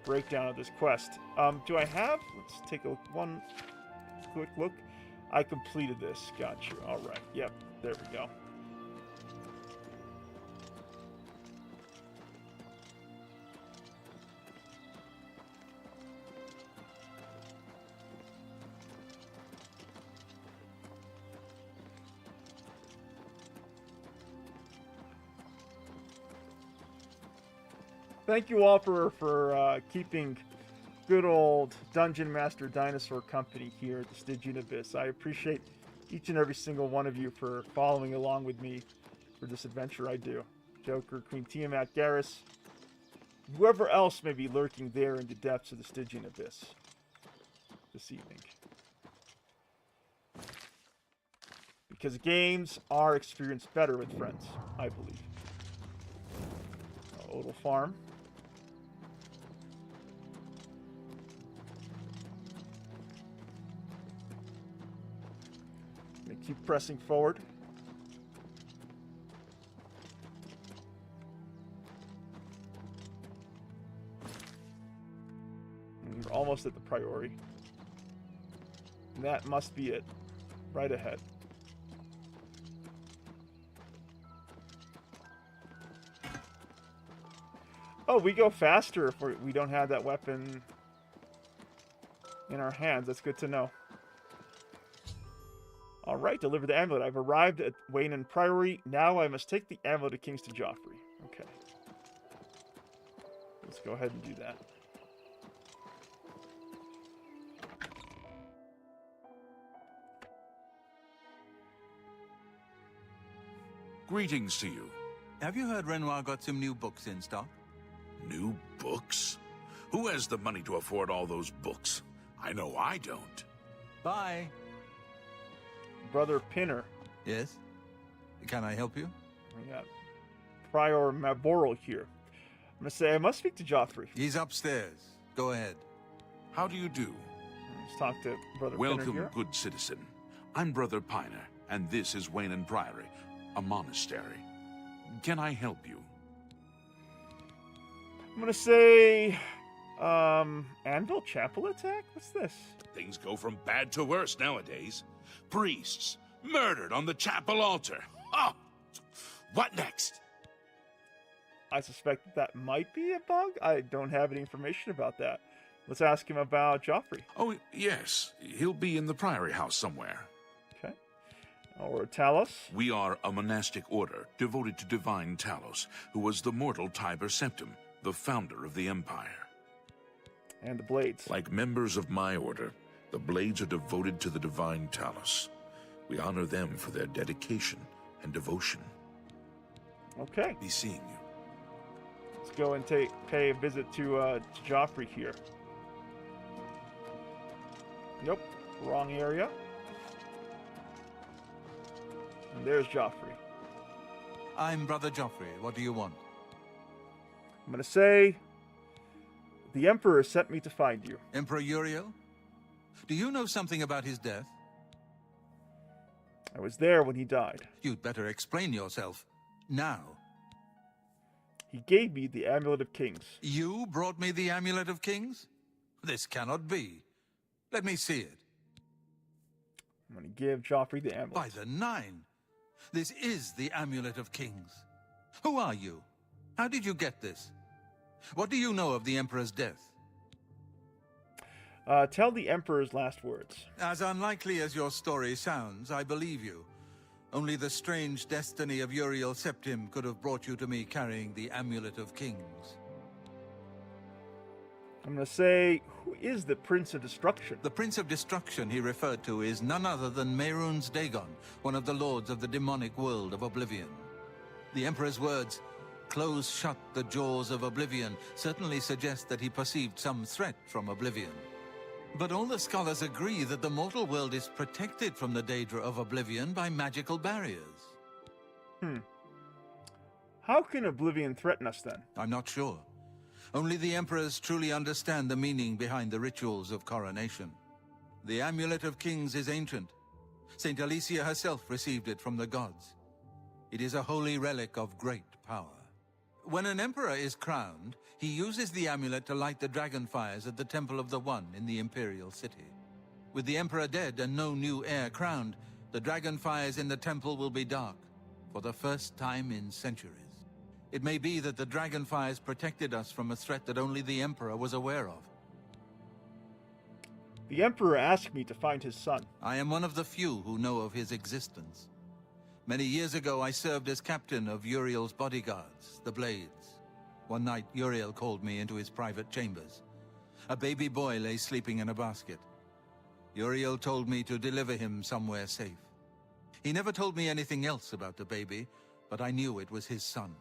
breakdown of this quest. Do I have... Let's take one quick look. I completed this. Got you. All right. Yep. There we go. Thank you all for keeping good old Dungeon Master Dinosaur company here at the Stygian Abyss. I appreciate each and every single one of you for following along with me for this adventure I do. Joker, Queen Tiamat, Garrus, whoever else may be lurking there in the depths of the Stygian Abyss this evening. Because games are experienced better with friends, I believe. Odal Farm. Keep pressing forward. And we're almost at the Priory. And that must be it. Right ahead. Oh, we go faster if we don't have that weapon in our hands. That's good to know. All right, deliver the amulet. I've arrived at Waynon Priory. Now I must take the amulet of kings to Joffrey. Okay. Let's go ahead and do that. Greetings to you. Have you heard Renoir got some new books in stock? New books? Who has the money to afford all those books? I know I don't. Bye. Brother Pinner. Yes? Can I help you? We got Prior Maboral here. I'm going to say I must speak to Joffrey. He's upstairs. Go ahead. How do you do? Let's talk to Brother Welcome, Pinner here. good citizen. I'm Brother Piner, and this is Waynon Priory, a monastery. Can I help you? I'm going to say... Anvil Chapel attack? What's this? Things go from bad to worse nowadays. Priests murdered on the chapel altar. Oh, what next? I suspect that might be a bug. I don't have any information about that. Let's ask him about Joffrey. Oh, yes. He'll be in the Priory House somewhere. Okay. Or Talos. We are a monastic order devoted to divine Talos, who was the mortal Tiber Septim, the founder of the Empire. And the Blades. Like members of my order, The blades are devoted to the divine Talus. We honor them for their dedication and devotion. Okay. Be seeing you. Let's go and pay a visit to Joffrey here. Nope, wrong area. And there's Joffrey. I'm Brother Joffrey. What do you want? I'm gonna say the Emperor sent me to find you. Emperor Uriel? Do you know something about his death? I was there when he died. You'd better explain yourself. Now. He gave me the Amulet of Kings. You brought me the Amulet of Kings? This cannot be. Let me see it. I'm going to give Joffrey the amulet. By the Nine! This is the Amulet of Kings. Who are you? How did you get this? What do you know of the Emperor's death? Tell the Emperor's last words. As unlikely as your story sounds, I believe you. Only the strange destiny of Uriel Septim could have brought you to me carrying the Amulet of Kings. I'm going to say, who is the Prince of Destruction? The Prince of Destruction he referred to is none other than Mehrunes Dagon, one of the lords of the demonic world of Oblivion. The Emperor's words, "Close shut the jaws of Oblivion," certainly suggest that he perceived some threat from Oblivion. But all the scholars agree that the mortal world is protected from the daedra of Oblivion by magical barriers. How can Oblivion threaten us then? I'm not sure. Only the Emperors truly understand the meaning behind the rituals of coronation. The Amulet of Kings is ancient. Saint Alicia herself received it from the gods. It is a holy relic of great power. When an emperor is crowned, he uses the amulet to light the dragon fires at the Temple of the One in the Imperial City. With the emperor dead and no new heir crowned, the dragon fires in the temple will be dark, for the first time in centuries. It may be that the dragon fires protected us from a threat that only the emperor was aware of. The Emperor asked me to find his son. I am one of the few who know of his existence. Many years ago, I served as captain of Uriel's bodyguards, the Blades. One night, Uriel called me into his private chambers. A baby boy lay sleeping in a basket. Uriel told me to deliver him somewhere safe. He never told me anything else about the baby, but I knew it was his son.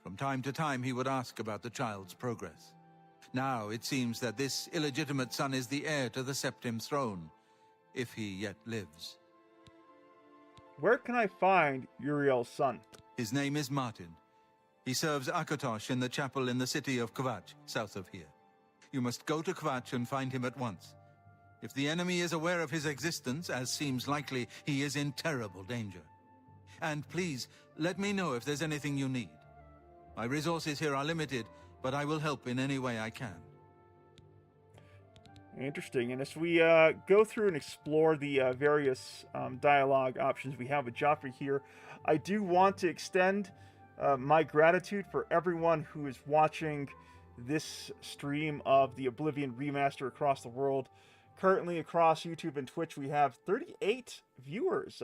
From time to time, he would ask about the child's progress. Now, it seems that this illegitimate son is the heir to the Septim throne, if he yet lives. Where can I find Uriel's son? His name is Martin. He serves Akatosh in the chapel in the city of Kvatch, south of here. You must go to Kvatch and find him at once. If the enemy is aware of his existence, as seems likely, he is in terrible danger. And please, let me know if there's anything you need. My resources here are limited, but I will help in any way I can. Interesting. And as we go through and explore the various dialogue options we have with Joffrey here, I do want to extend my gratitude for everyone who is watching this stream of the Oblivion Remaster across the world. Currently across YouTube and Twitch, we have 38 viewers.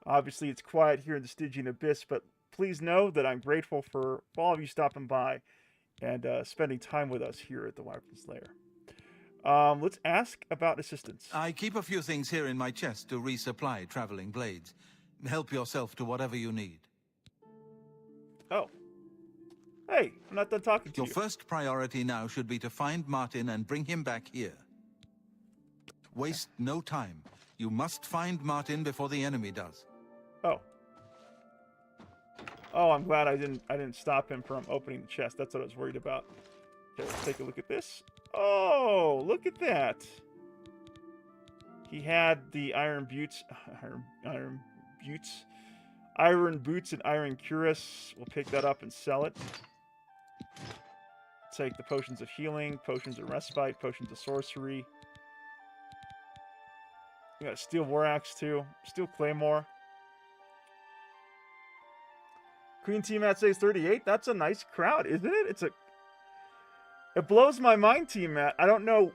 Obviously, it's quiet here in the Stygian Abyss, but please know that I'm grateful for all of you stopping by and spending time with us here at the Wyvern's Lair. Let's ask about assistance. I keep a few things here in my chest to resupply traveling blades. Help yourself to whatever you need. Oh. Hey, I'm not done talking to you. Your first priority now should be to find Martin and bring him back here. Waste no time. You must find Martin before the enemy does. Oh. Oh, I'm glad I didn't stop him from opening the chest. That's what I was worried about. Okay, let's take a look at this. Oh, look at that. He had the iron boots and iron cuirass. We'll pick that up and sell it. Take the potions of healing, potions of respite, potions of sorcery. We got a steel war axe too. Steel claymore. Queen T-Mat says 38. That's a nice crowd, isn't it? It blows my mind, T-Mat. I don't know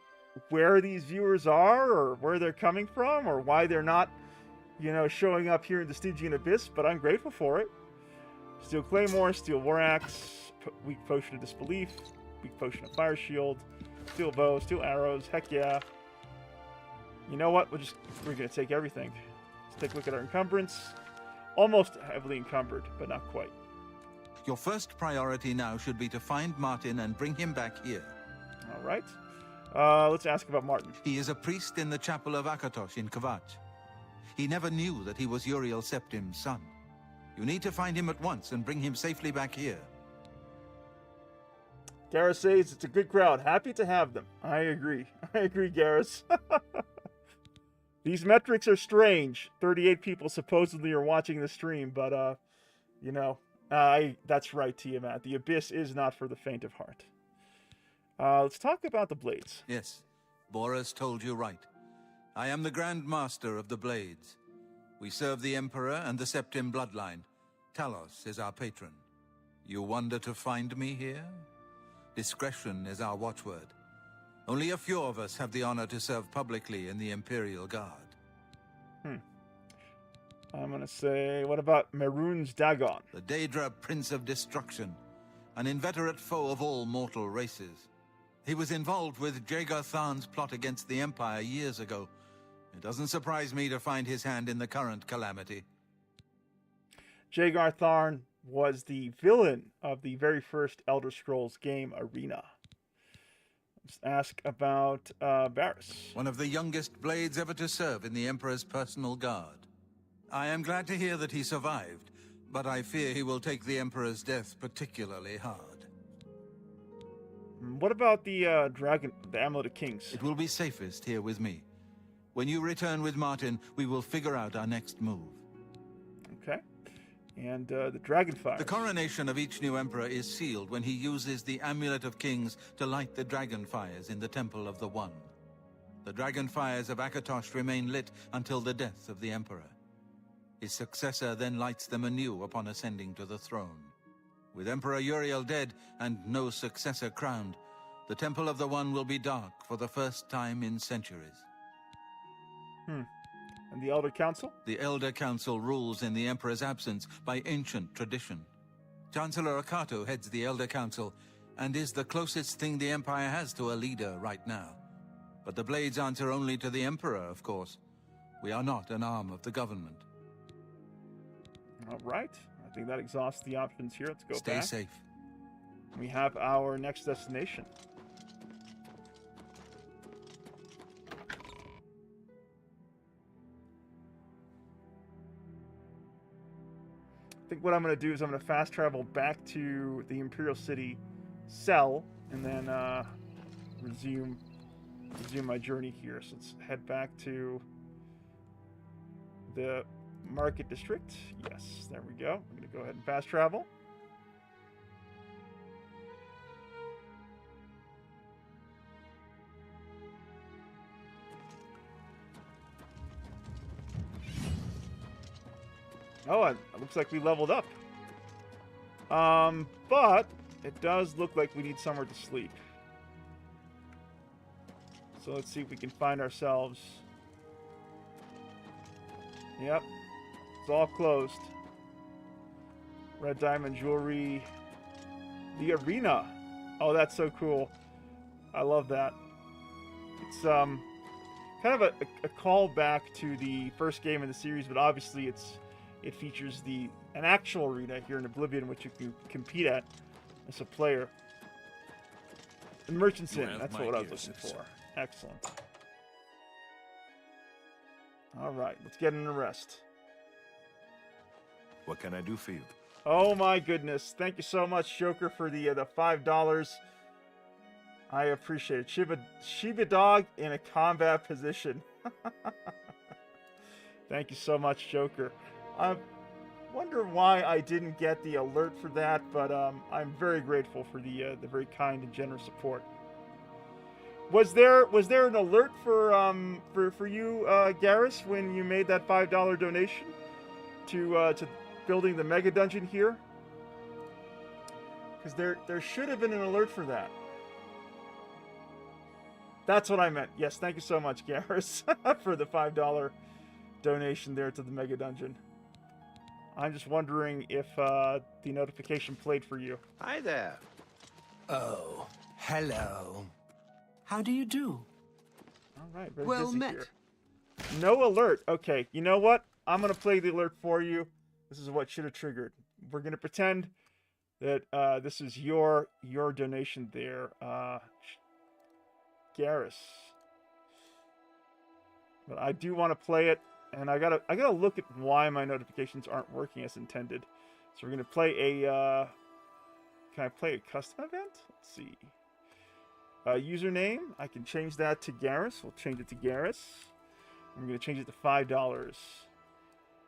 where these viewers are or where they're coming from or why they're not, showing up here in the Stygian Abyss, but I'm grateful for it. Steel Claymore, Steel War Axe, Weak Potion of Disbelief, Weak Potion of Fire Shield, Steel Bow, Steel Arrows, heck yeah. You know what? We're gonna take everything. Let's take a look at our encumbrance. Almost heavily encumbered, but not quite. Your first priority now should be to find Martin and bring him back here. All right. Let's ask about Martin. He is a priest in the chapel of Akatosh in Kvatch. He never knew that he was Uriel Septim's son. You need to find him at once and bring him safely back here. Garrus says it's a good crowd. Happy to have them. I agree. I agree, Garrus. These metrics are strange. 38 people supposedly are watching the stream, but, you know, that's right, Tiamat. The Abyss is not for the faint of heart. Let's talk about the blades. Yes, Boris told you right. I am the Grand Master of the Blades. We serve the Emperor and the Septim bloodline. Talos is our patron. You wonder to find me here? Discretion is our watchword. Only a few of us have the honor to serve publicly in the Imperial Guard. I'm gonna say, what about Mehrunes Dagon? The Daedra Prince of Destruction, an inveterate foe of all mortal races. He was involved with Jaeger Tharn's plot against the Empire years ago. It doesn't surprise me to find his hand in the current calamity. Jaeger Tharn was the villain of the very first Elder Scrolls game, Arena. Let's ask about Varys. One of the youngest blades ever to serve in the Emperor's personal guard. I am glad to hear that he survived, but I fear he will take the Emperor's death particularly hard. What about the dragon, the Amulet of Kings? It will be safest here with me. When you return with Martin, we will figure out our next move. Okay. And the Dragonfire. The coronation of each new emperor is sealed when he uses the Amulet of Kings to light the Dragonfires in the Temple of the One. The Dragonfires of Akatosh remain lit until the death of the Emperor. His successor then lights them anew upon ascending to the throne. With Emperor Uriel dead and no successor crowned, the Temple of the One will be dark for the first time in centuries. And the Elder Council? The Elder Council rules in the Emperor's absence by ancient tradition. Chancellor Akato heads the Elder Council and is the closest thing the Empire has to a leader right now. But the Blades answer only to the Emperor, of course. We are not an arm of the government. All right. I think that exhausts the options here. Let's go back. Stay safe. We have our next destination. I think what I'm going to do is I'm going to fast travel back to the Imperial City cell and then resume my journey here. So let's head back to the Market District. Yes, there we go. I'm going to go ahead and fast travel. Oh, it looks like we leveled up. But it does look like we need somewhere to sleep. So let's see if we can find ourselves. Yep. It's all closed. Red diamond jewelry. The arena. Oh, that's so cool. I love that. It's kind of a callback to the first game in the series, but obviously it features an actual arena here in Oblivion, which you can compete at as a player. And Merchant's Inn, that's what I was looking for. Excellent. All right, let's get an rest. What can I do for you? Oh my goodness! Thank you so much, Joker, for the $5. I appreciate it. Shiba dog in a combat position. Thank you so much, Joker. I wonder why I didn't get the alert for that, but I'm very grateful for the very kind and generous support. Was there an alert for you, Garrus, when you made that $5 donation to building the mega dungeon here? Because there should have been an alert for that. That's what I meant. Yes, thank you so much, Garrus, for the $5 donation there to the mega dungeon. I'm just wondering if the notification played for you. Hi there. Oh, hello. How do you do? All right, very Well busy met. here. No alert. Okay, you know what? I'm going to play the alert for you. This is what should have triggered. We're going to pretend that this is your donation there. Garrus. But I do want to play it, and I gotta look at why my notifications aren't working as intended. So we're going to play a... can I play a custom event? Let's see. Username, I can change that to Garrus. We'll change it to Garrus. I'm going to change it to $5.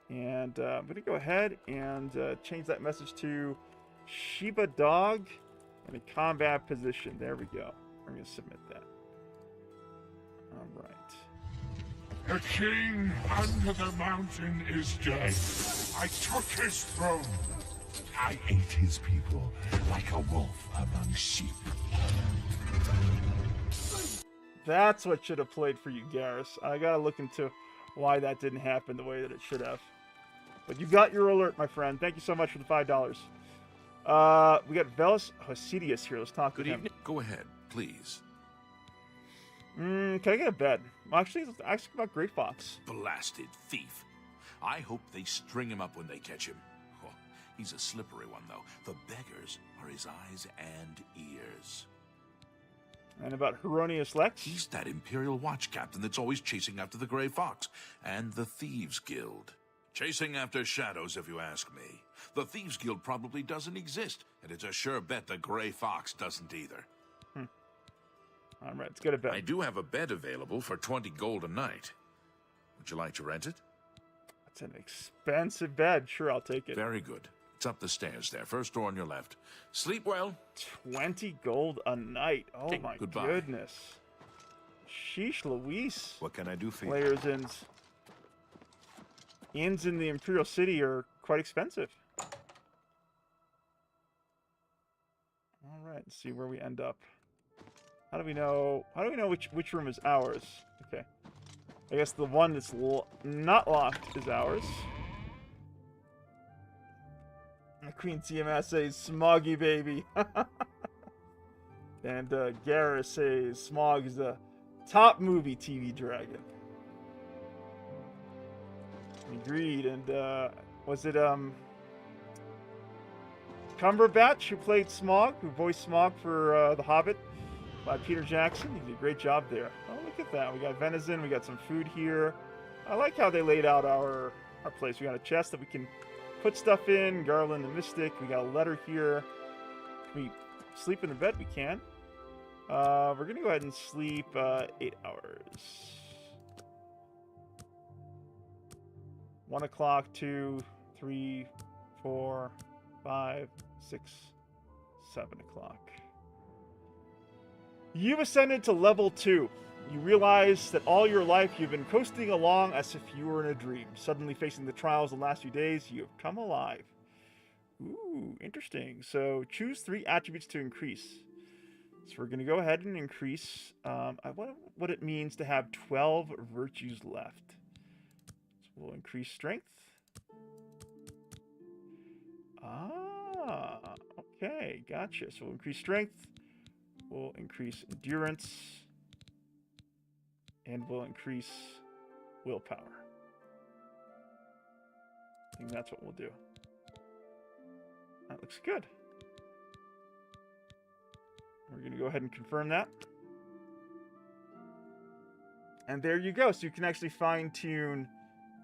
And I'm going to go ahead and change that message to Shiba Dog in a combat position. There we go. I'm going to submit that. All right. The king under the mountain is dead. I took his throne. I ate his people like a wolf among sheep. That's what should have played for you, Garrus. I gotta look into why that didn't happen the way that it should have. But you got your alert, my friend. Thank you so much for the $5. We got Velis Hosidius here. Let's talk to him. Good evening. Go ahead, please. Can I get a bed? Actually, let's ask about Great Fox. Blasted thief. I hope they string him up when they catch him. Oh, he's a slippery one, though. The beggars are his eyes and ears. And about Heronius Lex? He's that Imperial Watch captain that's always chasing after the Grey Fox and the Thieves Guild. Chasing after shadows, if you ask me. The Thieves Guild probably doesn't exist, and it's a sure bet the Grey Fox doesn't either. All right, let's get a bed. I do have a bed available for 20 gold a night. Would you like to rent it? That's an expensive bed. Sure, I'll take it. Very good. It's up the stairs there. First door on your left. Sleep well. 20 gold a night. Oh, my Goodbye. goodness. Sheesh Louise. What can I do for you? Players' inns in the Imperial City are quite expensive. All right, let's see where we end up. How do we know which room is ours? Okay. I guess the one that's not locked is ours. Queen TMS says, Smoggy baby. And Garrus says, Smog is the top movie TV dragon. Agreed. And was it Cumberbatch who played Smog, who voiced Smog for The Hobbit by Peter Jackson? He did a great job there. Oh, look at that. We got venison, we got some food here. I like how they laid out our place. We got a chest that we can put stuff in, Garland the Mystic. We got a letter here. Can we sleep in the bed? We can. We're going to go ahead and sleep 8 hours. 1 o'clock, 2, 3, 4, 5, 6, 7 o'clock. You've ascended to level 2. You realize that all your life you've been coasting along as if you were in a dream. Suddenly facing the trials of the last few days, you have come alive. Ooh, interesting. So choose 3 attributes to increase. So we're going to go ahead and increase what it means to have 12 virtues left. So we'll increase strength. Ah, okay, gotcha. So we'll increase strength. We'll increase endurance. And we'll increase willpower. I think that's what we'll do. That looks good. We're going to go ahead and confirm that. And there you go. So you can actually fine-tune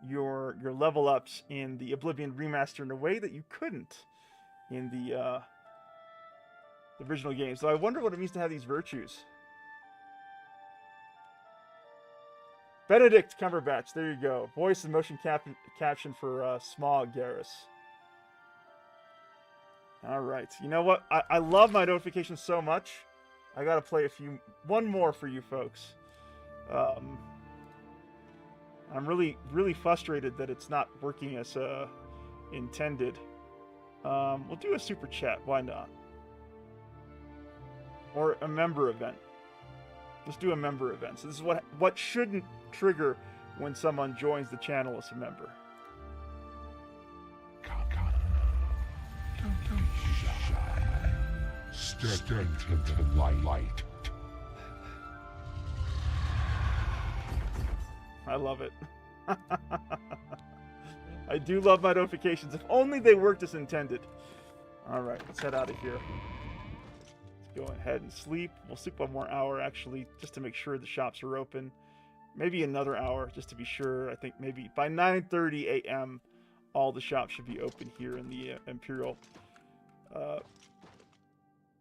your level ups in the Oblivion Remastered in a way that you couldn't in the original game. So I wonder what it means to have these virtues. Benedict Cumberbatch, there you go. Voice and motion caption for Smog Garrus. All right. You know what? I love my notifications so much. I got to play one more for you folks. I'm really frustrated that it's not working as intended. We'll do a super chat. Why not? Or a member event. Let's do a member event. So this is what shouldn't trigger when someone joins the channel as a member. Step into the light. I love it. I do love my notifications. If only they worked as intended. Alright, let's head out of here. Let's go ahead and sleep. We'll sleep 1 more hour, actually, just to make sure the shops are open. Maybe another hour, just to be sure. I think maybe by 9:30 a.m., all the shops should be open here in the Imperial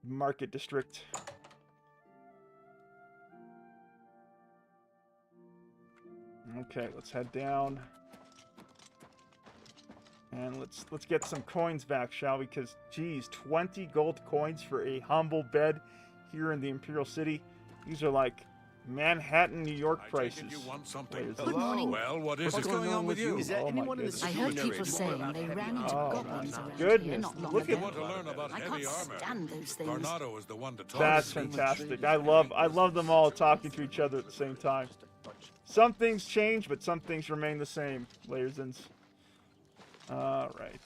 Market District. Okay, let's head down. And let's get some coins back, shall we? Because, geez, 20 gold coins for a humble bed here in the Imperial City. These are like Manhattan, New York prices. You want something? Good morning. Well, what's going on with you? Is there Oh, anyone in the I city heard narrating people saying about they heavy ran into armor? goblins around goodness, here not long look ago. at- Want to learn about I heavy can't armor? stand those things. Tornado is the one to talk That's to. fantastic. I love them all talking to each other at the same time. Some things change, but some things remain the same, Layersins. Alright.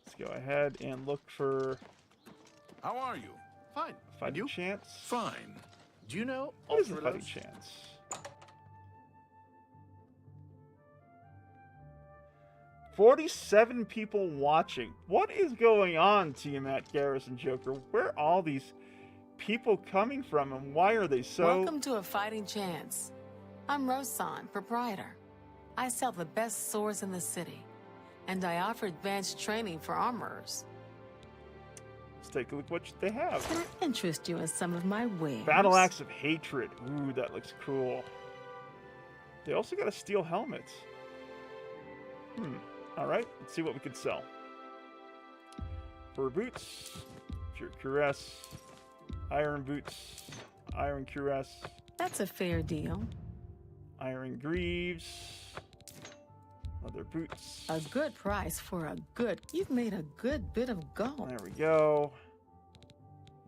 Let's go ahead and look for How are you? Fine. fighting chance. Fine. Do you know What is the Ultralos? fighting chance? 47 people watching. What is going on, Tiamat, Garrison, Joker? Where are all these people coming from, and why are they so... Welcome to A Fighting Chance. I'm Rosan, proprietor. I sell the best swords in the city, and I offer advanced training for armorers. Let's take a look what they have. Can I interest you in some of my wares? Battle Axe of Hatred. Ooh, that looks cool. They also got a steel helmet. Alright, let's see what we can sell. Fur boots, pure cuirass, iron boots, iron cuirass, That's a fair deal. iron greaves, leather boots. A good price for a good... You've made a good bit of gold. There we go.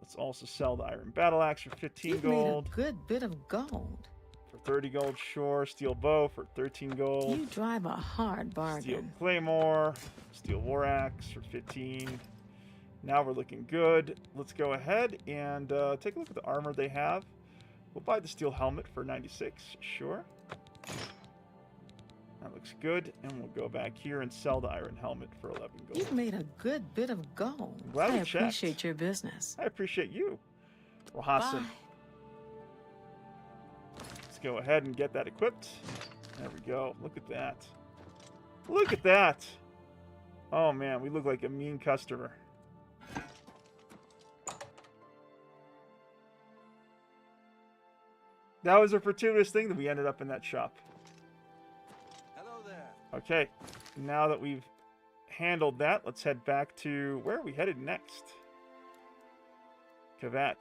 Let's also sell the iron battle axe for 15 You've gold. made a good bit of gold. For 30 gold, sure. Steel bow for 13 gold. You drive a hard Steel bargain. claymore, steel war axe for 15. Now we're looking good. Let's go ahead and take a look at the armor they have. We'll buy the steel helmet for 96, sure. That looks good, and we'll go back here and sell the iron helmet for 11 gold. You've made a good bit of gold. I'm glad I we checked. appreciate your business. I appreciate you, Rohasan. Bye. Let's go ahead and get that equipped. There we go. Look at that. Look at that. Oh man, we look like a mean customer. That was a fortuitous thing that we ended up in that shop. Hello there. Okay, now that we've handled that, let's head back to... Where are we headed next? Kvatch.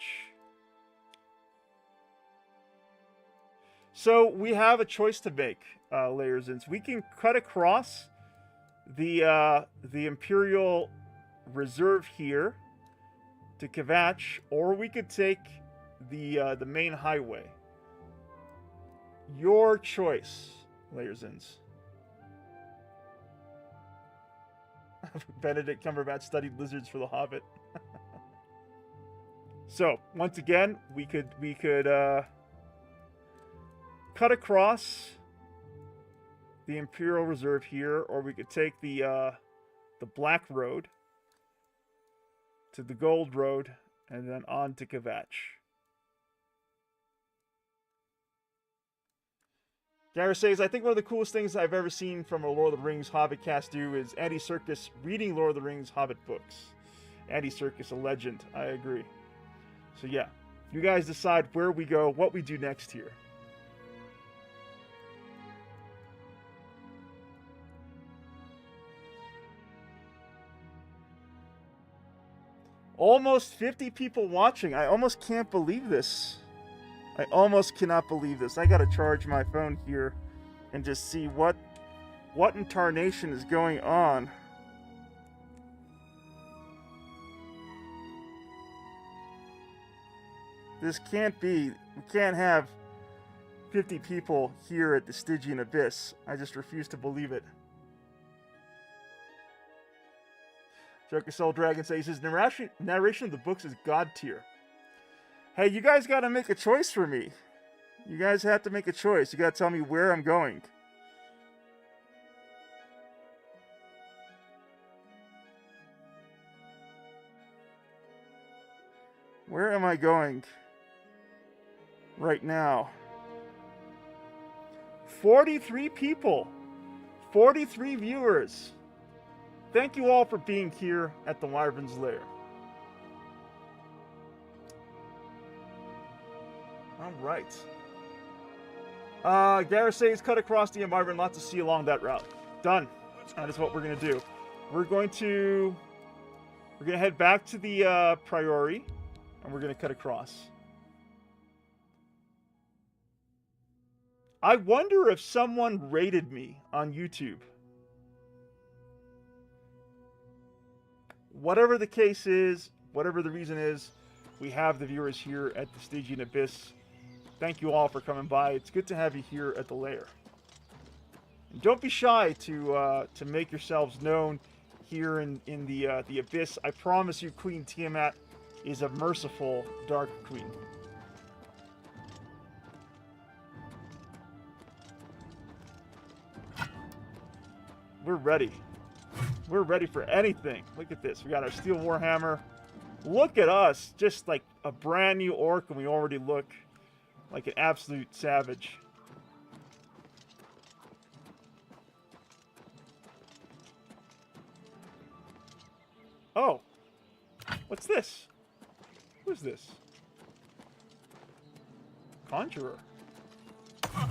So we have a choice to make, Layersins. We can cut across the Imperial Reserve here to Kvatch, or we could take the main highway. Your choice, Layersins. Benedict Cumberbatch studied lizards for The Hobbit. So once again, we could cut across the Imperial Reserve here, or we could take the Black Road to the Gold Road and then on to Kvatch. Gareth says, I think one of the coolest things I've ever seen from a Lord of the Rings Hobbit cast do is Andy Serkis reading Lord of the Rings Hobbit books. Andy Serkis, a legend. I agree. So yeah, you guys decide where we go, what we do next here. Almost 50 people watching. I almost can't believe this. I almost cannot believe this. I gotta charge my phone here and just see what in tarnation is going on. This can't be. We can't have 50 people here at the Stygian Abyss. I just refuse to believe it. Joker Soul Dragon says his narration of the books is god tier. Hey, you guys gotta make a choice for me. You guys have to make a choice. You gotta tell me where I'm going. Where am I going right now? 43 people. 43 viewers. Thank you all for being here at the Wyvern's Lair. Alright. Gareth says cut across the environment, lots to see along that route. Done. That is what we're going to do. We're going to head back to the Priori, and we're going to cut across. I wonder if someone rated me on YouTube. Whatever the case is, whatever the reason is, we have the viewers here at the Stygian Abyss. Thank you all for coming by. It's good to have you here at the lair. And don't be shy to make yourselves known here in the Abyss. I promise you, Queen Tiamat is a merciful Dark Queen. We're ready. We're ready for anything. Look at this. We got our Steel Warhammer. Look at us. Just like a brand new orc, and we already look like an absolute savage. Oh. What's this? Who's this? Conjurer. Huh.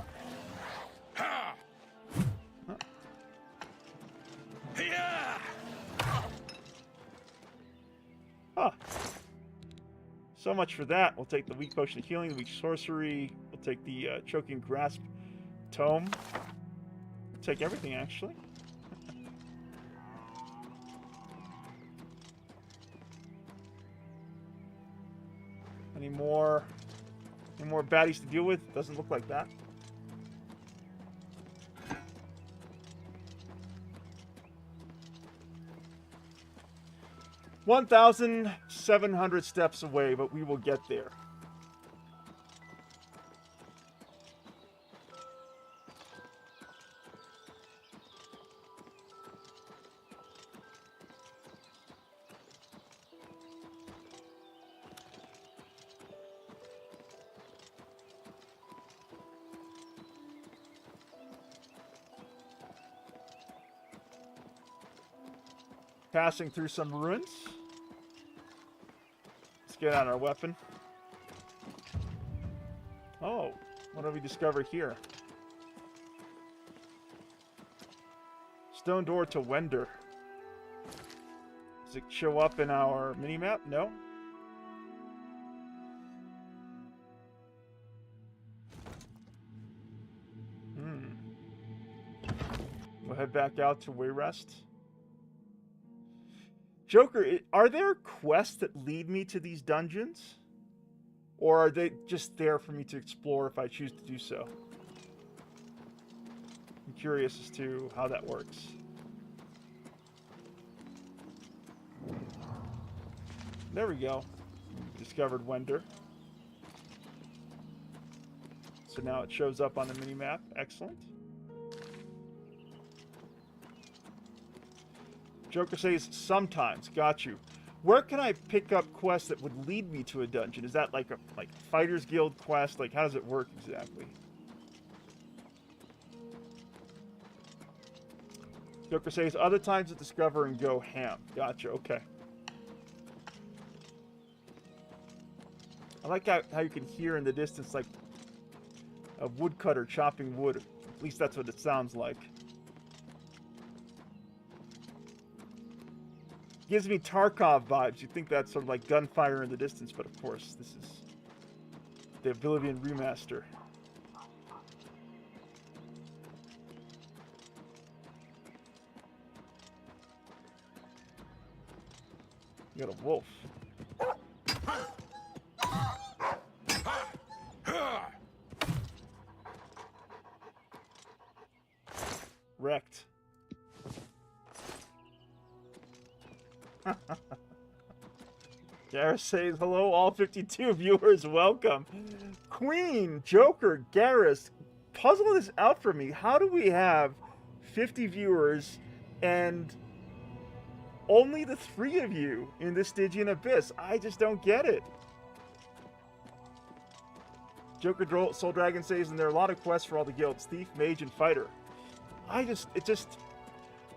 Huh. So much for that. We'll take the weak potion of healing, the weak sorcery. We'll take the choking grasp tome. We'll take everything, actually. Any more baddies to deal with? Doesn't look like that. $1,700 steps away, but we will get there. Passing through some ruins. Let's get on our weapon. Oh, what have we discovered here? Stone door to Wender. Does it show up in our minimap? No. We'll head back out to Wayrest. Joker, are there quests that lead me to these dungeons? Or are they just there for me to explore if I choose to do so? I'm curious as to how that works. There we go. Discovered Wender. So now it shows up on the minimap. Excellent. Joker says, sometimes. Got you. Where can I pick up quests that would lead me to a dungeon? Is that like a Fighters Guild quest? Like, how does it work exactly? Joker says, other times to discover and go ham. Gotcha, okay. I like how you can hear in the distance like a woodcutter chopping wood. At least that's what it sounds like. Gives me Tarkov vibes. You'd think that's sort of like gunfire in the distance, but of course, this is the Oblivion Remaster. You got a wolf. Wrecked. Gareth says, hello, all 52 viewers, welcome. Queen, Joker, Garrus, puzzle this out for me. How do we have 50 viewers and only the 3 of you in the Stygian Abyss? I just don't get it. Joker Soul Dragon says, and there are a lot of quests for all the guilds: Thief, Mage, and Fighter.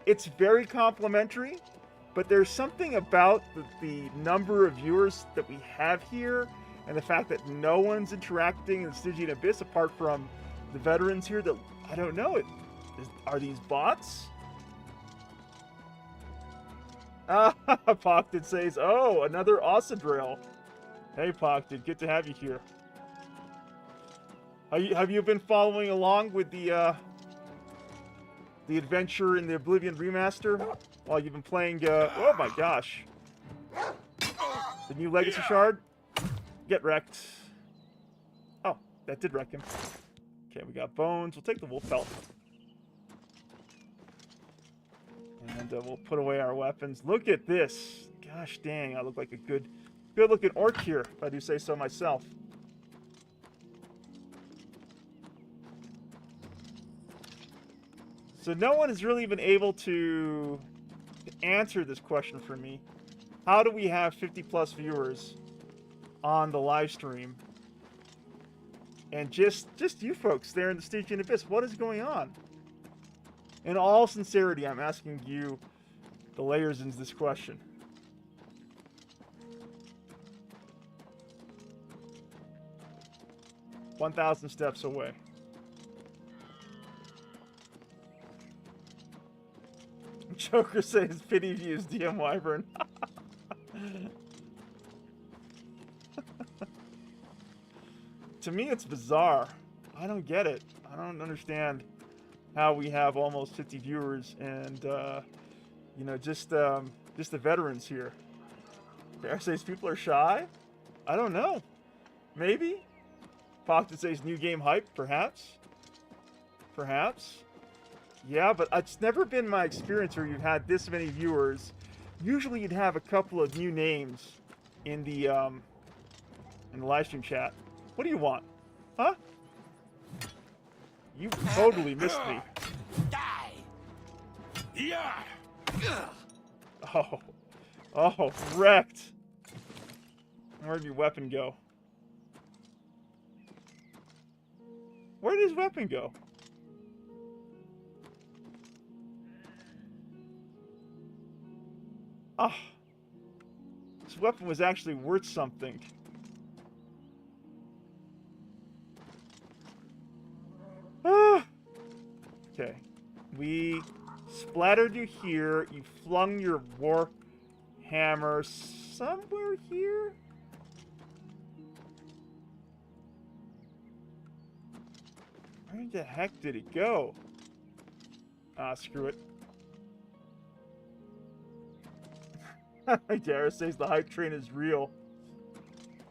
It's very complimentary, but there's something about the number of viewers that we have here and the fact that no one's interacting in the Stygian Abyss apart from the veterans here that, I don't know, are these bots? Pockted says, oh, another Osadrill. Hey, Pockted, good to have you here. Have you been following along with the adventure in the Oblivion Remaster while you've been playing, oh my gosh. The new Legacy Shard? Get wrecked. Oh, that did wreck him. Okay, we got bones. We'll take the wolf pelt. And we'll put away our weapons. Look at this. Gosh dang, I look like a good looking orc here, if I do say so myself. So no one has really been able to answer this question for me. How do we have 50 plus viewers on the live stream? And just you folks there in the Stygian Abyss, what is going on? In all sincerity, I'm asking you, the Layersins, this question. "1,000 steps away." Joker says, pity views, DM Wyvern. To me, it's bizarre. I don't get it. I don't understand how we have almost 50 viewers and, you know, just the veterans here. Dare says people are shy? I don't know. Maybe? Pocket says new game hype, perhaps? Perhaps? Yeah, but it's never been my experience where you've had this many viewers. Usually you'd have a couple of new names in the live stream chat. What do you want? Huh? You totally missed me. Die! Yeah! Oh, wrecked. Where'd your weapon go? Where did his weapon go? Ah, this weapon was actually worth something. Okay, we splattered you here. You flung your war hammer somewhere here. Where the heck did it go? Ah, screw it. Dara says the hype train is real.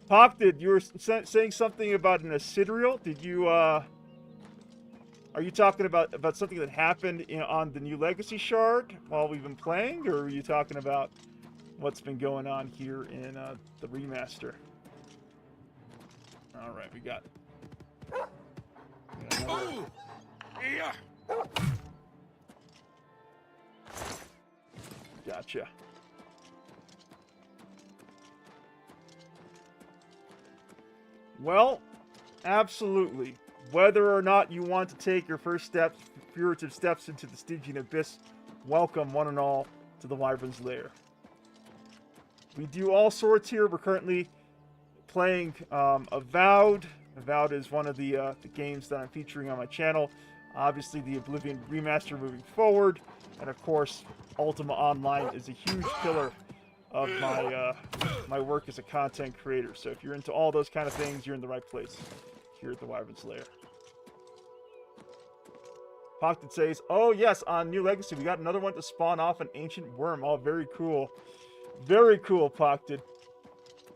Pockted, you were saying something about an Acidriel. Did you, are you talking about something that happened on the new Legacy Shard while we've been playing? Or are you talking about what's been going on here in the remaster? Alright, we got another... Gotcha. Well, absolutely. Whether or not you want to take your first steps, figurative steps into the Stygian Abyss, welcome one and all to the Wyvern's Lair. We do all sorts here. We're currently playing Avowed. Avowed is one of the games that I'm featuring on my channel. Obviously, the Oblivion Remaster moving forward. And of course, Ultima Online is a huge pillar of my work as a content creator. So if you're into all those kind of things, you're in the right place here at the Wyvern's Lair. Pockted says, oh yes, on New Legacy, we got another one to spawn off an ancient worm. Oh, very cool. Very cool, Pockted.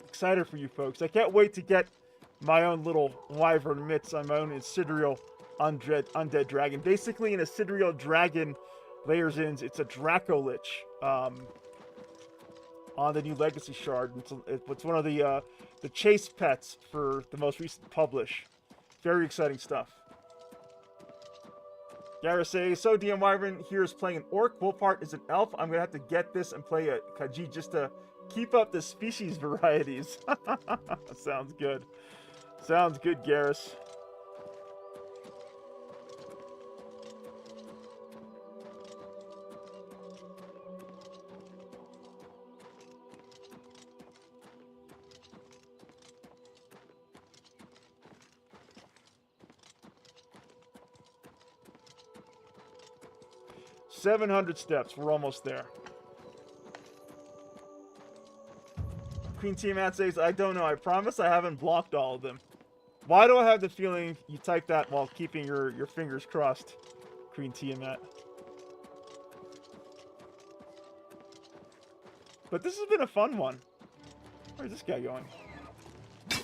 Excited for you folks. I can't wait to get my own little Wyvern mitts on my own Acidriel undead dragon. Basically, an Acidriel dragon Layersins, it's a Dracolich on the new Legacy Shard. It's one of the chase pets for the most recent publish. Very exciting stuff. Garrus says, so DM Wyvern here is playing an orc. Wolfheart is an elf. I'm going to have to get this and play a Khajiit just to keep up the species varieties. Sounds good. Sounds good, Garrus. $700 steps. We're almost there. Queen Tiamat says, I don't know. I promise I haven't blocked all of them. Why do I have the feeling you typed that while keeping your fingers crossed, Queen Tiamat? But this has been a fun one. Where's this guy going?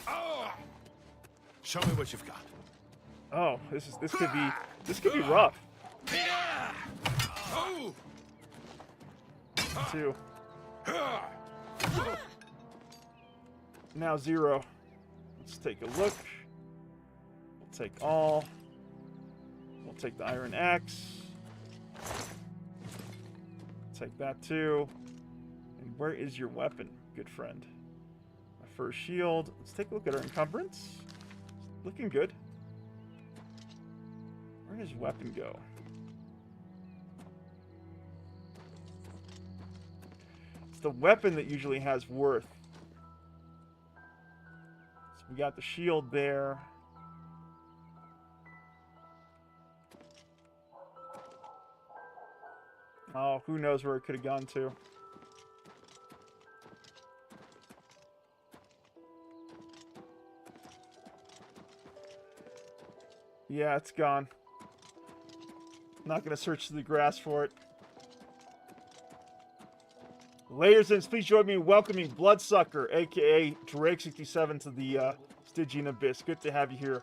Oh! Show me what you've got. Oh, this could be rough. Two. Now 0. Let's take a look. We'll take all. We'll take the Iron Axe. Take that too. And where is your weapon, good friend? My first shield. Let's take a look at our encumbrance. Looking good. Where does weapon go? It's the weapon that usually has worth. So we got the shield there. Oh, who knows where it could have gone to. Yeah, it's gone. Not going to search through the grass for it. Layersins, please join me in welcoming Bloodsucker, a.k.a. Drake67, to the Stygian Abyss. Good to have you here.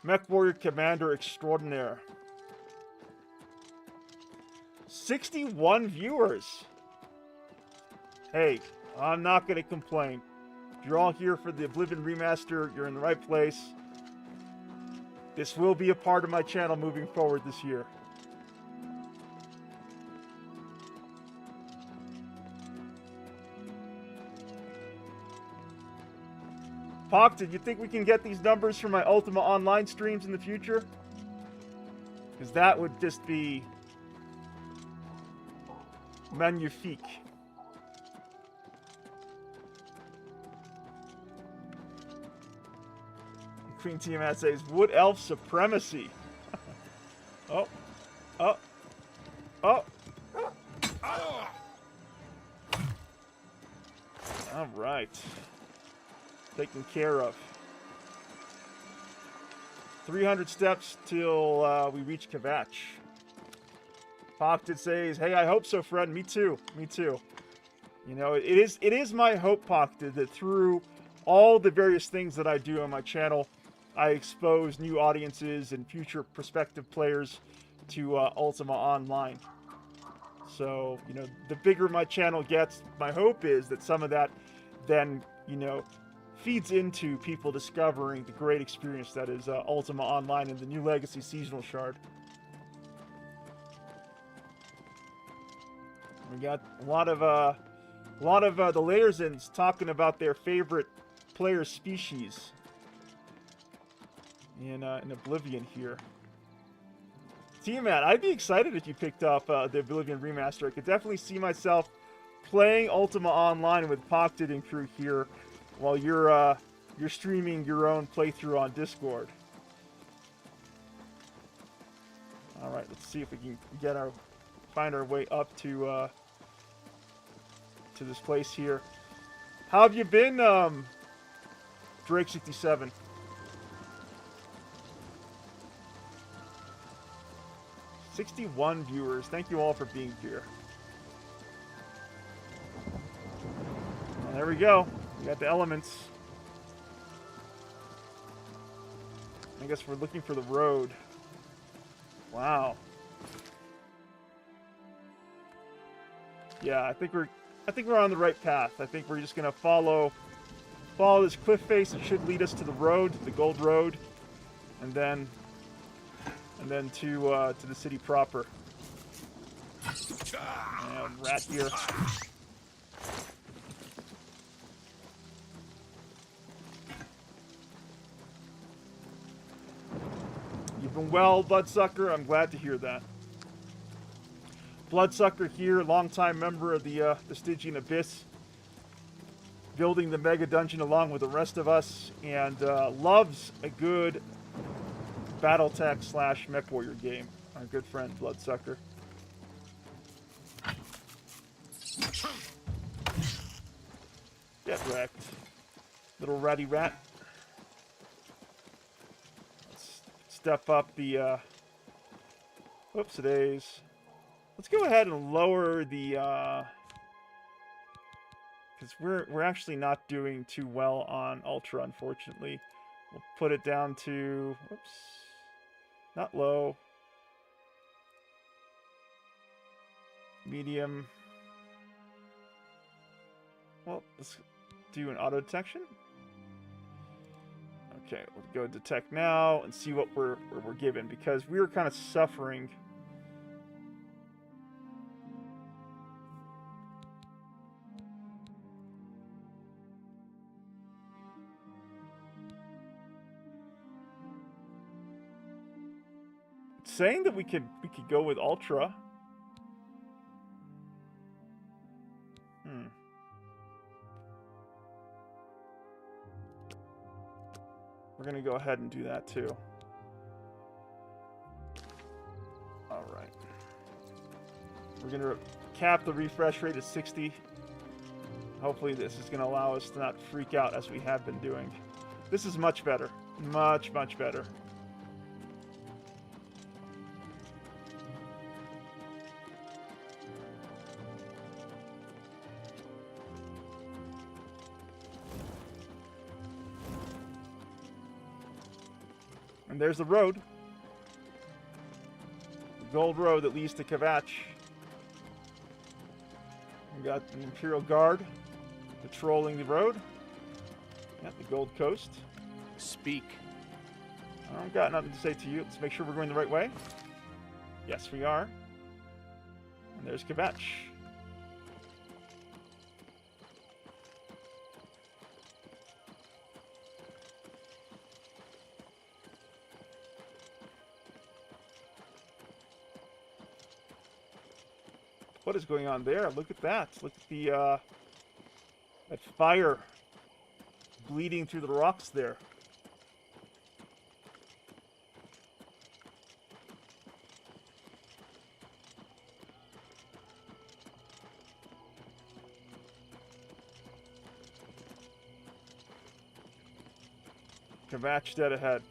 Mech Warrior Commander Extraordinaire. 61 viewers. Hey, I'm not going to complain. If you're all here for the Oblivion Remaster, you're in the right place. This will be a part of my channel moving forward this year. Pock, did you think we can get these numbers from my Ultima Online streams in the future? Because that would just be magnifique. Queen Tiamat says, Wood Elf Supremacy. Oh. Oh. Oh. Alright. Taken care of. 300 steps till we reach Kvatch. Pockted says, hey, I hope so, friend. Me too. Me too. You know, it is my hope, Pockted, that through all the various things that I do on my channel, I expose new audiences and future prospective players to Ultima Online. So, you know, the bigger my channel gets, my hope is that some of that then, you know, feeds into people discovering the great experience that is Ultima Online and the new Legacy Seasonal Shard. We got a lot of the Layersins talking about their favorite player species in Oblivion here. Tiamat, I'd be excited if you picked up the Oblivion Remaster. I could definitely see myself playing Ultima Online with Pockted and crew here while you're streaming your own playthrough on Discord. All right, let's see if we can find our way up to this place here. How have you been, Drake67? $61 viewers. Thank you all for being here. And there we go. We got the elements. I guess we're looking for the road. Wow. Yeah, I think we're I think we're on the right path. I think we're just gonna follow this cliff face. It should lead us to the road, the Gold Road, and then to the city proper. Rat here. You've been well, Bloodsucker. I'm glad to hear that. Bloodsucker here, longtime member of the Stygian Abyss, building the Mega Dungeon along with the rest of us, and loves a good Battletech / Mech Warrior game. Our good friend, Bloodsucker. Get wrecked. Little ratty rat. Let's step up the, whoopsie-days. Let's go ahead and lower the, because we're actually not doing too well on Ultra, unfortunately. We'll put it down to, whoops, not low. Medium. Well, let's do an auto detection. Okay, we'll go detect now and see what we're given, because we were kind of suffering. It's saying that we could go with Ultra. We're going to go ahead and do that too. Alright. We're going to cap the refresh rate at 60. Hopefully this is going to allow us to not freak out as we have been doing. This is much better. Much, much better. And there's the road. The gold road that leads to Kvatch. We got an Imperial Guard patrolling the road at the Gold Coast. Speak. I've got nothing to say to you. Let's make sure we're going the right way. Yes, we are. And there's Kvatch. What is going on there? Look at that. Look at the that fire bleeding through the rocks there. Kvatch dead ahead.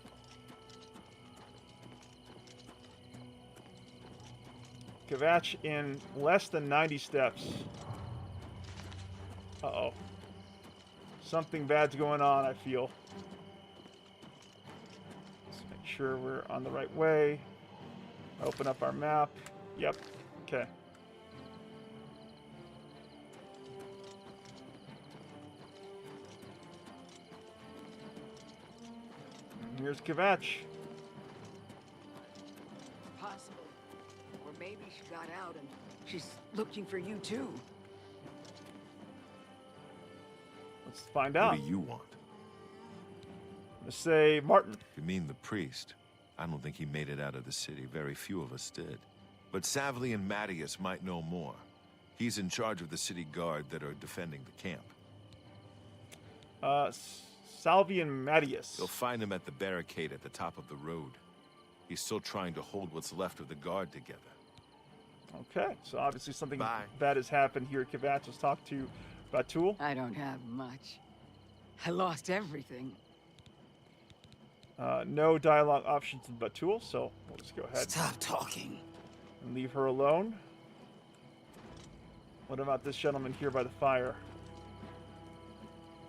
Kvatch in less than 90 steps. Uh-oh. Something bad's going on, I feel. Let's make sure we're on the right way. Open up our map. Yep. Okay. And here's Kvatch. Possible. Or maybe she got out and she's looking for you too. Let's find out. What do you want? Let's say Martin. You mean the priest? I don't think he made it out of the city. Very few of us did. But Savlian Mattius might know more. He's in charge of the city guard that are defending the camp. Salvian Mattius. You'll find him at the barricade at the top of the road. He's still trying to hold what's left of the guard together. Okay, so obviously something bad has happened here at Kvatch. Let's talk to Batul. I don't have much. I lost everything. No dialogue options in Batul, so we'll just go ahead. Stop talking. And leave her alone. What about this gentleman here by the fire?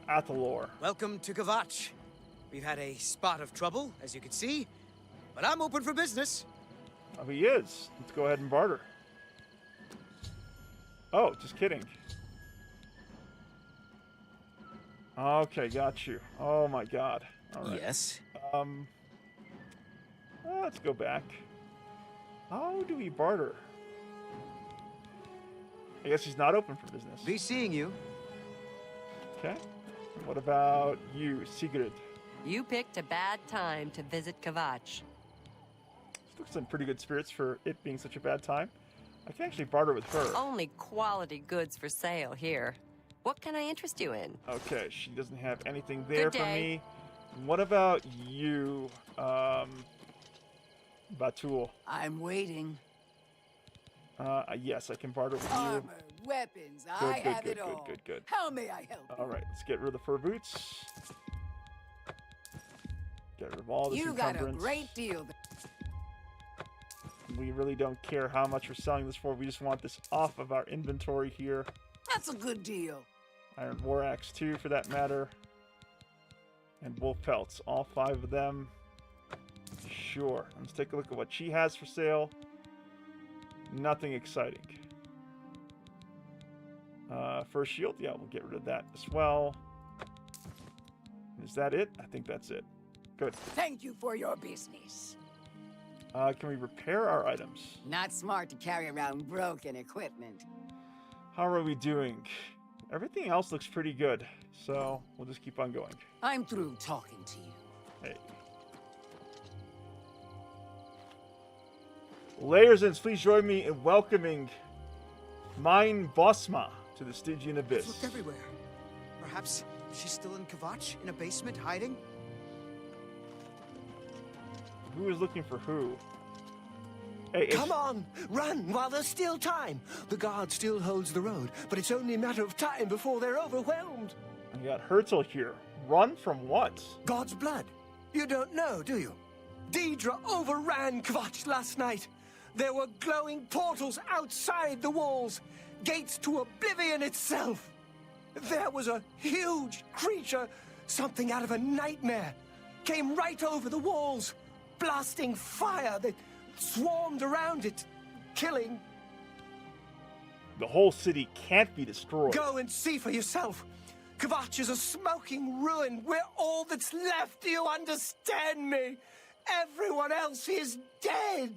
Athalor. Welcome to Kvatch. We've had a spot of trouble, as you can see, but I'm open for business. Oh, he is. Let's go ahead and barter. Oh, just kidding. Okay, got you. Oh my god. All right. Yes. Let's go back. How do we barter? I guess he's not open for business. Be seeing you. Okay. What about you, Sigrid? You picked a bad time to visit Kvatch. She looks in pretty good spirits for it being such a bad time. I can actually barter with her. Only quality goods for sale here. What can I interest you in? Okay, she doesn't have anything there Good for day. me. What about you, Batul? I'm waiting. Yes, I can barter with Armor, you. weapons, Good, I good, have good, it all. good, good. How may I help you? All right, let's get rid of the fur boots. Get rid of all this You got a encumbrance. great deal. We really don't care how much we're selling this for. We just want this off of our inventory here. That's a good deal. Iron War Axe too, for that matter. And wolf pelts, all 5 of them. Sure. Let's take a look at what she has for sale. Nothing exciting. First shield, yeah, we'll get rid of that as well. Is that it? I think that's it. Good. Thank you for your business. Can we repair our items? Not smart to carry around broken equipment. How are we doing? Everything else looks pretty good, so we'll just keep on going. I'm through talking to you. Hey. Layersins, please join me in welcoming Mine Bosma to the Stygian Abyss. Look everywhere. Perhaps she's still in Kvatch, in a basement, hiding? Who is looking for who? Hey, Come on! Run while there's still time! The guard still holds the road, but it's only a matter of time before they're overwhelmed. I got Herzl here. Run from what? God's blood. You don't know, do you? Deidre overran Kvatch last night. There were glowing portals outside the walls, gates to Oblivion itself. There was a huge creature, something out of a nightmare, came right over the walls, blasting fire that swarmed around it, killing. The whole city can't be destroyed. Go and see for yourself. Kvatch is a smoking ruin. We're all that's left. Do you understand me? Everyone else is dead.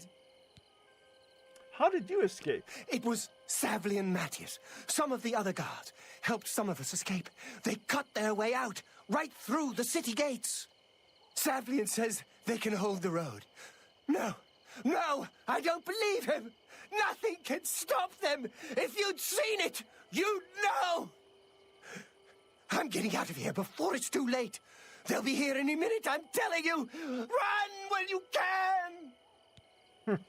How did you escape? It was Savli and Matthias. Some of the other guards helped some of us escape. They cut their way out, right through the city gates. Savlian says they can hold the road. No, I don't believe him. Nothing can stop them. If you'd seen it, you'd know. I'm getting out of here before it's too late. They'll be here any minute, I'm telling you. Run when you can.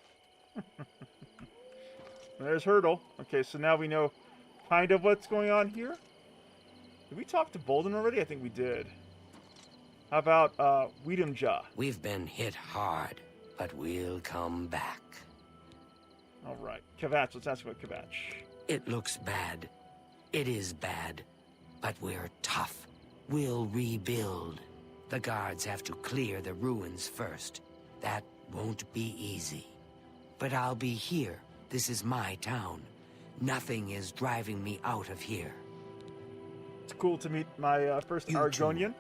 There's Hurdle. Okay, so now we know kind of what's going on here. Did we talk to Bolden already? I think we did. How about Wiedemja? We've been hit hard, but we'll come back. All right. Kvatch, let's ask about Kvatch. It looks bad. It is bad. But we're tough. We'll rebuild. The guards have to clear the ruins first. That won't be easy. But I'll be here. This is my town. Nothing is driving me out of here. It's cool to meet my first Argonian.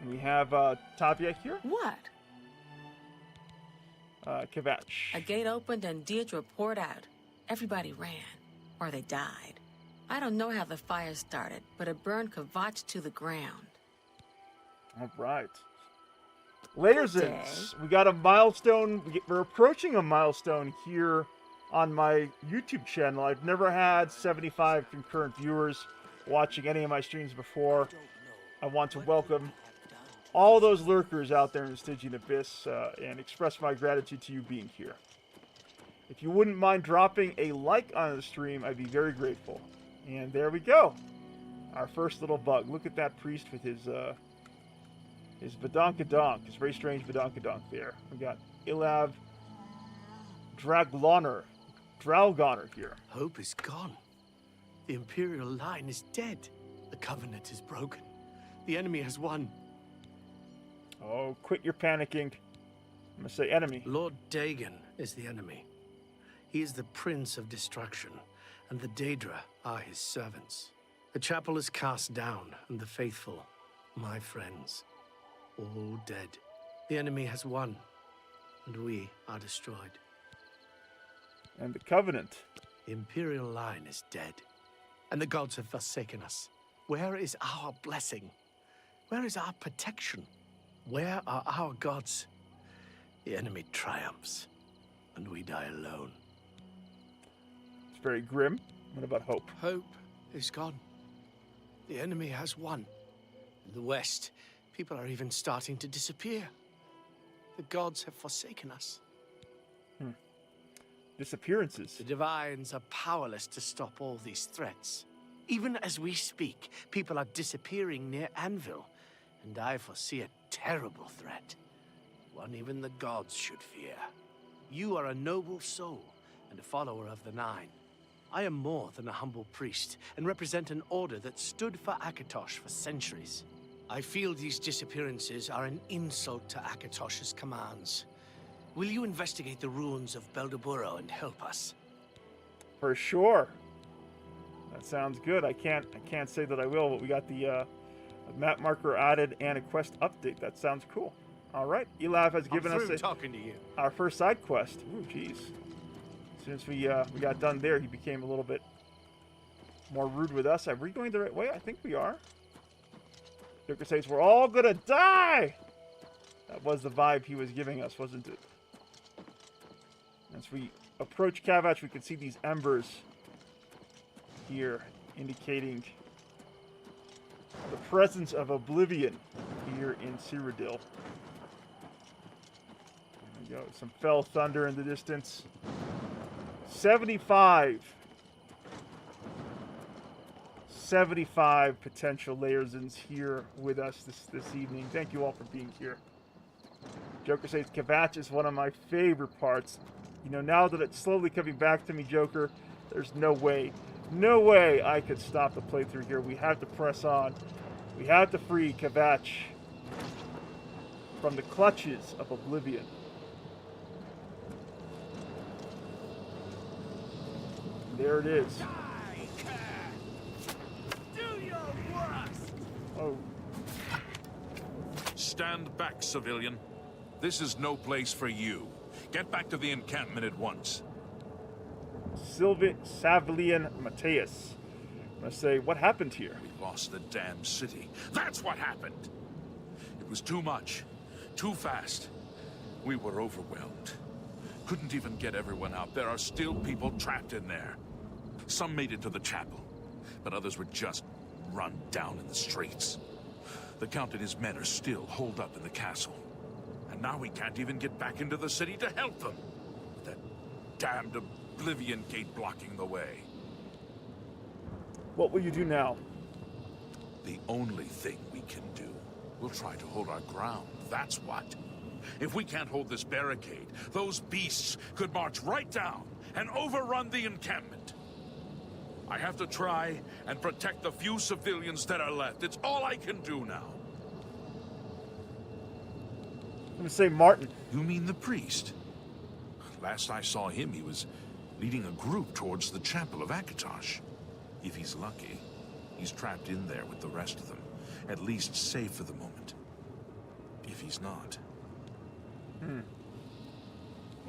We have Tavia here. What? Kvatch. A gate opened and Deidre poured out. Everybody ran, or they died. I don't know how the fire started, but it burned Kvatch to the ground. All right. Layersins, we got a milestone. We're approaching a milestone here on my YouTube channel. I've never had 75 concurrent viewers watching any of my streams before. I want to welcome all those lurkers out there in the Stygian Abyss and express my gratitude to you being here. If you wouldn't mind dropping a like on the stream, I'd be very grateful. And there we go. Our first little bug. Look at that priest with his Badonkadonk, his very strange Badonkadonk there. We got Ilav Dragloner here. Hope is gone. The Imperial line is dead. The Covenant is broken. The enemy has won. Oh, quit your panicking. I'm gonna say enemy. Lord Dagon is the enemy. He is the Prince of Destruction, and the Daedra are his servants. The chapel is cast down, and the faithful, my friends, all dead. The enemy has won, and we are destroyed. And the Covenant. The Imperial line is dead, and the gods have forsaken us. Where is our blessing? Where is our protection? Where are our gods? The enemy triumphs, and we die alone. It's very grim. What about hope? Hope is gone. The enemy has won. In the west, people are even starting to disappear. The gods have forsaken us. Disappearances. The Divines are powerless to stop all these threats. Even as we speak, people are disappearing near Anvil, and I foresee a terrible threat. One even the gods should fear. You are a noble soul and a follower of the Nine. I am more than a humble priest and represent an order that stood for Akatosh for centuries. I feel these disappearances are an insult to Akatosh's commands. Will you investigate the ruins of Beldeburo and help us? For sure. That sounds good. I can't say that I will, but we got the map marker added and a quest update. That sounds cool. All right, Elav has given us talking to you. Our first side quest. Ooh, jeez. As soon as we got done there, he became a little bit more rude with us. Are we going the right way? I think we are. Joker says we're all gonna die. That was the vibe he was giving us, wasn't it? As we approach Kavach, we can see these embers here, indicating the presence of Oblivion here in Cyrodiil. There we go. Some fell thunder in the distance. 75 potential Layerzins here with us this evening. Thank you all for being here. Joker says Kavach is one of my favorite parts. You know, now that it's slowly coming back to me, Joker, there's no way I could stop the playthrough here. We have to press on. We have to free Kavach from the clutches of Oblivion. There it is. Do your worst. Oh. Stand back, civilian. This is no place for you. Get back to the encampment at once. Savilian Mateus. I'm gonna say, what happened here? We lost the damn city. That's what happened. It was too much. Too fast. We were overwhelmed. Couldn't even get everyone out. There are still people trapped in there. Some made it to the chapel, but others were just run down in the streets. The Count and his men are still holed up in the castle. And now we can't even get back into the city to help them. That damned Oblivion gate blocking the way. What will you do now? The only thing we can do. We'll try to hold our ground, that's what. If we can't hold this barricade, those beasts could march right down and overrun the encampment. I have to try and protect the few civilians that are left. It's all I can do now. I'm gonna say Martin. You mean the priest? Last I saw him, he was leading a group towards the chapel of Akatosh. If he's lucky, he's trapped in there with the rest of them. At least safe for the moment. If he's not.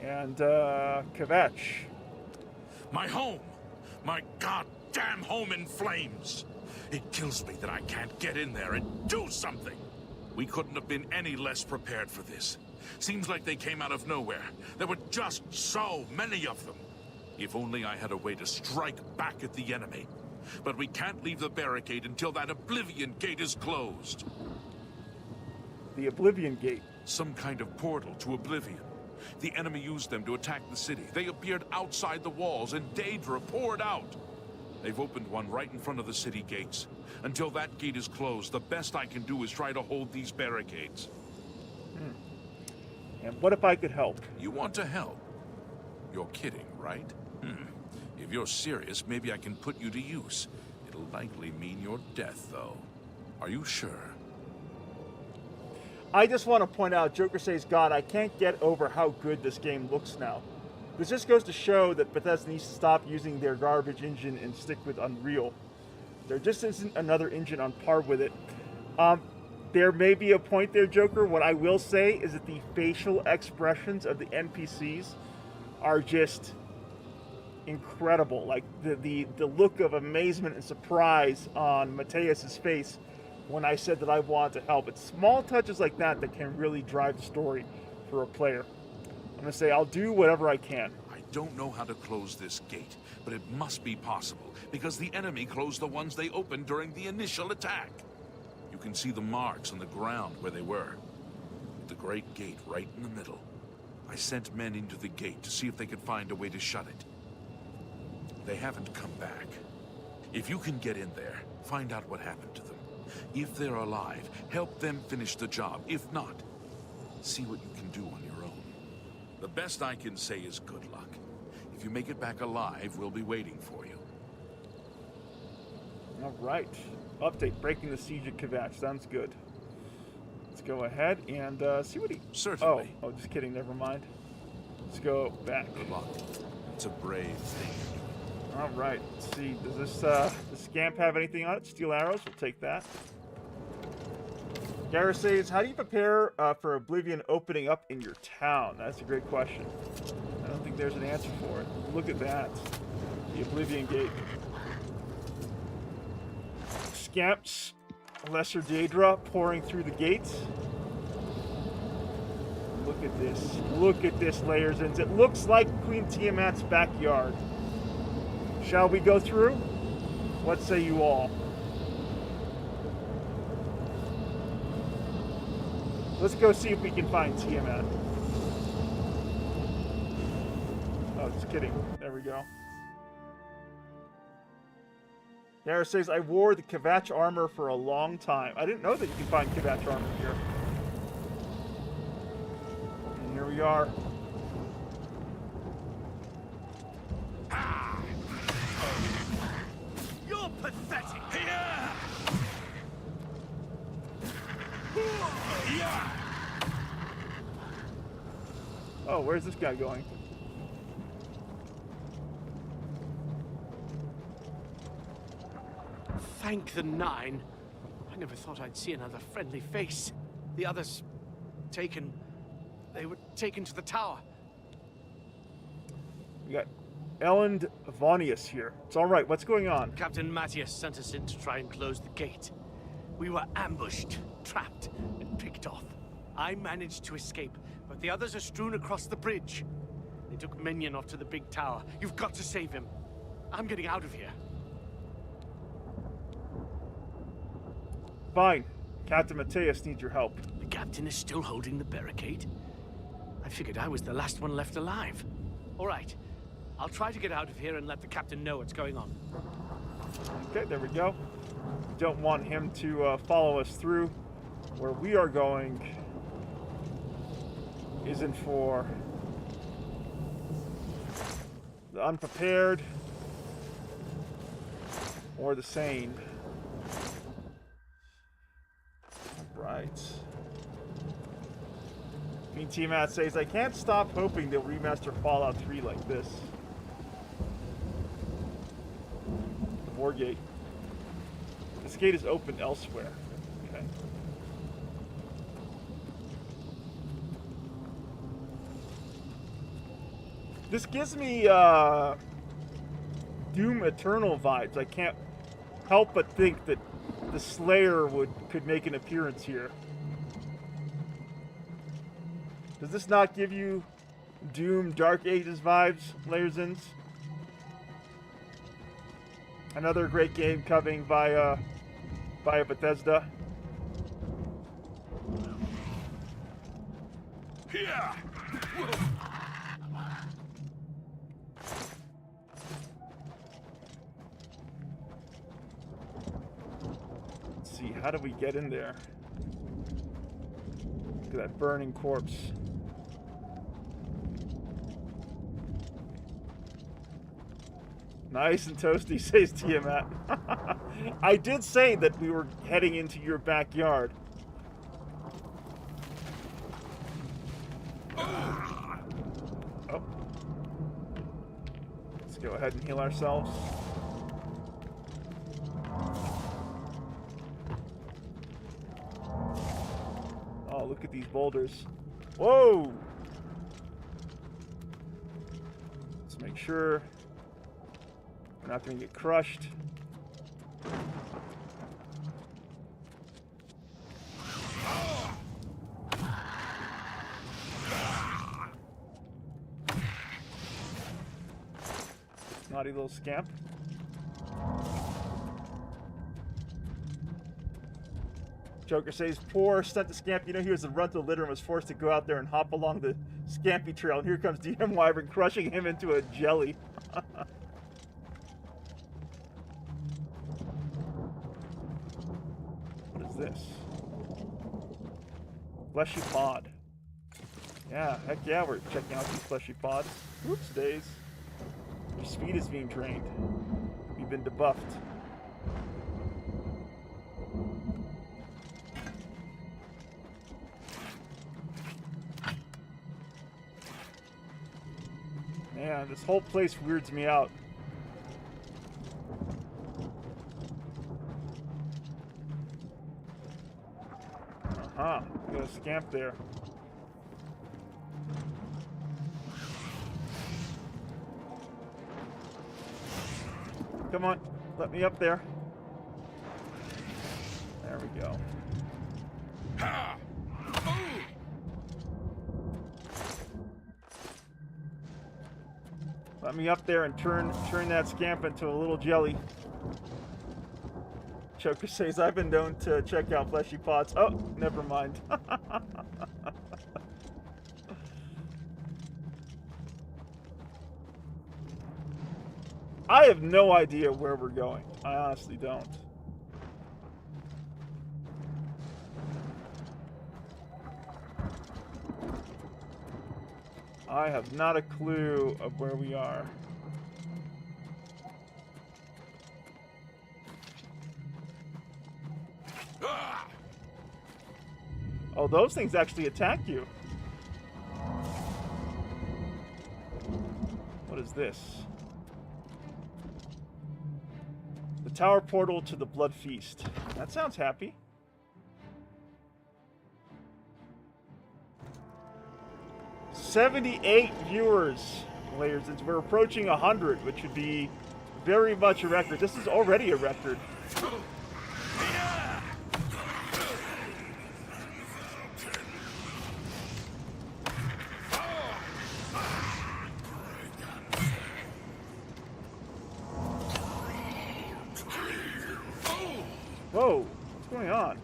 And, Kavach. My home! My goddamn home in flames! It kills me that I can't get in there and do something! We couldn't have been any less prepared for this. Seems like they came out of nowhere. There were just so many of them. If only I had a way to strike back at the enemy. But we can't leave the barricade until that Oblivion gate is closed. The Oblivion gate? Some kind of portal to Oblivion. The enemy used them to attack the city. They appeared outside the walls, and Daedra poured out. They've opened one right in front of the city gates. Until that gate is closed, the best I can do is try to hold these barricades. And what if I could help? You want to help? You're kidding, right? If you're serious, maybe I can put you to use. It'll likely mean your death, though. Are you sure? I just want to point out, Joker says, God, I can't get over how good this game looks now. This just goes to show that Bethesda needs to stop using their garbage engine and stick with Unreal. There just isn't another engine on par with it. There may be a point there, Joker. What I will say is that the facial expressions of the NPCs are just incredible. Like the look of amazement and surprise on Mateus's face when I said that I wanted to help. It's small touches like that that can really drive the story for a player. I'm going to say I'll do whatever I can. I don't know how to close this gate, but it must be possible, because the enemy closed the ones they opened during the initial attack. You can see the marks on the ground where they were. The great gate right in the middle. I sent men into the gate to see if they could find a way to shut it. They haven't come back. If you can get in there, find out what happened to them. If they're alive, help them finish the job. If not, see what you can do on your own. The best I can say is good luck. If you make it back alive, we'll be waiting for you. All right. Update, breaking the siege at Kvatch. Sounds good. Let's go ahead and see what he... Certainly. Oh, just kidding. Never mind. Let's go back. Good luck. It's a brave thing. All right. Let's see. Does this scamp have anything on it? Steel arrows. We'll take that. Garrus says, how do you prepare for Oblivion opening up in your town? That's a great question. I don't think there's an answer for it. Look at that. The Oblivion Gate. Scamps, Lesser Daedra pouring through the gates. Look at this. Look at this, Layers. It looks like Queen Tiamat's backyard. Shall we go through? What say you all? Let's go see if we can find Tiamat. Oh, just kidding. There we go. Garrus says, I wore the Kvatch armor for a long time. I didn't know that you can find Kvatch armor here. And here we are. You're pathetic. Oh, where's this guy going? Thank the Nine. I never thought I'd see another friendly face. The others... taken... They were taken to the tower. We got Elend Vonius here. It's all right. What's going on? Captain Matthias sent us in to try and close the gate. We were ambushed, trapped, and picked off. I managed to escape, but the others are strewn across the bridge. They took Minion off to the big tower. You've got to save him. I'm getting out of here. Fine. Captain Mateus needs your help. The captain is still holding the barricade? I figured I was the last one left alive. All right. I'll try to get out of here and let the captain know what's going on. Okay, there we go. Don't want him to follow us through. Where we are going isn't for the unprepared or the sane. Right. Queen Tiamat says, I can't stop hoping they'll remaster Fallout 3 like this. The War Gate. This gate is open elsewhere. Okay. This gives me Doom Eternal vibes. I can't help but think that the Slayer could make an appearance here. Does this not give you Doom Dark Ages vibes, Layerzins? Another great game coming via Bethesda. Yeah. Let's see, how do we get in there? Look at that burning corpse. Nice and toasty, says Tiamat. I did say that we were heading into your backyard. Oh. Go ahead and heal ourselves. Oh, look at these boulders. Whoa! Let's make sure we're not going to get crushed. Naughty little scamp. Joker says, poor stunted scamp. You know he was a runt of the litter and was forced to go out there and hop along the scampy trail. And here comes DM Wyvern crushing him into a jelly. What is this? Fleshy pod. Yeah, heck yeah, we're checking out these fleshy pods. Whoops days. Your speed is being drained. You've been debuffed. Man, this whole place weirds me out. Uh-huh. Got a scamp there. Come on, let me up there. There we go. Let me up there and turn that scamp into a little jelly. Choker says, I've been known to check out fleshy pods. Oh, never mind. I have no idea where we're going. I honestly don't. I have not a clue of where we are. Oh, those things actually attack you. What is this? The tower portal to the Blood Feast. That sounds happy. "78 viewers, layers. We're approaching 100, which would be very much a record. This is already a record. Whoa, what's going on?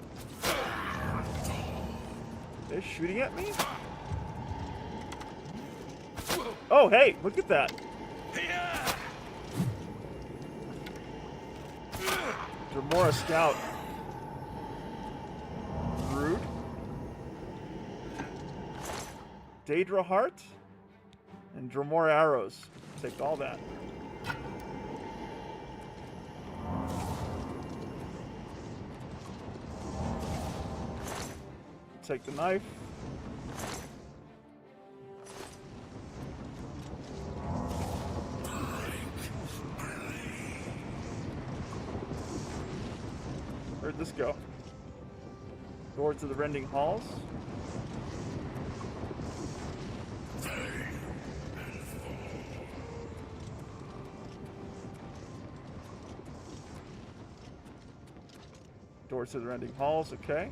They're shooting at me? Oh, hey, look at that. Dremora Scout. Rude. Daedra Heart. And Dremora Arrows. Take all that. Take the knife. Where'd this go? Door to the Rending Halls. Door to the Rending Halls, okay.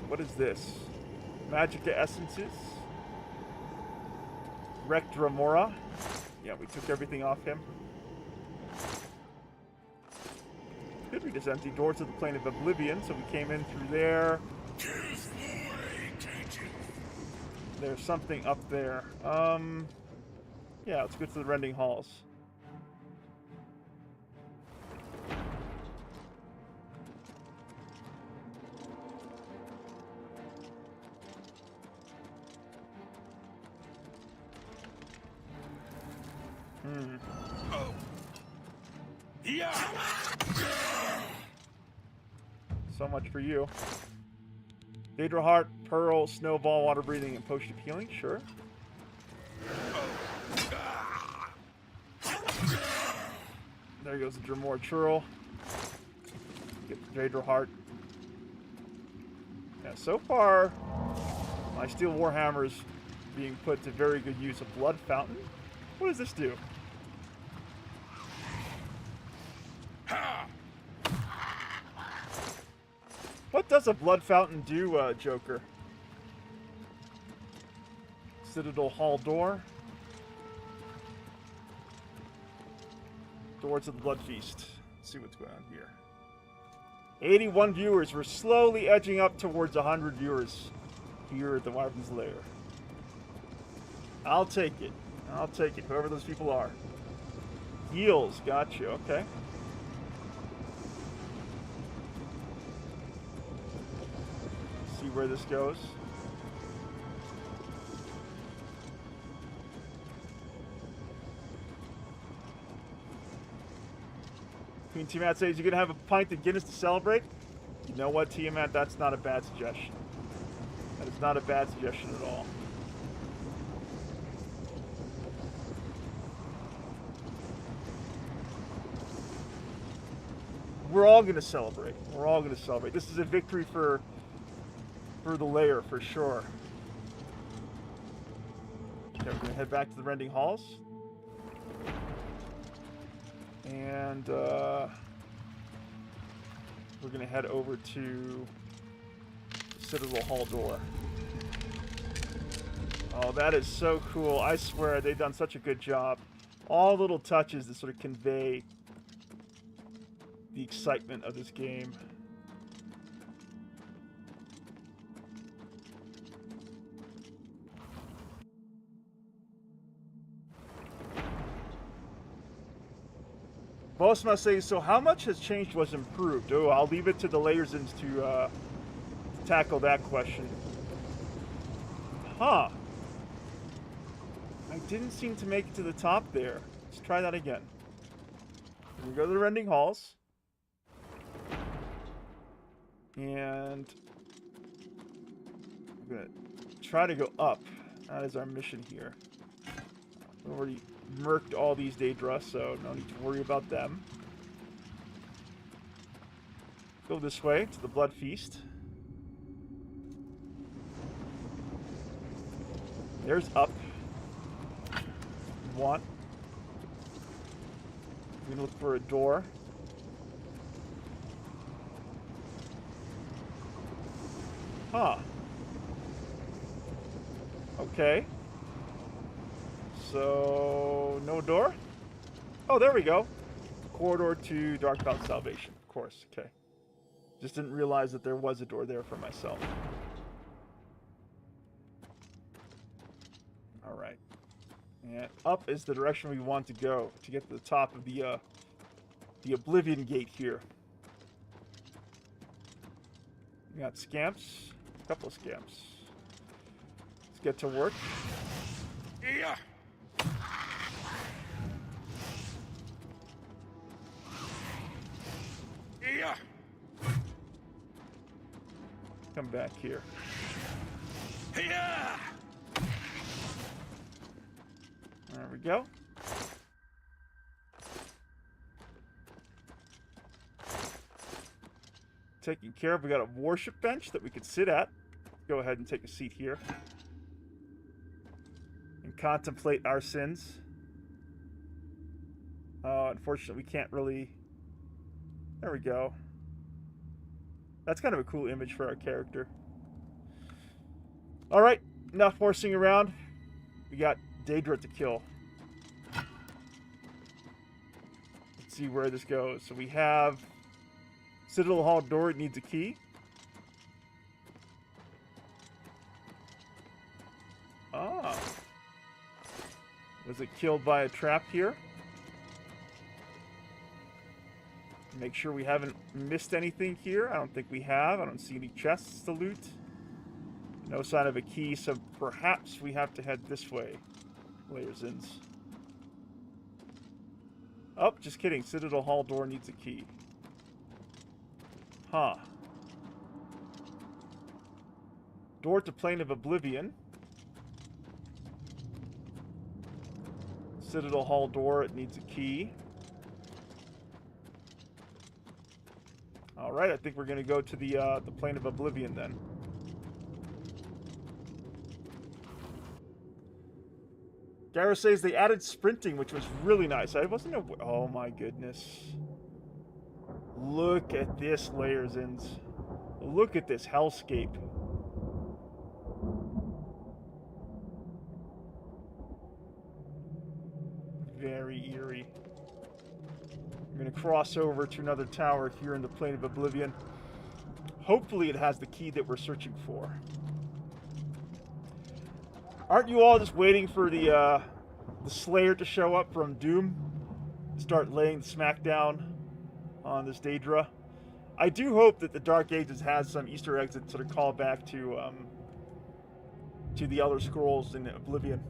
What is this? Magicka Essences. Wrecked Dremora. Yeah, we took everything off him. Could we just empty door to the plane of Oblivion? So we came in through there. There's something up there. Yeah, let's go to the Rending Halls. So much for you. Daedra Heart, Pearl, Snowball, Water Breathing, and Potion of Healing. Sure. There goes the Dremor Churl. Get the Drader Heart. Yeah, so far, my Steel Warhammer's being put to very good use. A Blood Fountain? What does this do? What does a Blood Fountain do, Joker? Citadel Hall door. Door to the Blood Feast. Let's see what's going on here. 81 viewers. We're slowly edging up towards 100 viewers here at the Wyvern's Lair. I'll take it. I'll take it, whoever those people are. Heals, gotcha, okay. See where this goes. Queen Tiamat says, you're going to have a pint of Guinness to celebrate? You know what, Tiamat? That's not a bad suggestion. That is not a bad suggestion at all. We're all going to celebrate. We're all going to celebrate. This is a victory for the lair, for sure. Okay, we're going to head back to the Rending Halls. And we're going to head over to the Citadel Hall door. Oh, that is so cool. I swear, they've done such a good job. All little touches that sort of convey the excitement of this game. Boss must say, so how much has changed was improved? Oh, I'll leave it to the Layersins to tackle that question. Huh. I didn't seem to make it to the top there. Let's try that again. We go to the Rending Halls. And we're going to try to go up. That is our mission here. We already murked all these Daedra, so no need to worry about them. Go this way to the Blood Feast. There's up. One. We're going to look for a door. Huh. Okay. So, no door? Oh, there we go. Corridor to Darkbound Salvation. Of course, okay. Just didn't realize that there was a door there for myself. Alright. And up is the direction we want to go to get to the top of the Oblivion Gate here. We got scamps. A couple of scamps. Let's get to work. Yeah. Yeah. Come back here. Yeah. There we go. Taken care of. We got a worship bench that we could sit at. Go ahead and take a seat here. And contemplate our sins. Unfortunately, we can't really... There we go. That's kind of a cool image for our character. Alright, enough horsing around. We got Daedra to kill. Let's see where this goes. So we have Citadel Hall door. It needs a key. Ah. Was it killed by a trap here? Make sure we haven't missed anything here. I don't think we have. I don't see any chests to loot. No sign of a key, so perhaps we have to head this way. Layersins. Oh, just kidding. Citadel Hall door needs a key. Huh. Door to Plane of Oblivion. Citadel Hall door, it needs a key. Alright, I think we're going to go to the Plane of Oblivion then. Gareth says they added sprinting, which was really nice. I wasn't aware. Oh my goodness. Look at this, Layerzins. Look at this hellscape. Very eerie. I'm going to cross over to another tower here in the Plane of Oblivion. Hopefully it has the key that we're searching for. Aren't you all just waiting for the Slayer to show up from Doom? Start laying the smackdown on this Daedra. I do hope that the Dark Ages has some Easter eggs that sort of call back to the Elder Scrolls in Oblivion.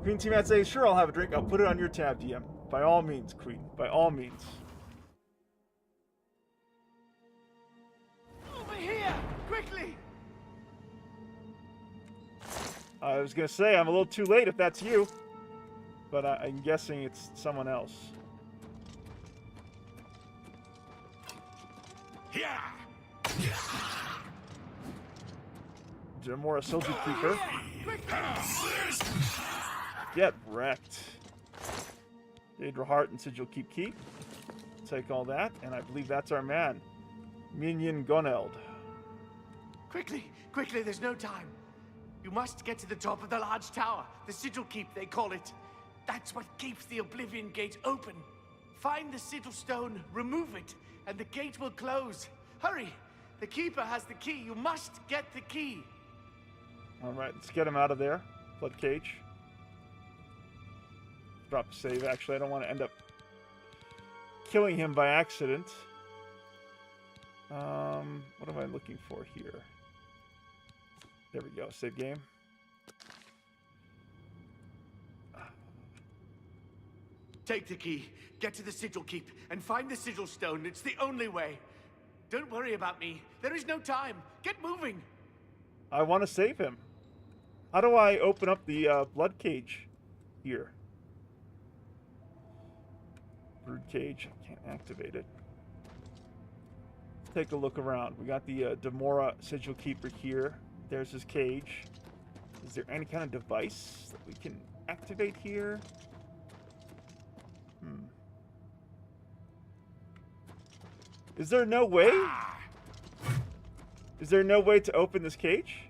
Queen T-Mat says, sure, I'll have a drink. I'll put it on your tab, DM. By all means, Queen. By all means. Over here! Quickly! I was going to say, I'm a little too late if that's you. But I'm guessing it's someone else. Yeah. Demora Soldier Keeper. Get wrecked. Daedra Heart and Sigil Keep. Take all that, and I believe that's our man. Minion Goneld. Quickly! Quickly, there's no time. You must get to the top of the large tower. The Sigil Keep, they call it. That's what keeps the Oblivion Gate open. Find the Sigil Stone, remove it, and the gate will close. Hurry! The Keeper has the key. You must get the key. Alright, let's get him out of there. Blood Cage. Drop a save. Actually, I don't want to end up killing him by accident. What am I looking for here? There we go. Save game. Take the key, get to the Sigil Keep, and find the Sigil Stone. It's the only way. Don't worry about me. There is no time. Get moving. I want to save him. How do I open up the blood cage here? Brood cage. I can't activate it. Let's take a look around. We got the Demora Sigil Keeper here. There's his cage. Is there any kind of device that we can activate here? Is there no way? Is there no way to open this cage?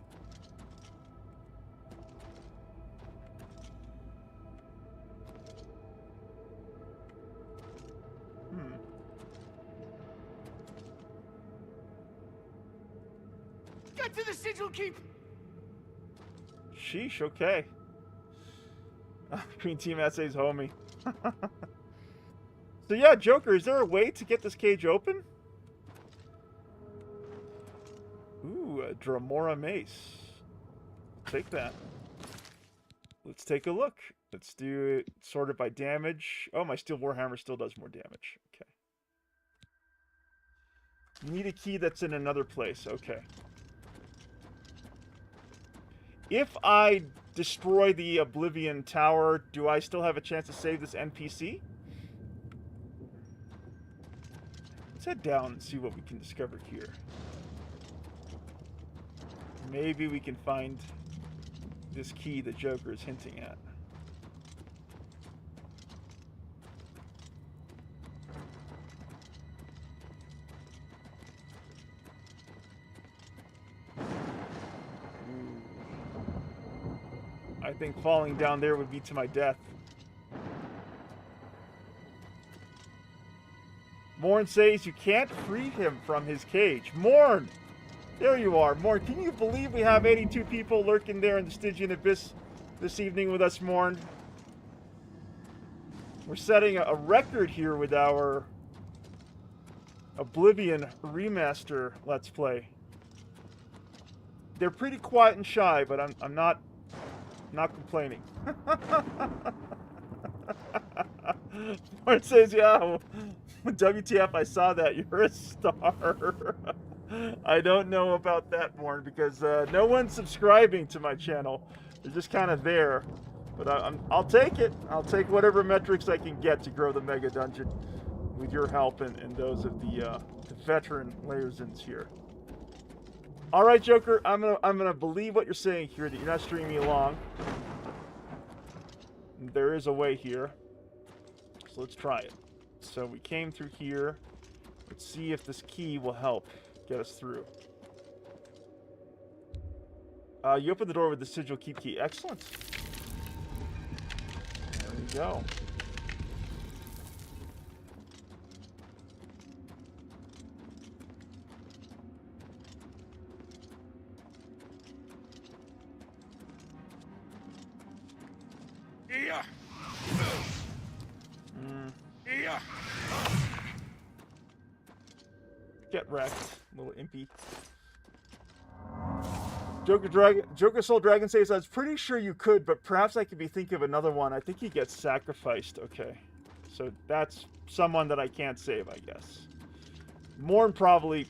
Get to the Sigil Keep! Sheesh, okay. Queen T-Mat says homie. So yeah, Joker, is there a way to get this cage open? Ooh, a Dremora Mace. Take that. Let's take a look. Let's do it sorted by damage. Oh, my Steel Warhammer still does more damage. Okay. You need a key that's in another place. Okay. If I destroy the Oblivion Tower, do I still have a chance to save this NPC? Let's head down and see what we can discover here. Maybe we can find this key the Joker is hinting at. I think falling down there would be to my death. Morn says you can't free him from his cage. Morn! There you are, Morn. Can you believe we have 82 people lurking there in the Stygian Abyss this evening with us, Morn? We're setting a record here with our Oblivion Remaster Let's Play. They're pretty quiet and shy, but I'm not complaining. Morn says, yeah, WTF, I saw that. You're a star. I don't know about that, Morn, because no one's subscribing to my channel. They're just kind of there. But I'll take it. I'll take whatever metrics I can get to grow the Mega Dungeon. with your help and those of the veteran liaisons here. All right, Joker, I'm gonna believe what you're saying here, that you're not stringing me along. There is a way here, so let's try it. So we came through here. Let's see if this key will help get us through. You open the door with the sigil keep key. Excellent. There we go. Get wrecked, little impy. Joker Soul Dragon says, I was pretty sure you could, but perhaps I could be thinking of another one. I think he gets sacrificed. Okay. So that's someone that I can't save, I guess. Morn probably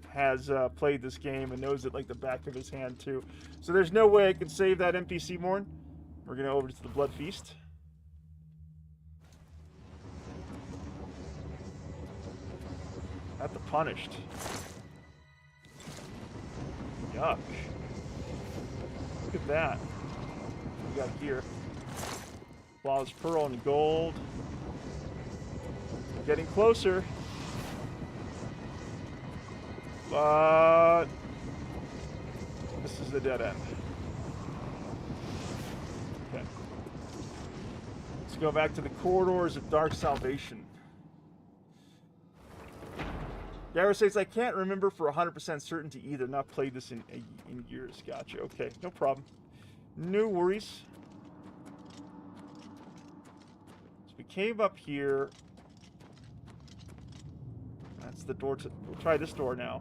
has played this game and knows it like the back of his hand, too. So there's no way I can save that NPC, Morn. We're going to go over to the Blood Feast. At the Punished. Yuck. Look at that. What we got here? Flawless Pearl and Gold. Getting closer. But this is the dead end. Okay. Let's go back to the corridors of Dark Salvation. Garrett says, I can't remember for 100% certainty either. Not played this in years. Gotcha. Okay, no problem. No worries. So we came up here. That's the door to... We'll try this door now.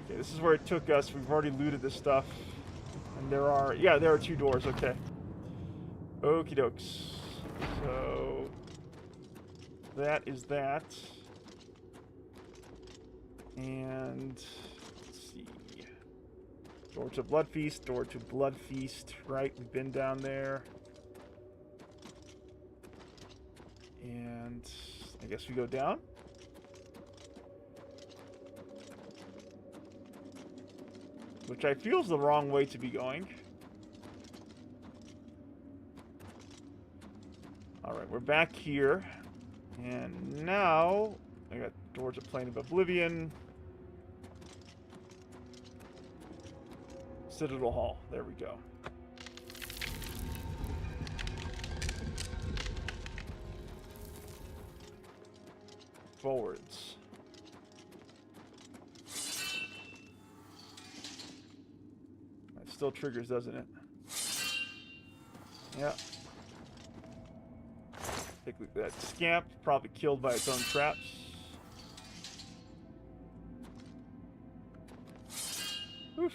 Okay, this is where it took us. We've already looted this stuff. And there are... Yeah, there are two doors. Okay. Okie dokes. So... That is that. And let's see. Door to Blood Feast, door to Blood Feast. Right, we've been down there. And I guess we go down. Which I feel is the wrong way to be going. Alright, we're back here. And now, I got doors of Plane of Oblivion. Citadel Hall. There we go. Forwards. That still triggers, doesn't it? Yeah. That scamp, probably killed by its own traps. Oof.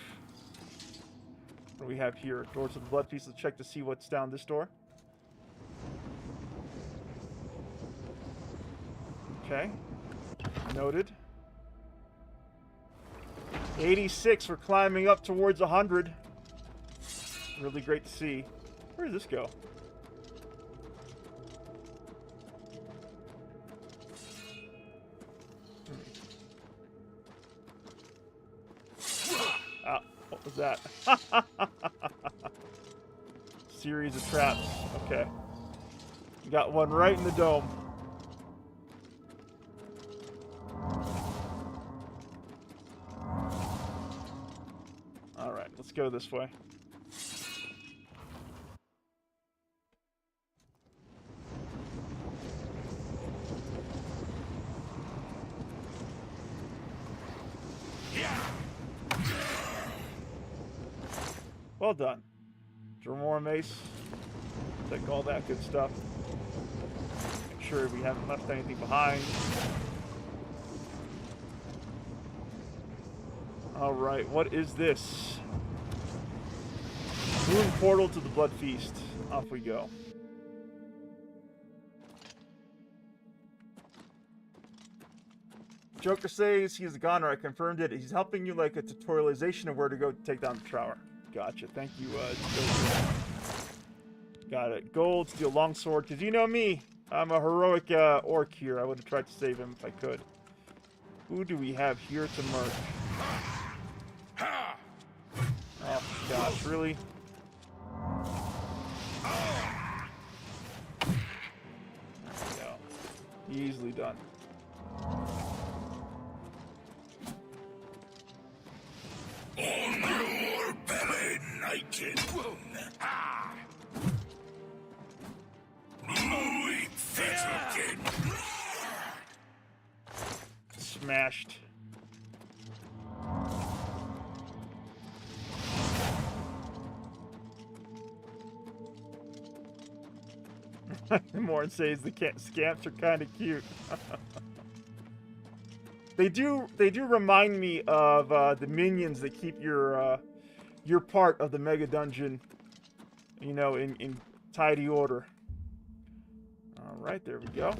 What do we have here? Doors to the Blood Feast. Let's check to see what's down this door. Okay. Noted. 86. We're climbing up towards 100. Really great to see. Where does this go? What was that? Series of traps. Okay. Got one right in the dome. Alright, let's go this way. Well done. Dremora Mace. Take all that good stuff. Make sure we haven't left anything behind. Alright, what is this? Moon portal to the Blood Feast. Off we go. Joker says he's a goner. I confirmed it. He's helping you like a tutorialization of where to go to take down the tower. Gotcha. Thank you, Joker. Got it. Gold, steel longsword. Because you know me. I'm a heroic orc here. I would have tried to save him if I could. Who do we have here to merge? Oh gosh, really? There we go. Easily done. On your belly naked. Louis Fetterkin. Smashed. Morin says the scamps are kind of cute. They do remind me of the minions that keep your part of the mega dungeon, you know, in tidy order. All right, there we go.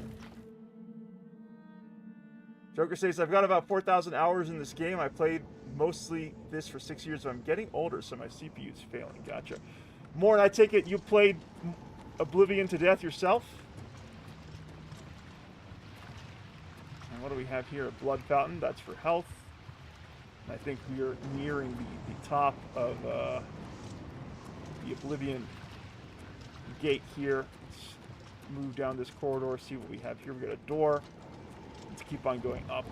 Joker says, I've got about 4,000 hours in this game. I played mostly this for 6 years, so I'm getting older, so my CPU is failing. Gotcha. Morin, I take it you played Oblivion to death yourself? And what do we have here? A blood fountain. That's for health. And I think we are nearing the top of the Oblivion gate here. Let's move down this corridor, see what we have here. We got a door. Let's keep on going up.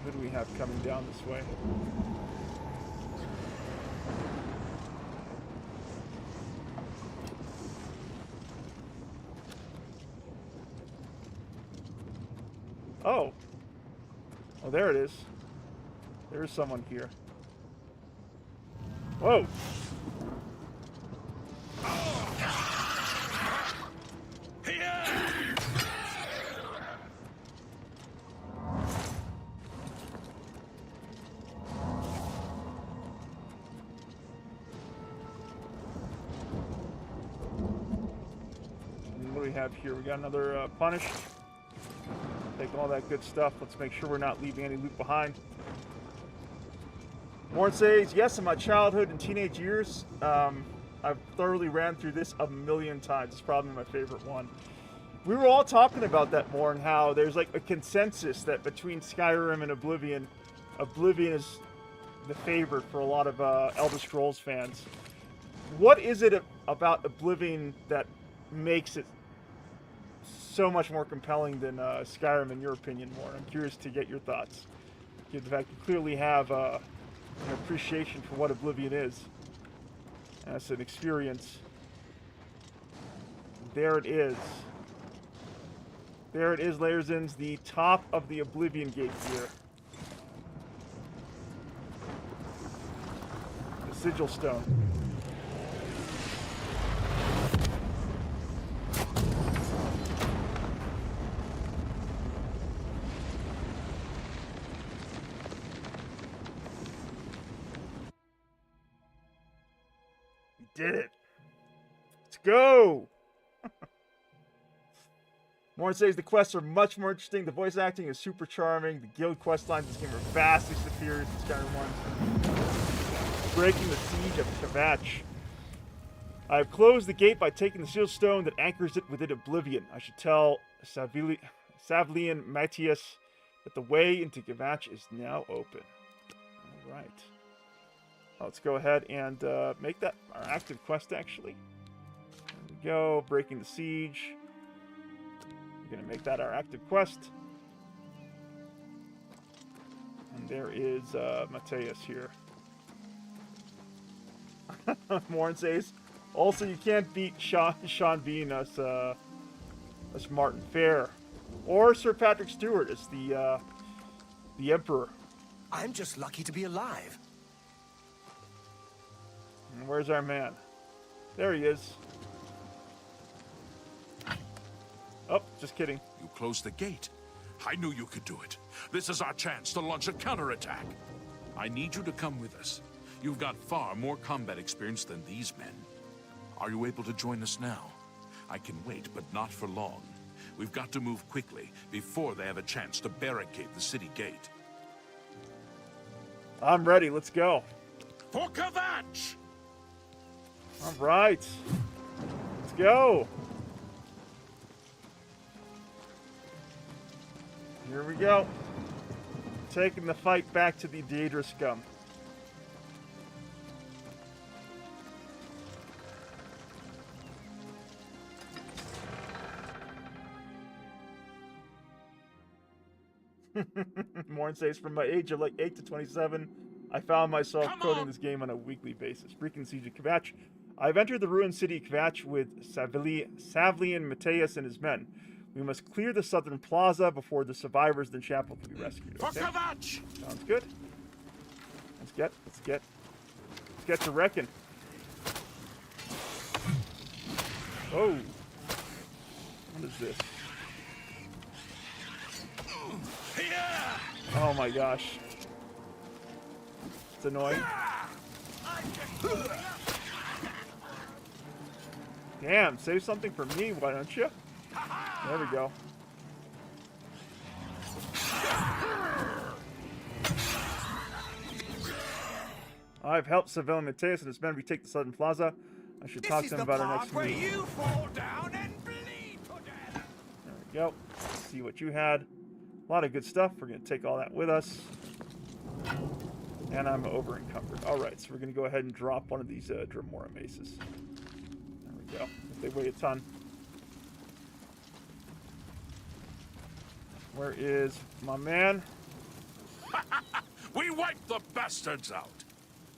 Who do we have coming down this way? Oh. Oh, there it is. There's someone here. Whoa. What do we have here? We got another punish. Take all that good stuff. Let's make sure we're not leaving any loot behind. Morin says, yes, in my childhood and teenage years, I've thoroughly ran through this a million times. It's probably my favorite one. We were all talking about that, Morin, how there's like a consensus that between Skyrim and Oblivion, Oblivion is the favorite for a lot of Elder Scrolls fans. What is it about Oblivion that makes it so much more compelling than Skyrim, in your opinion, Morin? I'm curious to get your thoughts. Given the fact you clearly have an appreciation for what Oblivion is as an experience. There it is. There it is, Layerzins, the top of the Oblivion gate here. The Sigil Stone. Did it. Let's go. Morin says the quests are much more interesting. The voice acting is super charming. The guild quest lines in this game are vastly superior to Skyrim 1. Breaking the siege of Kvatch. I have closed the gate by taking the Sigil Stone that anchors it within Oblivion. I should tell Savlian Matthias that the way into Kvatch is now open. All right. Let's go ahead and make that our active quest, actually. There we go. Breaking the siege. We're going to make that our active quest. And there is Matthias here. Morin says, also, you can't beat Sean Bean as Martin Fair. Or Sir Patrick Stewart as the Emperor. I'm just lucky to be alive. And where's our man? There he is. Oh, just kidding. You closed the gate. I knew you could do it. This is our chance to launch a counterattack. I need you to come with us. You've got far more combat experience than these men. Are you able to join us now? I can wait, but not for long. We've got to move quickly before they have a chance to barricade the city gate. I'm ready. Let's go. For Kvatch! All right. Let's go. Here we go. Taking the fight back to the Daedra scum. Morn says, from my age of like 8 to 27, I found myself coding this game on a weekly basis. Freaking Siege of Kvatch. I've entered the ruined city of Kvatch with Savlian Mateus and his men. We must clear the southern plaza before the survivors of the chapel can be rescued. Okay. Sounds good. Let's get to wrecking. Oh. What is this? Oh my gosh. It's annoying. Damn, save something for me, why don't you? There we go. I've helped Seville Mateus and his men retake the southern plaza. I should talk to him about our next move. You fall down and bleed to death. There we go. Let's see what you had. A lot of good stuff. We're going to take all that with us. And I'm over encumbered. Alright, so we're going to go ahead and drop one of these Dremora maces. There we go. They weigh a ton. Where is my man? We wiped the bastards out.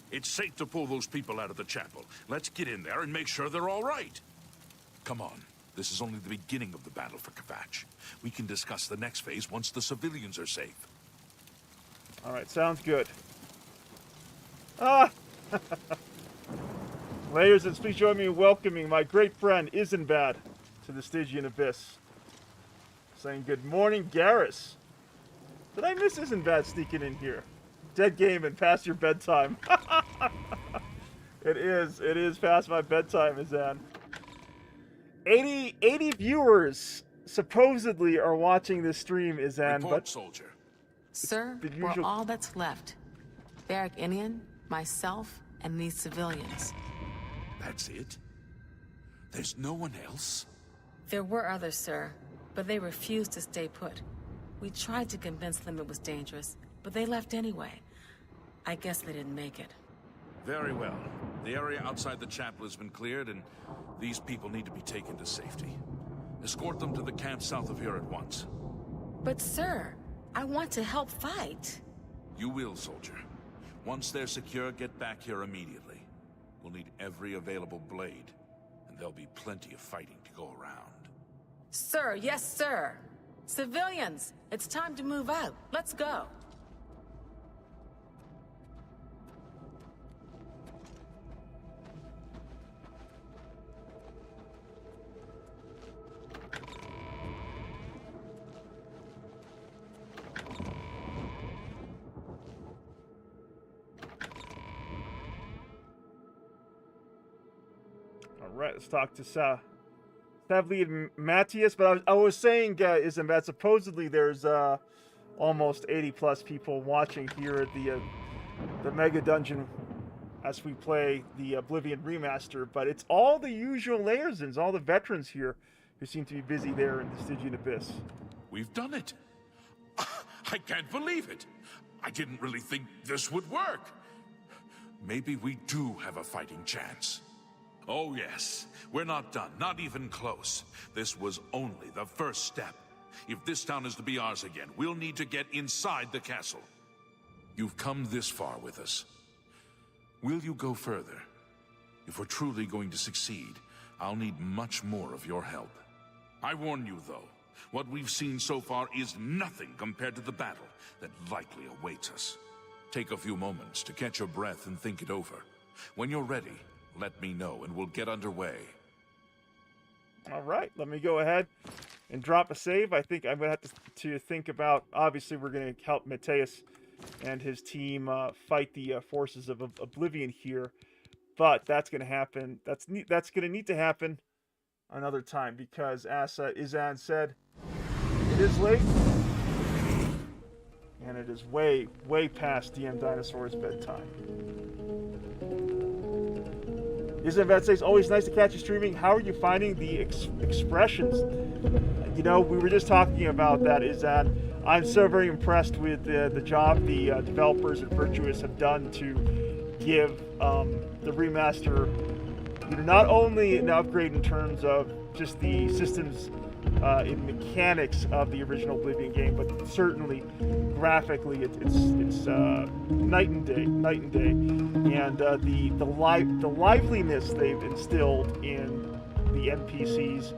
It's safe to pull those people out of the chapel. Let's get in there and make sure they're all right. Come on. This is only the beginning of the battle for Kvatch. We can discuss the next phase once the civilians are safe. Alright, sounds good. Ah! Layers, and please join me in welcoming my great friend Isambard to the Stygian Abyss. Saying good morning, Garrus. Did I miss Isambard sneaking in here? Dead game and past your bedtime. It is past my bedtime, Izan. 80 viewers supposedly are watching this stream, Izan. Report, soldier. Sir, we're all that's left. Barrack Inian, myself, and these civilians. That's it? There's no one else? There were others, sir, but they refused to stay put. We tried to convince them it was dangerous, but they left anyway. I guess they didn't make it. Very well. The area outside the chapel has been cleared, and these people need to be taken to safety. Escort them to the camp south of here at once. But sir, I want to help fight. You will, soldier. Once they're secure, get back here immediately. We'll need every available blade, and there'll be plenty of fighting to go around. Sir, yes, sir. Civilians, it's time to move out. Let's go. Alright, let's talk to Savli and Matthias. But I was saying, Isambard, supposedly there's almost 80 plus people watching here at the Mega Dungeon as we play the Oblivion Remastered. But it's all the usual Layersons, all the veterans here who seem to be busy there in the Stygian Abyss. We've done it. I can't believe it. I didn't really think this would work. Maybe we do have a fighting chance. Oh yes, we're not done, not even close. This was only the first step. If this town is to be ours again, we'll need to get inside the castle. You've come this far with us. Will you go further? If we're truly going to succeed, I'll need much more of your help. I warn you though, what we've seen so far is nothing compared to the battle that likely awaits us. Take a few moments to catch your breath and think it over. When you're ready, let me know and we'll get underway. Alright, let me go ahead and drop a save. I think I'm going to have to think about, obviously we're going to help Mateus and his team fight the forces of Oblivion here. But that's going to happen, that's going to need to happen another time because as Izan said, it is late. And it is way, way past DM Dinosaur's bedtime. Isn't that say it's always nice to catch you streaming? How are you finding the expressions? You know, we were just talking about that, is that I'm so very impressed with the job the developers at Virtuous have done to give the remaster, you know, not only an upgrade in terms of just the systems in mechanics of the original Oblivion game, but certainly graphically it's night and day, and the liveliness they've instilled in the NPCs,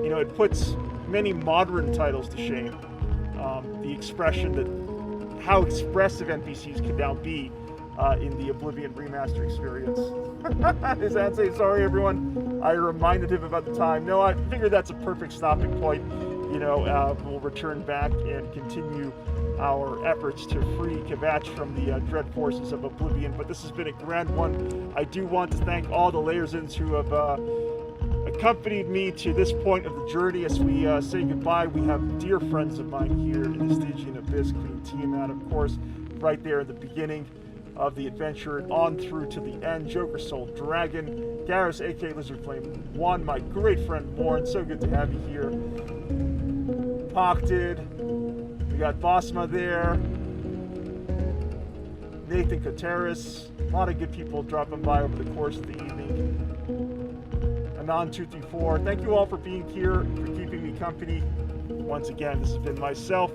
you know, it puts many modern titles to shame. The expression that how expressive NPCs can now be in the Oblivion Remaster experience. Is that saying sorry, everyone? I reminded him about the time. No, I figured that's a perfect stopping point. You know, we'll return back and continue our efforts to free Kvatch from the dread forces of Oblivion. But this has been a grand one. I do want to thank all the Layersins who have accompanied me to this point of the journey. As we say goodbye, we have dear friends of mine here in the Stygian Abyss, Queen Tiamat, of course, right there at the beginning of the adventure on through to the end. Joker Soul Dragon, Garrus, aka Lizard Flame 1, my great friend Warren, so good to have you here. Pocted, we got Bosma there, Nathan Coteris, a lot of good people dropping by over the course of the evening. Anon234, thank you all for being here, for keeping me company. Once again, this has been myself,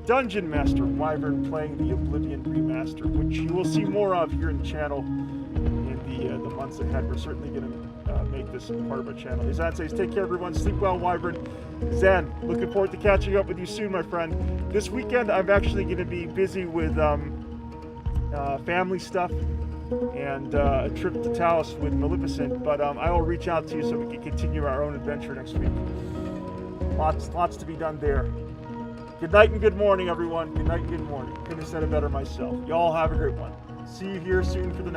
Dungeon Master Wyvern, playing the Oblivion Remaster, which you will see more of here in the channel in the months ahead. We're certainly going to make this part of our channel. Zan says, take care, everyone. Sleep well, Wyvern. Zen, looking forward to catching up with you soon, my friend. This weekend, I'm actually going to be busy with family stuff and a trip to Taos with Maleficent, but I will reach out to you so we can continue our own adventure next week. Lots to be done there. Good night and good morning, everyone. Good night and good morning. Couldn't have said it better myself. Y'all have a great one. See you here soon for the next